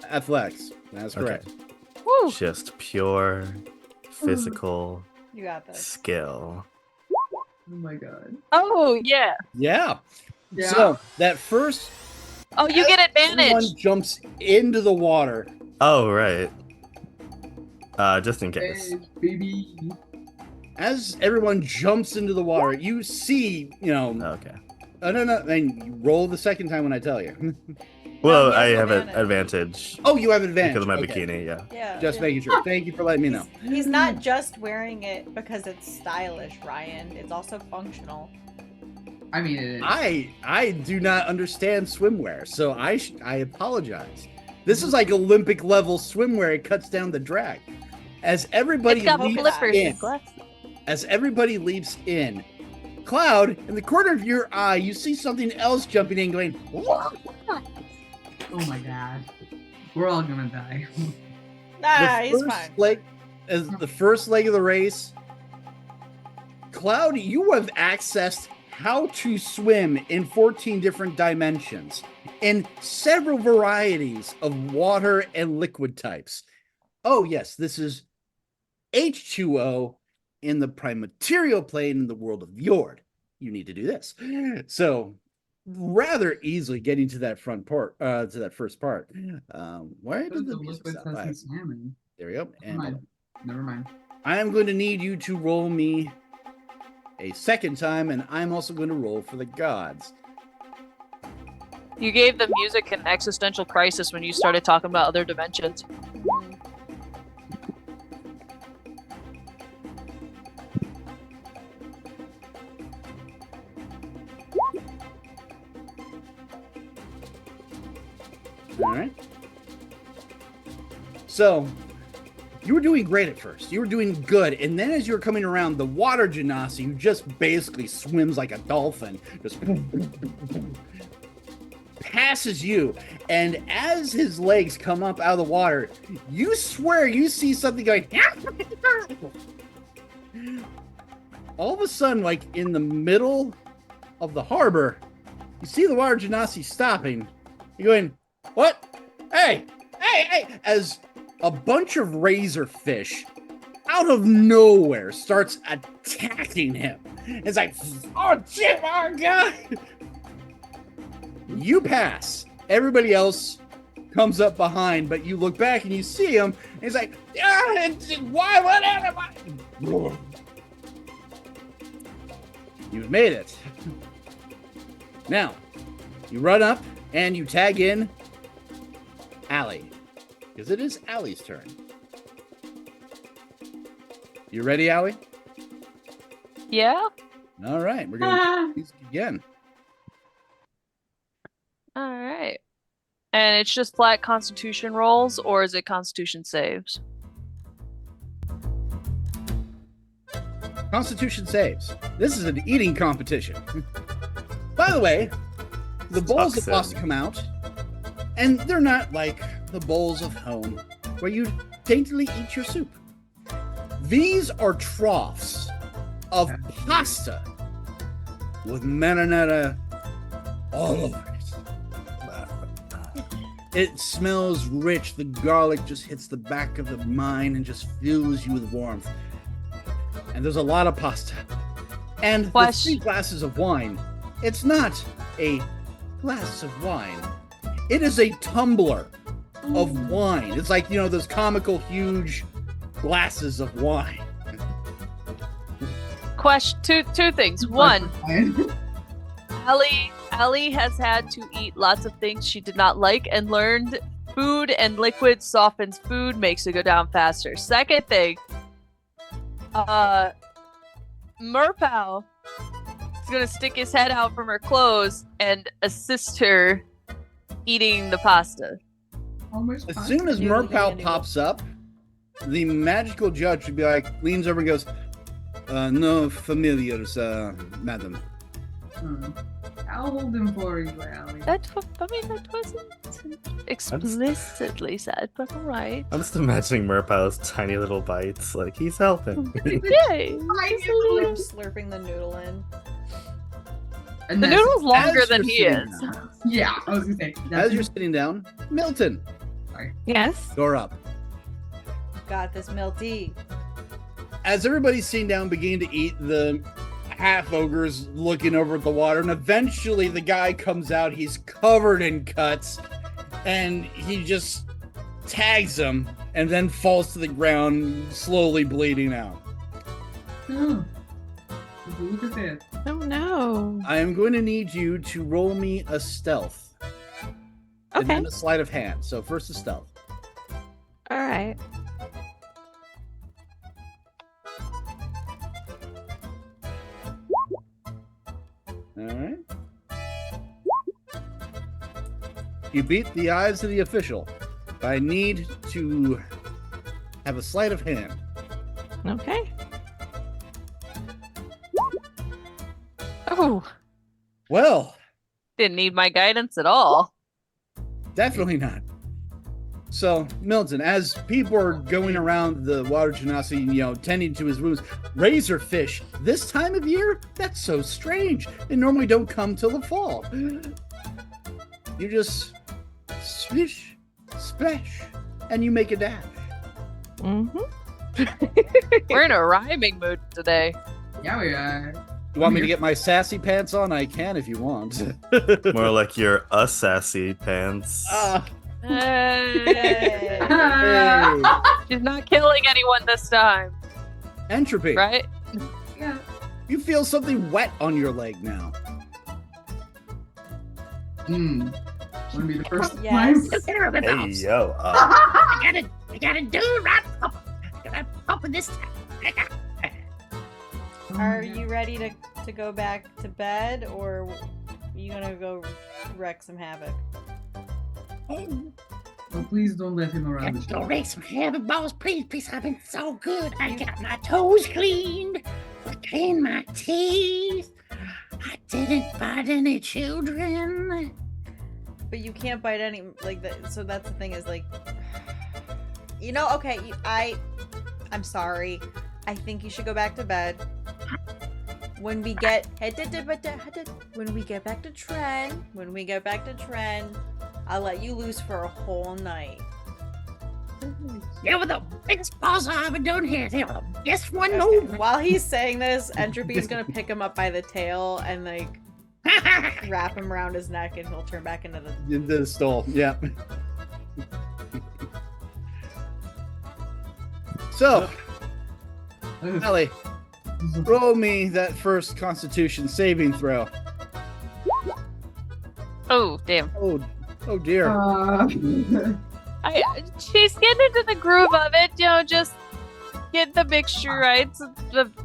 Athletics. That's Okay. correct. Woo! Just pure physical You got this. skill. oh my god. Oh yeah. Yeah. Yeah. So that first Oh, you get advantage. everyone jumps into the water. Oh, right. Just in case. Hey, baby. As everyone jumps into the water, you see, Okay. no, and you roll the second time when I tell you. Well, he I has have an advantage. advantage Oh, you have advantage because of my Okay. bikini, yeah. Yeah. Just making sure. Thank you for letting me know. He's not just wearing it because it's stylish, Ryan. It's also functional. I mean, it is. I do not understand swimwear, so I apologize. This is like Olympic level swimwear. It cuts down the drag. As everybody It's got leaps flippers in, and glasses. as everybody leaps in, Cloud, in the corner of your eye, you see something else jumping in, going. Oh my god. We're all gonna die. Nah, he's first fine. leg, as the first leg of the race, Cloud, you have accessed how to swim in 14 different dimensions in several varieties of water and liquid types. Oh, yes, this is H2O in the prime material plane in the world of Jord. You need to do this. So, rather easily getting to that first part. Where did The the music liquid stop? says he's swimming. There we go. Never mind. Never mind. I am going to need you to roll me a second time, and I'm also going to roll for the gods. You gave the music an existential crisis when you started talking about other dimensions. All right. So, you were doing great at first. You were doing good. And then as you were coming around, the water genasi, who just basically swims like a dolphin, just passes you. And as his legs come up out of the water, you swear you see something going. All of a sudden, like in the middle of the harbor, you see the water genasi stopping. You're going, what? Hey! As a bunch of razorfish out of nowhere starts attacking him. It's like, oh shit, oh god! You pass. Everybody else comes up behind, but you look back and you see him, and he's like, why, whatever? You've made it. Now, you run up and you tag in Allie, because it is Allie's turn. You ready, Allie? Yeah? All right, we're going to again. Alright. And it's just flat constitution rolls, or is it constitution saves? Constitution saves. This is an eating competition. By the way, the bowls of pasta come out, and they're not like the bowls of home, where you daintily eat your soup. These are troughs of pasta with marinara all over it. It smells rich. The garlic just hits the back of the mind and just fills you with warmth. And there's a lot of pasta. And the 3 glasses of wine. It's not a glass of wine. It is a tumbler of wine. It's like, those comical huge glasses of wine. Two things. One, Allie has had to eat lots of things she did not like and learned food and liquid softens food, makes it go down faster. Second thing, Merpow is gonna stick his head out from her clothes and assist her eating the pasta. As soon as Merpow pops up, the magical judge would be like, leans over and goes, no familiars, madam. I'll hold him for you, Allie. That wasn't explicitly said, but alright. I'm just imagining Merpow's tiny little bites. Like, he's helping. Yay! I Just a knew little- Slurping the noodle in. And The that's- noodle's longer As than you're he sitting is. down- Yeah, I was gonna say. As you're sitting down, Milton, Yes. you're up. Got this, Milty. As everybody's sitting down, beginning to eat, the half ogre's looking over at the water, and eventually the guy comes out. He's covered in cuts, and he just tags him, and then falls to the ground, slowly bleeding out. Oh. Look at this. Oh no. I am going to need you to roll me a stealth, and Okay. then a sleight of hand. So first a stealth. All right. All right. You beat the eyes of the official. I need to have a sleight of hand. Okay. Oh, Well, didn't need my guidance at all. definitely not. So, Milton, as people are going around the water genasi, tending to his wounds, razorfish, this time of year, that's so strange. They normally don't come till the fall. You just splish, splash, and you make a dash. Mm-hmm. We're in a rhyming mood today. Yeah, we are. You want me to get my sassy pants on? I can if you want. More like your sassy pants. Hey. Hey. She's not killing anyone this time, Entropy. right? Yeah. You feel something wet on your leg now. Hmm. Wanna be the first Yes. Look at her with Hey, those. yo. I gotta do right up. I gotta open this time. Are you ready to go back to bed, or you gonna go wreck some havoc? Oh, Oh, please don't let him around the go show. race some heavy balls, please. Please, I've been so good. I got my toes cleaned. I cleaned my teeth. I didn't bite any children. But you can't bite any like that. So that's the thing is like, okay. I'm sorry. I think you should go back to bed. When we get back to Tren, I'll let you loose for a whole night. Yeah, with the biggest balls I ever done here. They were the best one Okay. over. While he's saying this, Entropy's gonna pick him up by the tail and like wrap him around his neck, and he'll turn back into the. Into the stall. Yeah. So, Ellie, roll me that first Constitution saving throw. Oh, damn. Oh dear. She's getting into the groove of it, just get the mixture right. It's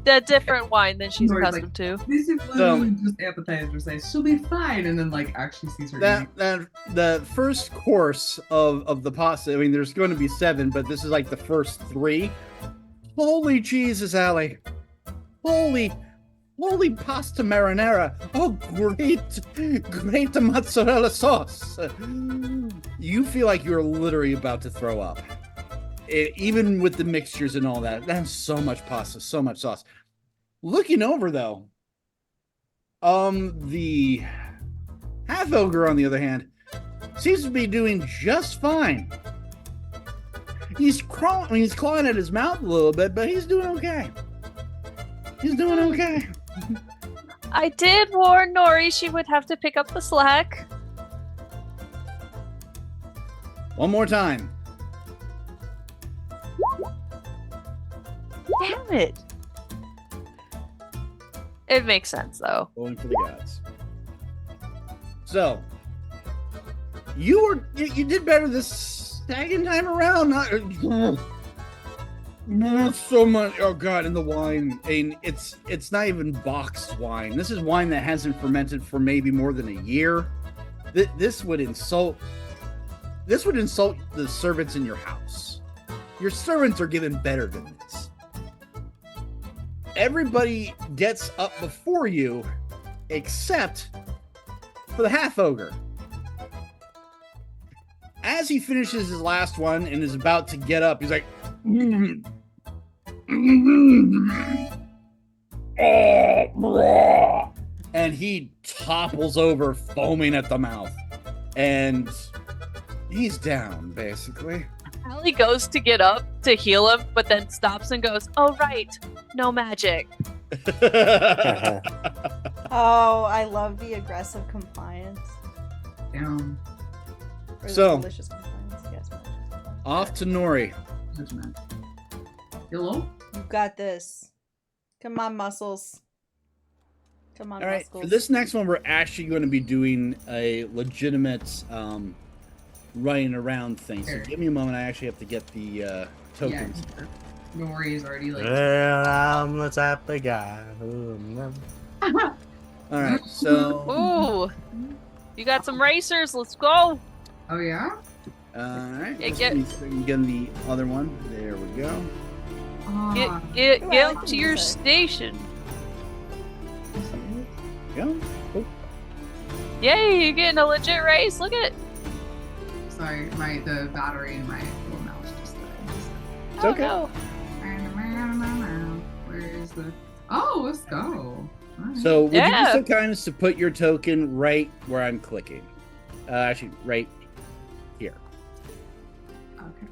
a different wine than she's Lord's accustomed to. This is literally just appetizer. Say she'll be fine, and then like actually sees her. eating. That the first course of the pasta. I mean, there's going to be 7, but this is like the first 3. Holy Jesus, Allie! Holy pasta marinara! Oh, great mozzarella sauce! You feel like you're literally about to throw up. Even with the mixtures and all that. That's so much pasta, so much sauce. Looking over though, the half ogre on the other hand seems to be doing just fine. He's clawing at his mouth a little bit, but he's doing okay. He's doing okay. I did warn Nori she would have to pick up the slack. One more time. Damn it. It makes sense though. Going for the gods. So, you did better this second time around. Not so much. Oh god, and the wine. And it's not even boxed wine. This is wine that hasn't fermented for maybe more than a year. This would insult the servants in your house. Your servants are given better than this. Everybody gets up before you, except for the half ogre. As he finishes his last one and is about to get up, he's like, and he topples over, foaming at the mouth, and he's down, basically. Allie goes to get up to heal him, but then stops and goes, "Oh right, no magic." Oh, I love the aggressive compliance. Down. Or the So- delicious compliance. Yes, malicious compliance. Off to Nori. Judgment. Hello? You got this. Come on, muscles. Come on, All right, muscles. for this next one, we're actually going to be doing a legitimate running around thing. So Sure. give me a moment. I actually have to get the tokens. Yeah. Nori is already like. Well, I'm the type of guy who never... All right, so Ooh, you got some racers. Let's go. Oh yeah. all right, Yeah, let's get- see so we can get the other one. There we go. Ah, Get Ooh, I get like up the to your music. station. Go. Oh, Yay, you're getting a legit race. Look at it. sorry, the battery in my little mouse just died. It's Oh, okay. no. Where is the? Oh, let's go. All right. so would you Yeah. be so kind as to put your token right where I'm clicking? Actually, right here Okay.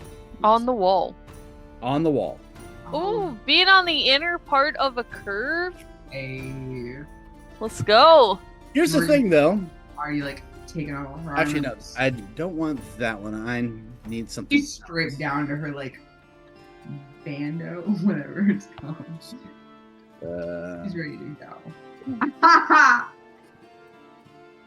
On the wall. on the wall. Ooh, being on the inner part of a curve. A. Let's go. Here's the Were- thing, though. Are you like taking off her Actually, no, arms? I don't want that one. I need something. She's stripped down to her like bando, whatever it's called. She's ready to go.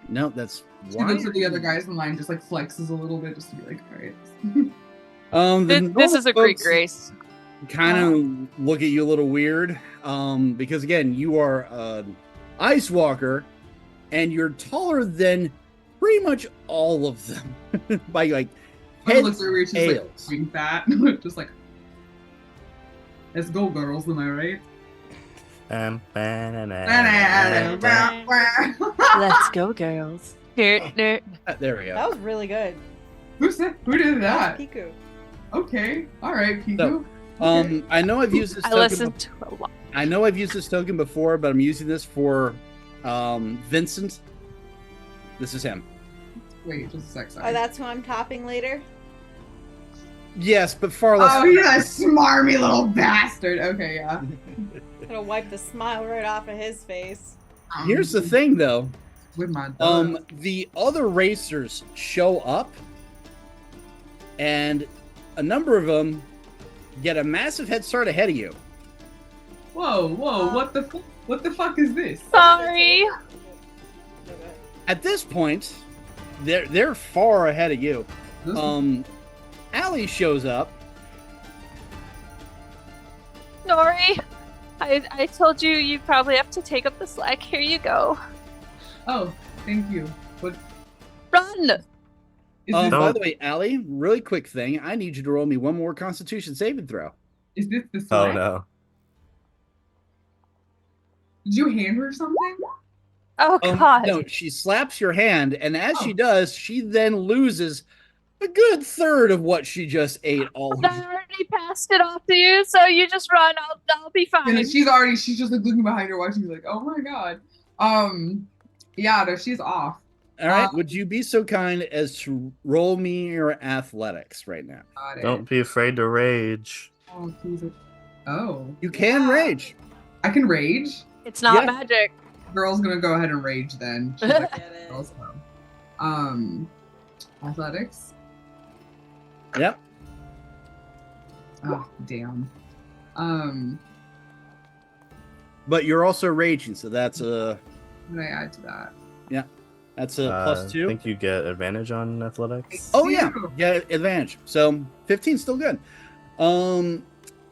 No, that's She why. looks at the other guys in line, just like flexes a little bit, just to be like, all right. This is a Greek race. Kind of look at you a little weird, because again, you are an ice walker, and you're taller than pretty much all of them by like She heads, looks over, she's like, tails. being fat, just like, let's go, girls, am I right? Let's go, girls. There we go. That was really good. Who did that? Piku. Okay, all right, Piku. So, I know I've used this. I Token listened to a lot. I know I've used this token before, but I'm using this for Vincent. This is him. Wait, just a sec. Sorry. Oh, that's who I'm topping later? Yes, but far less. Oh, you're a smarmy little bastard. Okay, yeah. Gonna wipe the smile right off of his face. Here's the thing, though. With my dog. The other racers show up, and a number of them get a massive head start ahead of you. Whoa, what the fuck is this? Sorry. At this point, they're far ahead of you. This Allie shows up. Nori, I told you you'd probably have to take up the slack. Here you go. Oh, thank you. What Run! is By Don't- the way, Allie, really quick thing. I need you to roll me one more Constitution saving throw. this the Oh slack? no. Did you hand her something? Oh God. No, she slaps your hand, and as she does, she then loses a good third of what she just ate. All I already passed it off to you, so you just run. I'll be And fine. then she's just like looking behind her, watching me like, oh my god. Yeah, no, she's off. All right. Would you be so kind as to roll me your athletics right now? Got it. Don't be afraid to rage. Oh, please. Oh, You can rage. I can rage. It's not Yeah. magic. Girl's gonna go ahead and rage then. She's like, Get it. girls go. Athletics. Yep. Oh, damn. But you're also raging, so that's a What did I add to that? plus I 2. think you get advantage on athletics. Oh yeah, Two. yeah, advantage. So 15 still good.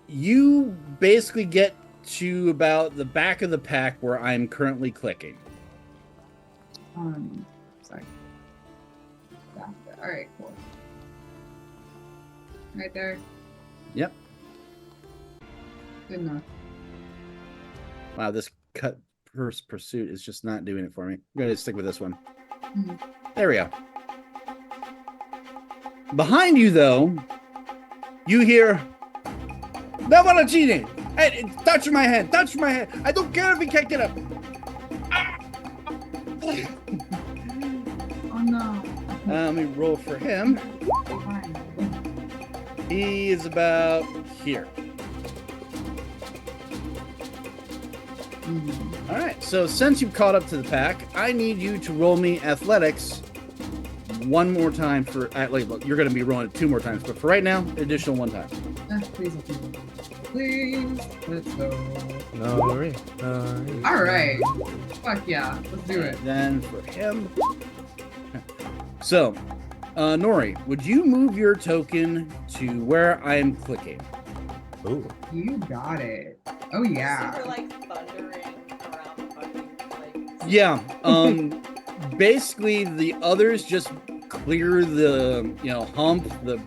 You basically get to about the back of the pack where I'm currently clicking. Sorry. All right, cool. Right there. Yep. Good enough. Wow, this cut pursuit is just not doing it for me. I'm gonna stick with this one. There we go. Behind you, though, you hear, "No one cheating! Hey, touch my hand! Touch my hand! I don't care if he can't get up." Oh no. Let me roll for him. He is about here. All right. So since you've caught up to the pack, I need you to roll me athletics one more time for. Look, you're going to be rolling it 2 more times, but for right now, additional 1 time. Please, please. Let's go. No worry. All right. Fuck yeah. Let's do it. Then for him. So, Nori, would you move your token to where I am clicking? Ooh. You got it. Oh yeah. Super like thundering around the fucking like. Yeah. Basically, the others just clear the hump. The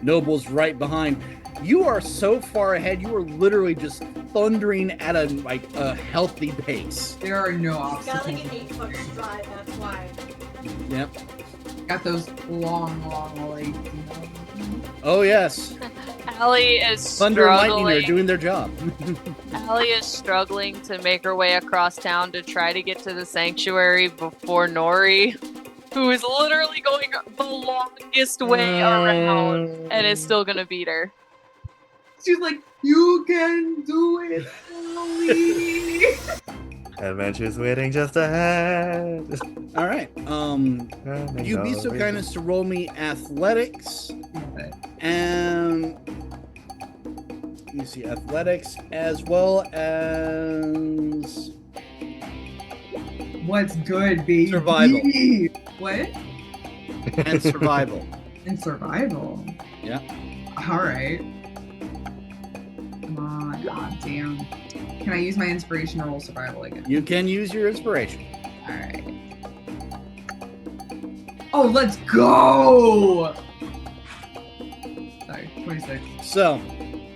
nobles right behind. You are so far ahead. You are literally just thundering at a healthy pace. There are no He's got like obstacles. an 8-foot stride. That's why. Yep. Got those long legs. You know? Oh yes. Allie is Thunder and lightning are struggling. doing their job. Allie is struggling to make her way across town to try to get to the sanctuary before Nori, who is literally going the longest way around and is still gonna beat her. She's like, you can do it, Ellie. Adventure's waiting just ahead. All right. Would you be so kind as to roll me athletics and let me see athletics as well as What's good, baby? Survival. What? and survival. And survival. Yeah. All right. Come on, god damn. Can I use my inspiration to roll survival again? You can use your inspiration. All right. Oh, let's go! Sorry, 26. So,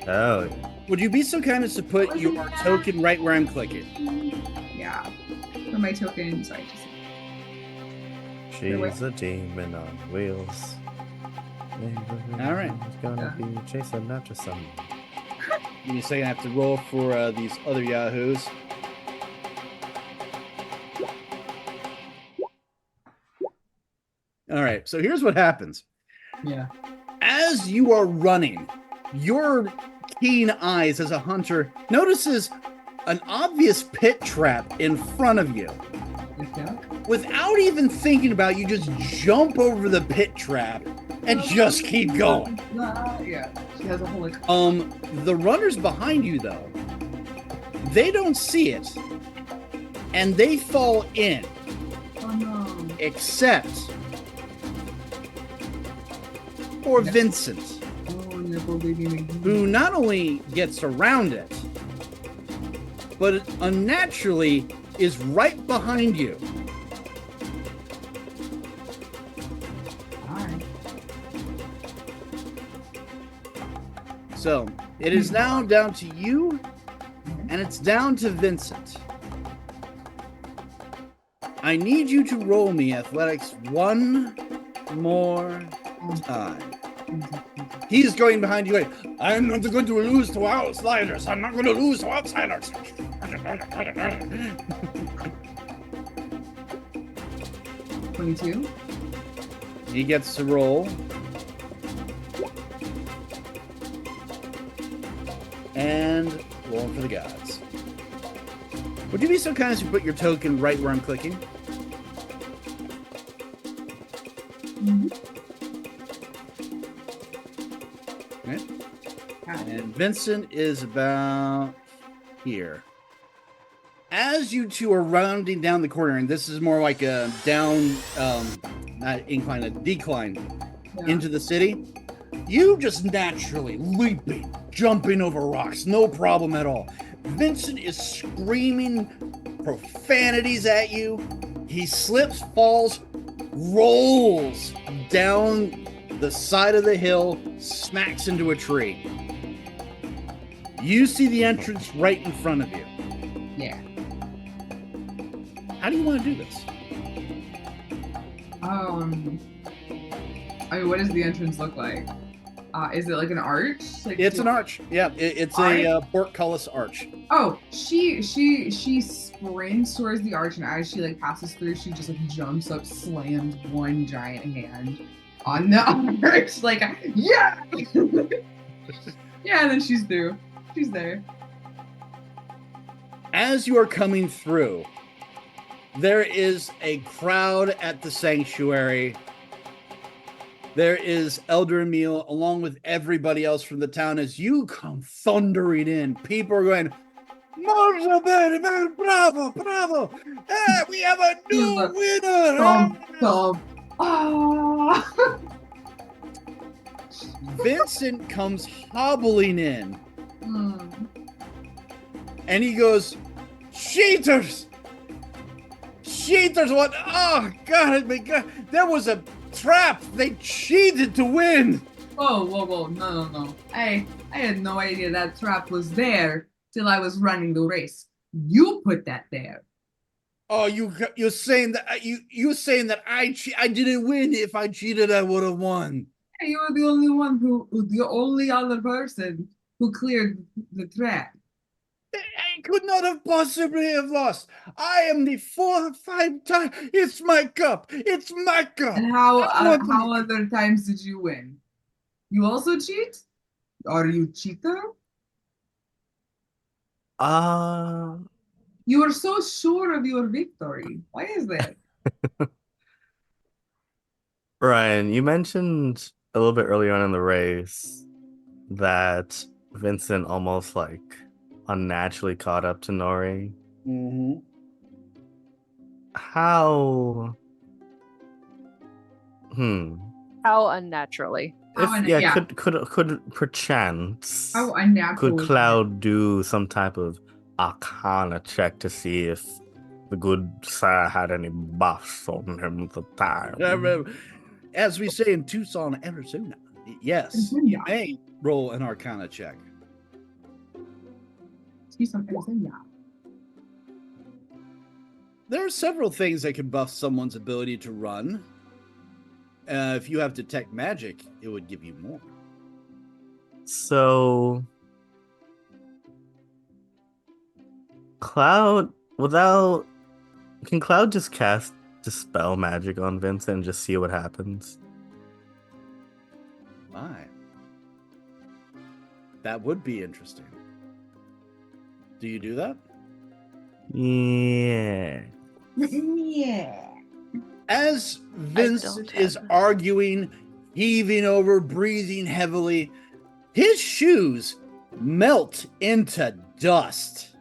Oh, would you be so kind as to put your token right where I'm clicking? Yeah. For my token, sorry. she's a demon on wheels. All right. It's gonna be chasing after someone. Give me a second. I have to roll for these other yahoos. All right. So here's what happens. Yeah. As you are running, your keen eyes as a hunter notices an obvious pit trap in front of you. Yeah. Without even thinking about it, you just jump over the pit trap and just keep going. Yeah. She has a whole like. The runners behind you though, they don't see it, and they fall in, Oh no. except for Yeah. Vincent, Oh, nipple baby McGee. who not only gets around it, but unnaturally is right behind you. Alright. So it is now down to you, and it's down to Vincent. I need you to roll me athletics one more time. He's going behind you. Like, I'm not going to lose to outsiders. I'm not going to lose to outsiders. 22. He gets to roll. And rolling for the gods. Would you be so kind as to put your token right where I'm clicking? Okay. And Vincent is about here. As you two are rounding down the corner, and this is more like a down, not incline, a decline into the city, you just naturally leaping, jumping over rocks, no problem at all. Vincent is screaming profanities at you. He slips, falls, rolls down the side of the hill, smacks into a tree. You see the entrance right in front of you. Yeah. How do you want to do this? I mean, what does the entrance look like? Is it like an arch? Like, It's an arch. Yeah, it's a portcullis arch. Oh, she sprints towards the arch, and as she like passes through, she just like jumps up, slams one giant hand on the arch, like yeah, yeah, and then she's through. She's there. As you are coming through, there is a crowd at the sanctuary. There is Elder Emil along with everybody else from the town. As you come thundering in, people are going, "Molto bene, man, bravo, bravo! Hey, we have a new winner!" Thump. Ah. Vincent comes hobbling in, Hmm. and he goes, "Cheaters! Cheaters! What? Oh, God, my God! There was a trap! They cheated to win!" Whoa, no. I had no idea that trap was there till I was running the race. You put that there. Oh, you're saying that you're saying that I didn't win. If I cheated, I would have won. Hey, you were the only one the only other person who cleared the trap. I could not have possibly have lost. I am the 4 or 5 time. It's my cup. It's my cup. And how I want how other times did you win? You also cheat? Are you cheater? You are so sure of your victory. Why is that? Ryan, you mentioned a little bit earlier on in the race that Vincent almost like unnaturally caught up to Nori. Mm-hmm. How? How unnaturally. Could perchance How unnatural. could Cloud do some type of Arcana check to see if the good sir had any buffs on him at the time? As we say in Tucson, Arizona, yes, you may roll an Arcana check. There are several things that can buff someone's ability to run. If you have Detect Magic, it would give you more. So, Cloud, can Cloud just cast Dispel Magic on Vincent and just see what happens? My. That would be interesting. Do you do that? Yeah. Yeah. As Vincent is arguing, heaving over, breathing heavily, his shoes melt into dust.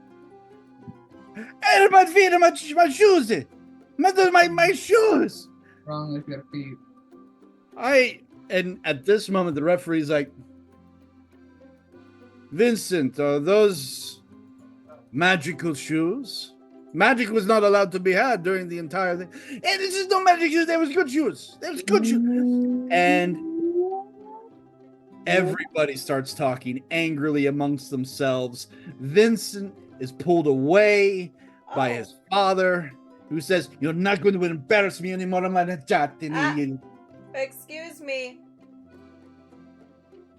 And my feet and my shoes. My shoes. Wrong with your feet. And at this moment, the referee's like, "Vincent, are those magical shoes? Magic was not allowed to be had during the entire thing. And this is no magic shoes. There was good shoes. There was good shoes." And everybody starts talking angrily amongst themselves. Vincent is pulled away by his father, who says, "You're not going to embarrass me anymore." Excuse me.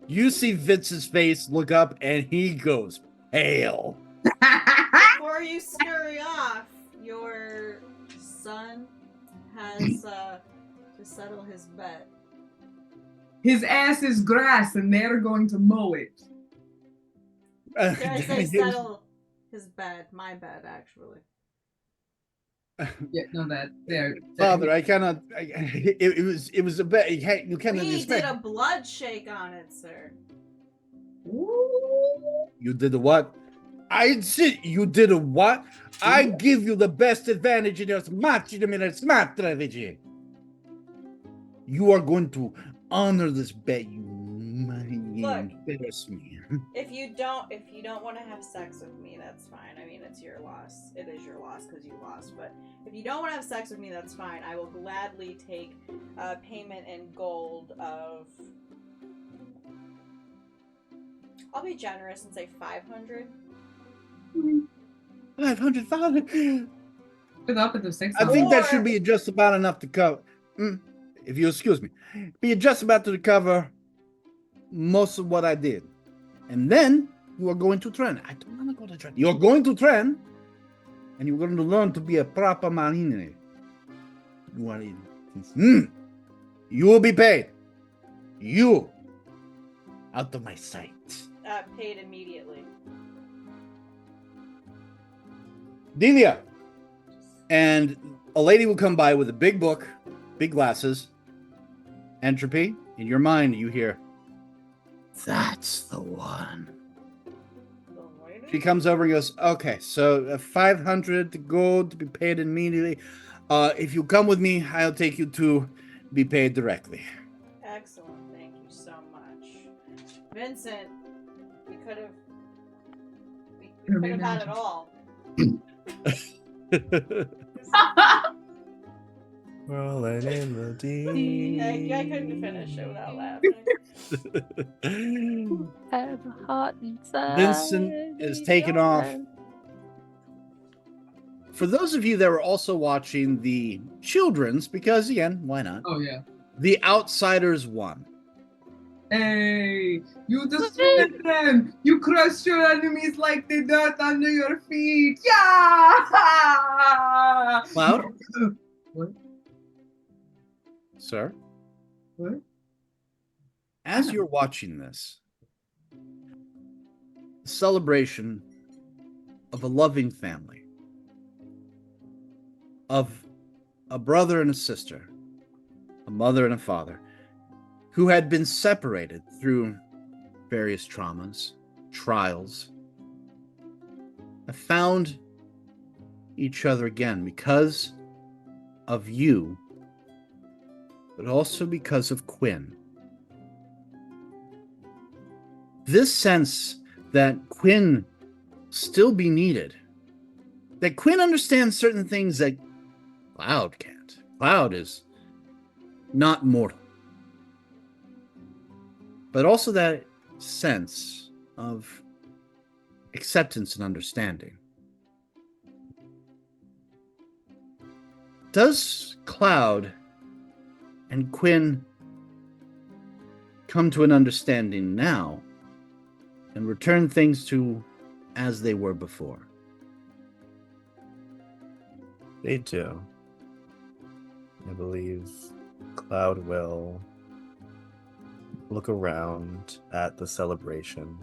You see Vincent's face look up, and he goes pale. Before you scurry off, your son has to settle his bet. His ass is grass, and they're going to mow it. Did I say settle his bed? My bed, actually. Yeah, no, that there. Father, I cannot. It was a bet. You cannot We expect. did a blood shake on it, sir. You did a what? I said you did a what? I give you the best advantage in your smart strategy. You are going to honor this bet. You embarrass me. If you don't want to have sex with me, that's fine. I mean, it's your loss. It is your loss because you lost. But if you don't want to have sex with me, that's fine. I will gladly take payment in gold of. I'll be generous and say 500. 500,000. Put up at the 6. I think that should be just about enough to cover. if you excuse me, be just about to recover most of what I did. And then you are going to train. I don't want to go to train. You're going to train, and you're going to learn to be a proper marine. You are in. You will be paid. You. Out of my sight. Paid immediately. Delia. And a lady will come by with a big book, big glasses. Entropy. In your mind, you hear, that's the one. She comes over and goes, okay, so 500 gold to be paid immediately. If you come with me, I'll take you to be paid directly. Excellent. Thank you so much. Vincent, we could have had it all. Rolling in the deep. I couldn't finish it without laughing. Have a heart inside. Vincent is taken off. For those of you that were also watching the children's, because again, why not? Oh yeah. The Outsiders won. Hey, you destroyed them. You crushed your enemies like the dirt under your feet. Yeah. Cloud? What? Sir? What? As you're watching this, the celebration of a loving family, of a brother and a sister, a mother and a father, who had been separated through various traumas, trials, have found each other again because of you, but also because of Quinn. This sense that Quinn still be needed, that Quinn understands certain things that Cloud can't. Cloud is not mortal. But also that sense of acceptance and understanding. Does Cloud and Quinn come to an understanding now and return things to as they were before? They do. I believe Cloud will look around at the celebration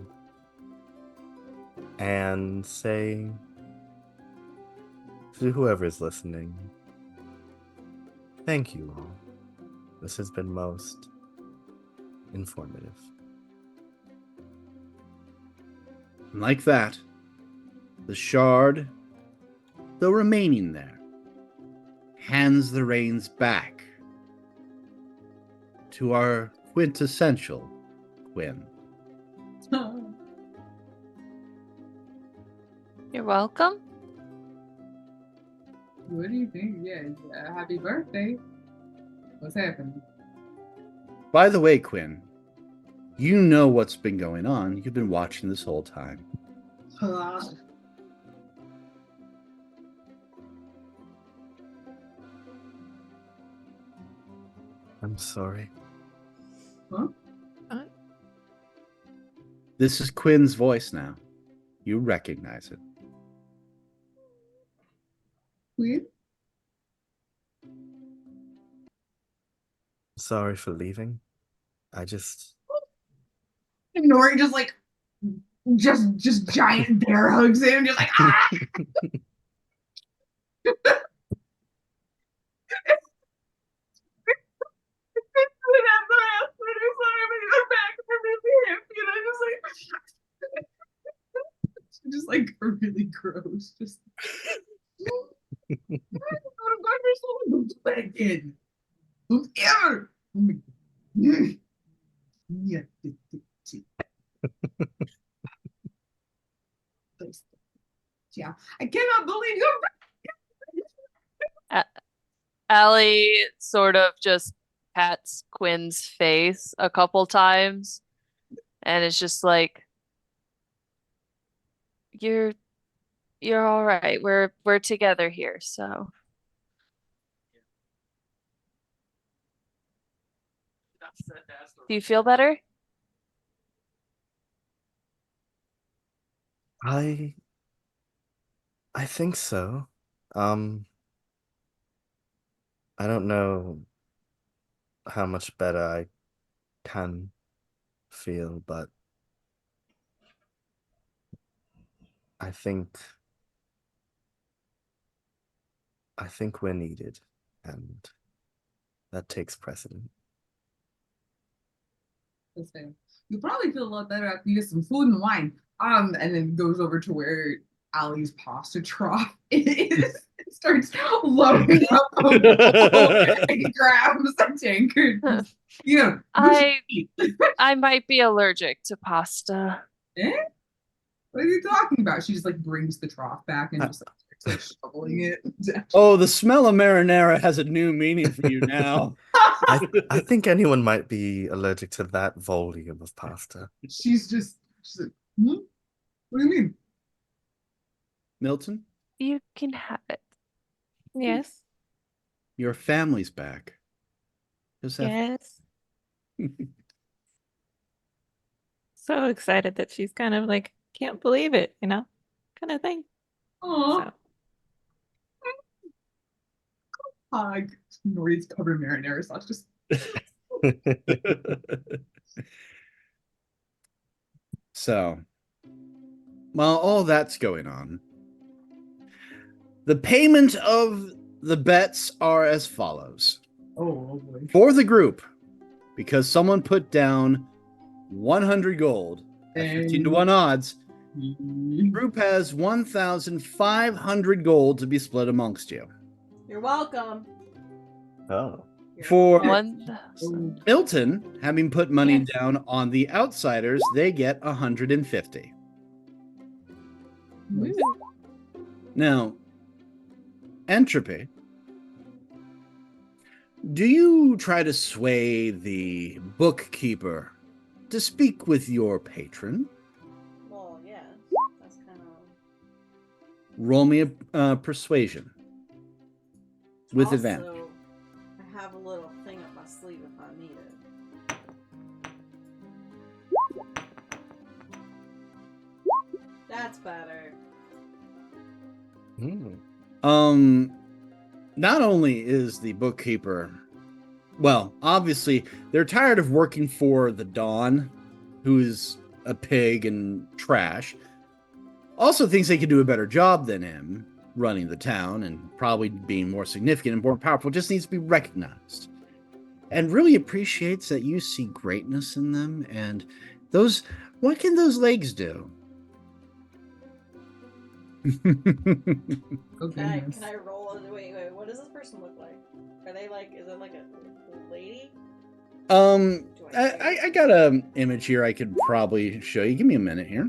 and say to whoever's listening, thank you all. This has been most informative. And like that, the shard, though remaining there, hands the reins back to our quintessential Quinn. You're welcome. What do you think? Yeah, happy birthday. What's happening? By the way, Quinn, you know what's been going on. You've been watching this whole time. I'm sorry. Huh? This is Quinn's voice now. You recognize it. Queen? Sorry for leaving. I just Nori just like just giant bear hugs him, just like ah. Just like really gross. Just don't do that again. Don't ever. Yeah. Yeah. I cannot believe you're Allie sort of just pats Quinn's face a couple times and it's just like, you're all right. We're together here, so Do you feel better? I think so. I don't know how much better I can feel, but I think we're needed, and that takes precedent. That's fair. You'll probably feel a lot better after you get some food and wine. And then goes over to where Allie's pasta trough is. It starts loading up a bowl and grabs a tankard. You know, I might be allergic to pasta. Eh? What are you talking about? She just like brings the trough back and just like starts like shoveling it. Oh, the smell of marinara has a new meaning for you now. I think anyone might be allergic to that volume of pasta. She's like, hmm? What do you mean? Milton, You can have it. Yes. your family's back. Does that Yes. So excited that she's kind of like, can't believe it, kind of thing. Oh, So, Nori's covered in marinara sauce. Just So, while all that's going on, the payment of the bets are as follows. oh boy. For the group, because someone put down 100 gold at 15 to 1 odds, the group has 1,500 gold to be split amongst you. You're welcome. Oh. You're For welcome. 1,000. Milton, having put money Yes. down on the outsiders, they get 150. Now, Entropy, do you try to sway the bookkeeper to speak with your patron? Well, yeah, that's kind of. Roll me a persuasion with Also, advantage. I have a little thing up my sleeve if I need it. That's better. Not only is the bookkeeper, well, obviously they're tired of working for the Dawn, who's a pig and trash. Also thinks they can do a better job than him running the town and probably being more significant and more powerful. Just needs to be recognized. And really appreciates that you see greatness in them. And those, what can those legs do? Oh, Can goodness. I roll? Wait, what does this person look like? Are they like? Is it like a lady? I got an image here I could probably show you. Give me a minute here.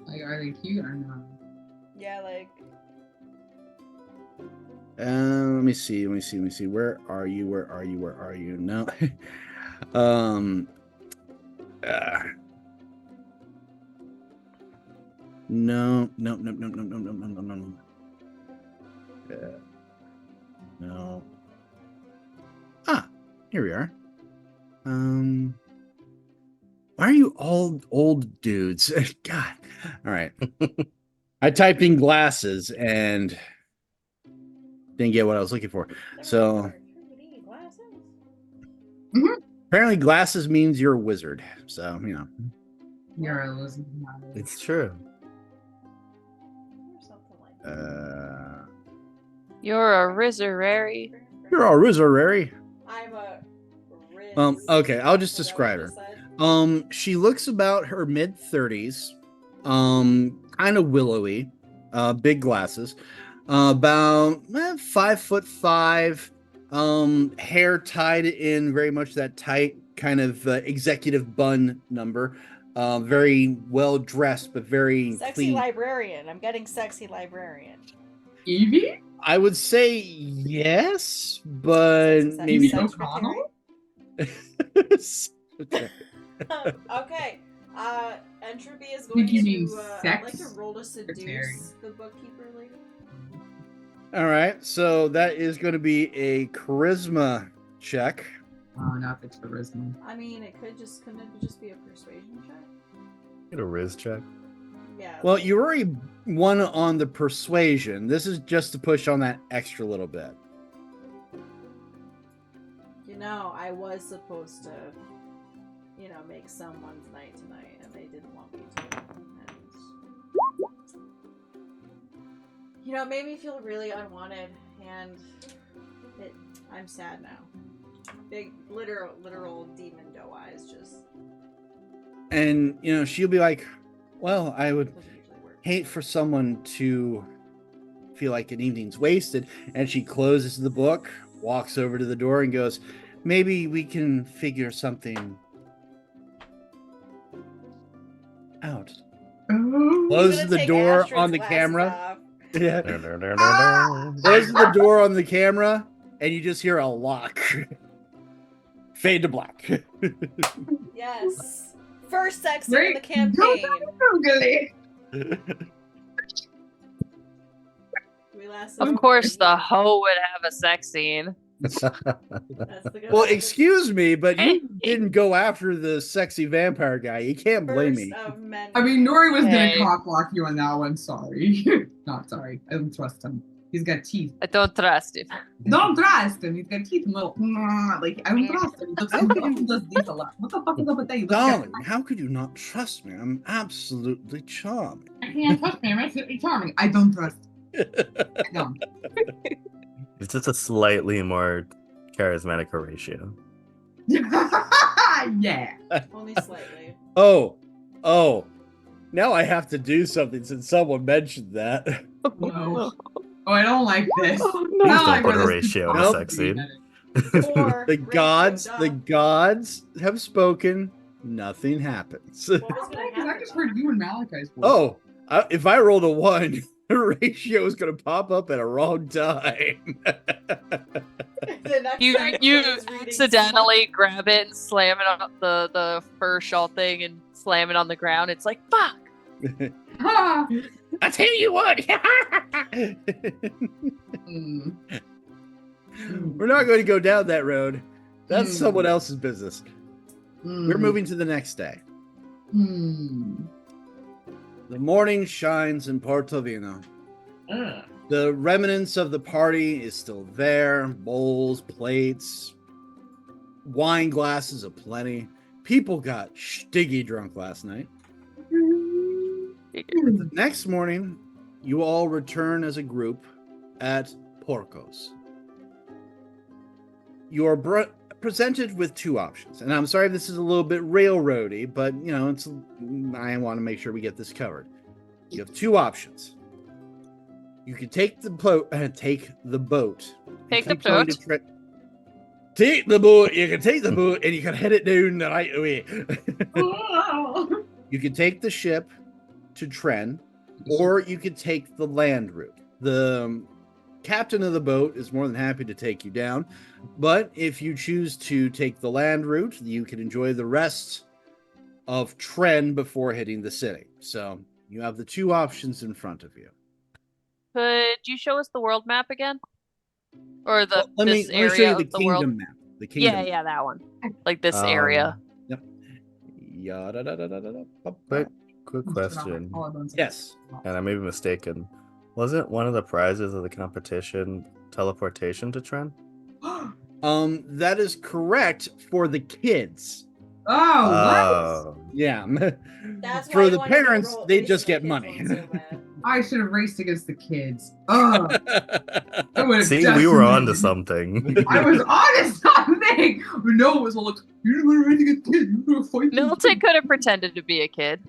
Like, are they cute or not? Yeah, like. Let me see. Where are you? No. No. No. Ah, here we are. Why are you all old dudes? God. All right. I typed in glasses and didn't get what I was looking for. So apparently glasses means you're a wizard. So, you know. You're a lizard. It's true. You're a Rizarary. You're a wizard. I'm a Riz. Okay, I'll just Is that describe what her. you said? She looks about her mid-30s, kind of willowy, big glasses, about 5'5", hair tied in very much that tight kind of executive bun number, very well dressed but very Sexy clean. librarian. I'm getting sexy librarian. Evie? I would say yes, but Sexy maybe O'Connell? Okay. Okay. Entropy is Think going you mean to. I'd like to sex roll to secretary. seduce the bookkeeper lady. All right, so that is going to be a charisma check. Oh, not the charisma. I mean, couldn't it just be a persuasion check? Get a Riz check. Yeah. Well, you already won on the persuasion. This is just to push on that extra little bit. You know, I was supposed to, make someone's night tonight, and they didn't want me to. And, it made me feel really unwanted, and I'm sad now. Big, literal demon doe eyes just. And, she'll be like, well, I would Doesn't usually work. hate for someone to feel like an evening's wasted. And she closes the book, walks over to the door, and goes, maybe we can figure something out. Closes the door on the camera. Yeah. Closes the door on the camera, and you just hear a lock. Fade to black. Yes. First sex scene in the campaign. Of course, the hoe would have a sex scene. That's the good Well, one. excuse me, but you didn't go after the sexy vampire guy. You can't blame me. First of many. I mean, Nori was Hey. gonna cock block you on that one. Sorry. Not sorry. I don't trust him. He's got teeth. I don't trust him. Don't trust him. He's got teeth and little. Like, I don't trust him. He looks he does these a lot. What the fuck is up with that? He looks Darling, how could you not trust me? I'm absolutely charming. I can't trust him. I'm absolutely charming. I don't trust him. I don't. It's just a slightly more charismatic Horatio. Yeah. Only slightly. Oh. Now I have to do something since someone mentioned that. No. Oh, I don't like this. Oh, Please no. don't put Horatio in a Nope. sex scene. Or The gods, Rachel, the duh. gods have spoken. Nothing happens. What was gonna Because I happen, just though? heard you and Malachi's voice. Oh, if I rolled a 1, Horatio is going to pop up at a wrong time. The next You time you he's reading accidentally grab it and slam it on the fur shawl thing and slam it on the ground. It's like fuck. Ha! I tell you what. Mm. We're not going to go down that road. That's Hmm. someone else's business. We're Mm. moving to the next day. Mm. The morning shines in Portovino. Ugh. The remnants of the party is still there. Bowls, plates, wine glasses aplenty. People got stiggy drunk last night. The next morning, you all return as a group at Porco's. You are presented with two options, and I'm sorry if this is a little bit railroady, but I want to make sure we get this covered. You have two options. You can take the boat. Take the boat. Take the Keep going boat. to take the boat. You can take the boat, and you can head it down the right way. You can take the ship to Tren, or you could take the land route. The captain of the boat is more than happy to take you down, but if you choose to take the land route, you can enjoy the rest of Tren before hitting the city. So you have the two options in front of you. Could you show us the world map again? Or the Well, let me this show you area the of the world? kingdom map. The kingdom. Yeah, yeah, that one. Like this area. Yep. Quick question, Yes. and I may be mistaken. Wasn't one of the prizes of the competition teleportation to Tren? That is correct for the kids. Oh, Yeah. That's why For you the wanted to parents, roll they race just the get kids money. one so bad. what? I should have raced against the kids. Ugh. I would have See, we were on to decimated. something. I was on to something. But no, it was all like, you're going to race against kids. You're going to fight. Milton could have pretended to be a kid.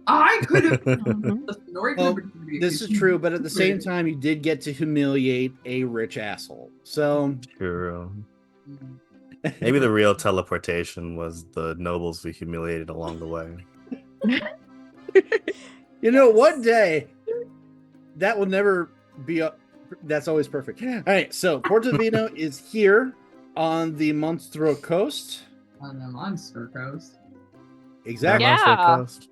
I could have. Mhm. Nori could Well, have pretended to be a this kid. is true, but at the same She- time, you did get to humiliate a rich asshole. So True. Maybe the real teleportation was the nobles we humiliated along the way. one day that will never be up. That's always perfect. All right, so Portovino is here on the Monstro coast. On the monster coast. Exactly. Yeah. Monster Coast.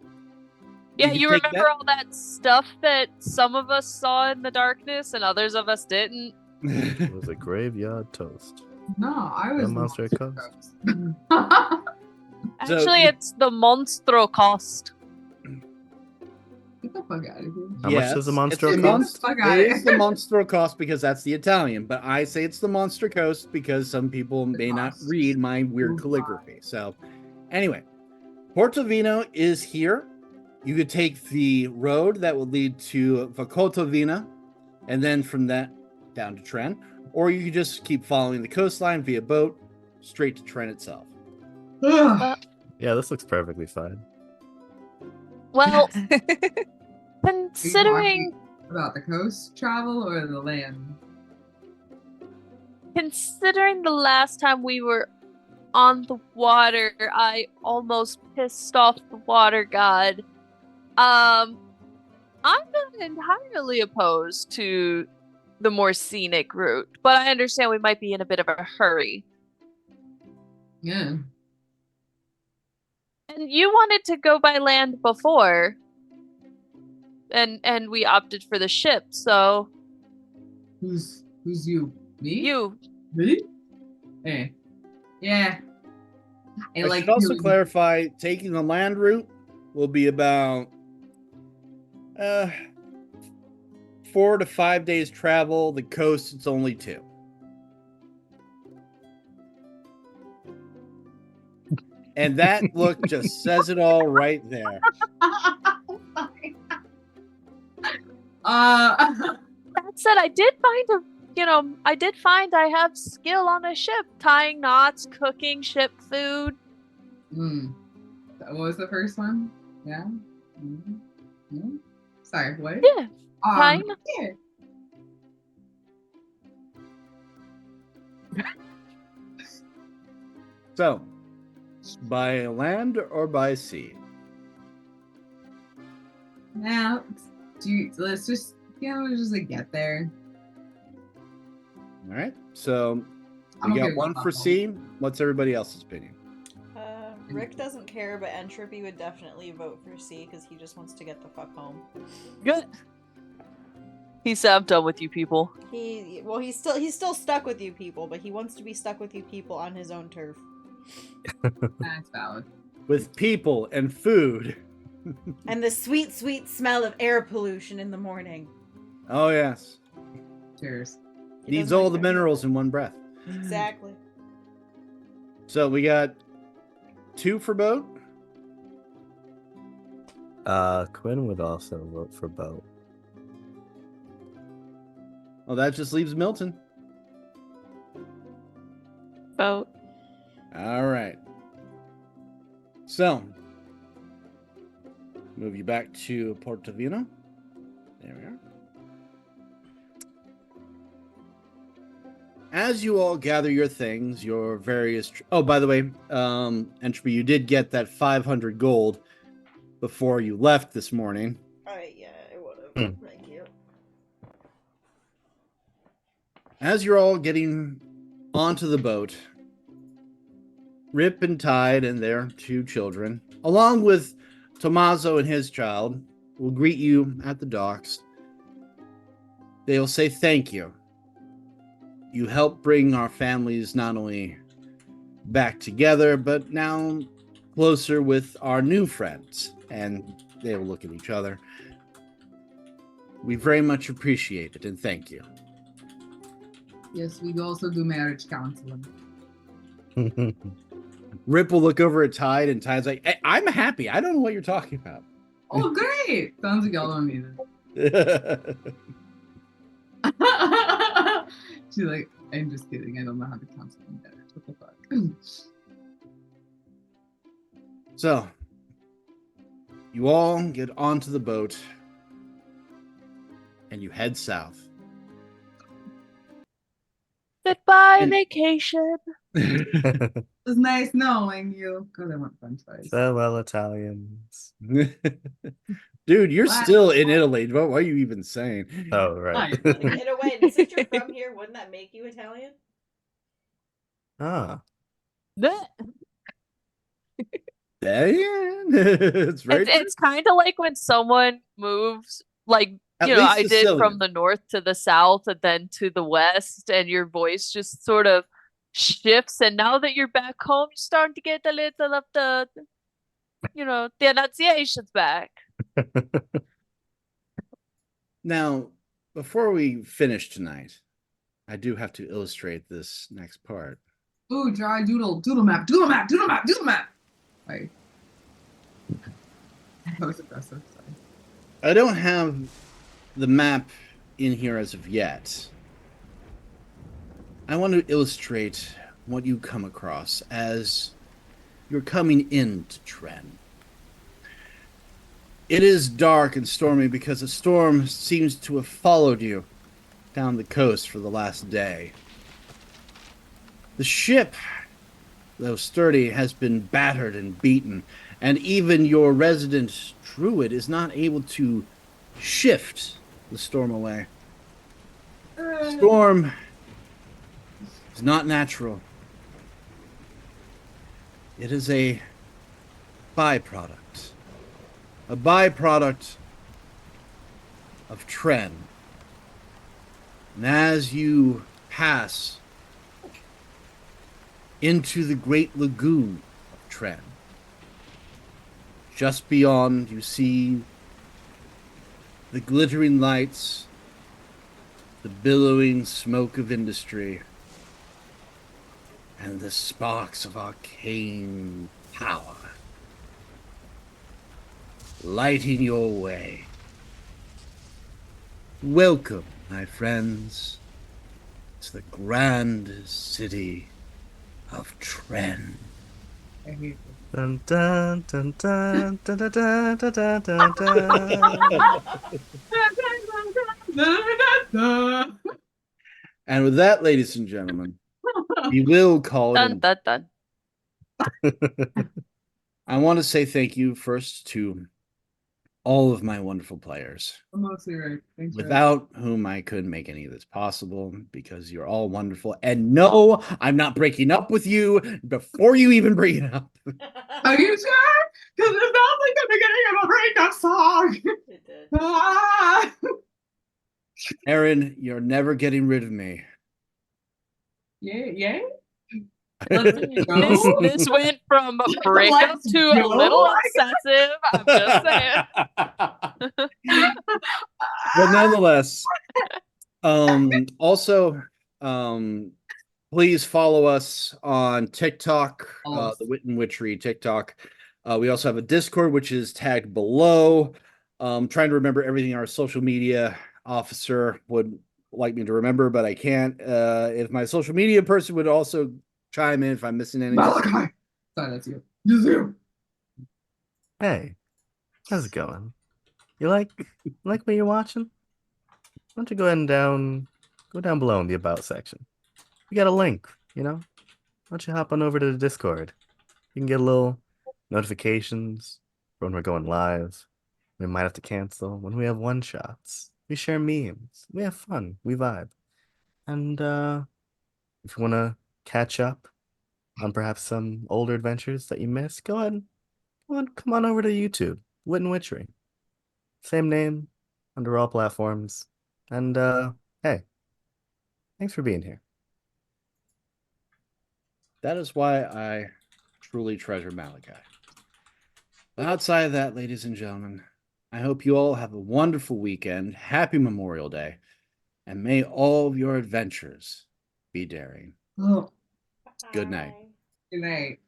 Yeah, can you take remember all that stuff that some of us saw in the darkness and others of us didn't? It was a graveyard toast. No, I was The the monster coast. coast. Actually, you- it's the Monstro cost. Get the fuck out of here. How much does the monster it's the cost? Fuck It outta is the here. Monstro cost because that's the Italian, but I say it's the Monster Coast because some people may not cost. read my weird Ooh, calligraphy. So, anyway, Portovino is here. You could take the road that will lead to Vacotovina, and then from that down to Tren, or you could just keep following the coastline via boat straight to Tren itself. Ugh. Yeah, this looks perfectly fine. Well, Are you considering talking about the coast travel or the land? considering the last time we were on the water, I almost pissed off the water god. I'm not entirely opposed to the more scenic route, but I understand we might be in a bit of a hurry. Yeah. And you wanted to go by land before, and we opted for the ship, so Who's you? Me? you. Me? Hey. Yeah. I should also clarify, taking the land route will be about 4 to 5 days travel. The coast, it's only 2. And that look just says it all right there. That said, I did find I have skill on a ship, tying knots, cooking ship food. What was the first one? Yeah. Yeah. Sorry, what? Yeah, tying. Yeah. So, by land or by sea? Now, let's just just like get there. All right. So, I'm we okay got one with for that sea. What's everybody else's opinion? Rick doesn't care, but Entropy would definitely vote for C because he just wants to get the fuck home. Good. He said, "I'm done with you people." He's still stuck with you people, but he wants to be stuck with you people on his own turf. That's valid. With people and food. And the sweet, sweet smell of air pollution in the morning. Oh, yes. Cheers. He Needs doesn't all like the that. minerals in one breath. Exactly. So, we got 2 for boat. Quinn would also vote for boat. Well, that just leaves Milton. Vote. All right. So, move you back to Portovino. There we are. As you all gather your things, your various... Oh, by the way, Entropy, you did get that 500 gold before you left this morning. Alright, yeah, I would've. Thank you. As you're all getting onto the boat, Rip and Tide and their 2 children, along with Tommaso and his child, will greet you at the docks. They'll say thank you. You helped bring our families not only back together, but now closer with our new friends. And they will look at each other. We very much appreciate it and thank you. Yes, we also do marriage counseling. Rip will look over at Tide, and Tide's like, hey, I'm happy. I don't know what you're talking about. Oh, great! Sounds like y'all don't need it. She's like, I'm just kidding. I don't know how to counsel in marriage. What the fuck? So, you all get onto the boat, and you head south. Goodbye, And- vacation. It was nice knowing you. God, I want french fries. Farewell, Italians. Dude, you're Wow. still in Italy. What are you even saying? Oh, right. Nice, buddy. In a way, since you're from here, wouldn't that make you Italian? Ah, Bleh. Yeah, it's very It's kind of like when someone moves, like, At you know, least I did from Sicilian. the north to the south and then to the west, and your voice just sort of shifts. And now that you're back home, you're starting to get a little of the enunciations back. Now, before we finish tonight, I do have to illustrate this next part. Ooh, dry doodle, doodle map, doodle map, doodle map, doodle map. Like, that was aggressive. Sorry. I don't have the map in here as of yet. I want to illustrate what you come across as you're coming into Tren. It is dark and stormy because a storm seems to have followed you down the coast for the last day. The ship, though sturdy, has been battered and beaten, and even your resident druid is not able to shift the storm away. Storm is not natural. It is a byproduct. A byproduct of Tren. And as you pass into the great lagoon of Tren, just beyond you see the glittering lights, the billowing smoke of industry, and the sparks of arcane power lighting your way. Welcome, my friends, to the grand city of Tren. I hate Dun, dun, dun, dun, dun, dun, dun, dun, dun, dun. this. And with that, ladies and gentlemen, we will call it Dun in. dun dun. I want to say thank you first to all of my wonderful players, I'm mostly right. Thanks, Red. without whom I couldn't make any of this possible, because you're all wonderful. And no, I'm not breaking up with you before you even bring it up. Are you sure? Because it sounds like the beginning of a breakup song. It did. Ah! Aaron, you're never getting rid of me. Yeah. Listen, this went from a breakup Let's to a go. little obsessive. I'm just saying. But nonetheless, also, please follow us on TikTok, the Wit and Witchery TikTok. We also have a Discord, which is tagged below. Trying to remember everything our social media officer would like me to remember, but I can't. If my social media person would also chime in if I'm missing anything. Malachi. Sorry, that's you. You. Hey, how's it going? You like what you're watching? Why don't you go ahead and go down below in the about section. We got a link, you know? Why don't you hop on over to the Discord? You can get a little notifications for when we're going live. We might have to cancel when we have one shots. We share memes. We have fun. We vibe. And if you want to catch up on perhaps some older adventures that you missed, come on over to YouTube, Wit and Witchery. Same name, under all platforms. And hey, thanks for being here. That is why I truly treasure Malachi. But outside of that, ladies and gentlemen, I hope you all have a wonderful weekend. Happy Memorial Day. And may all of your adventures be daring. Oh, Good night. Bye. good night.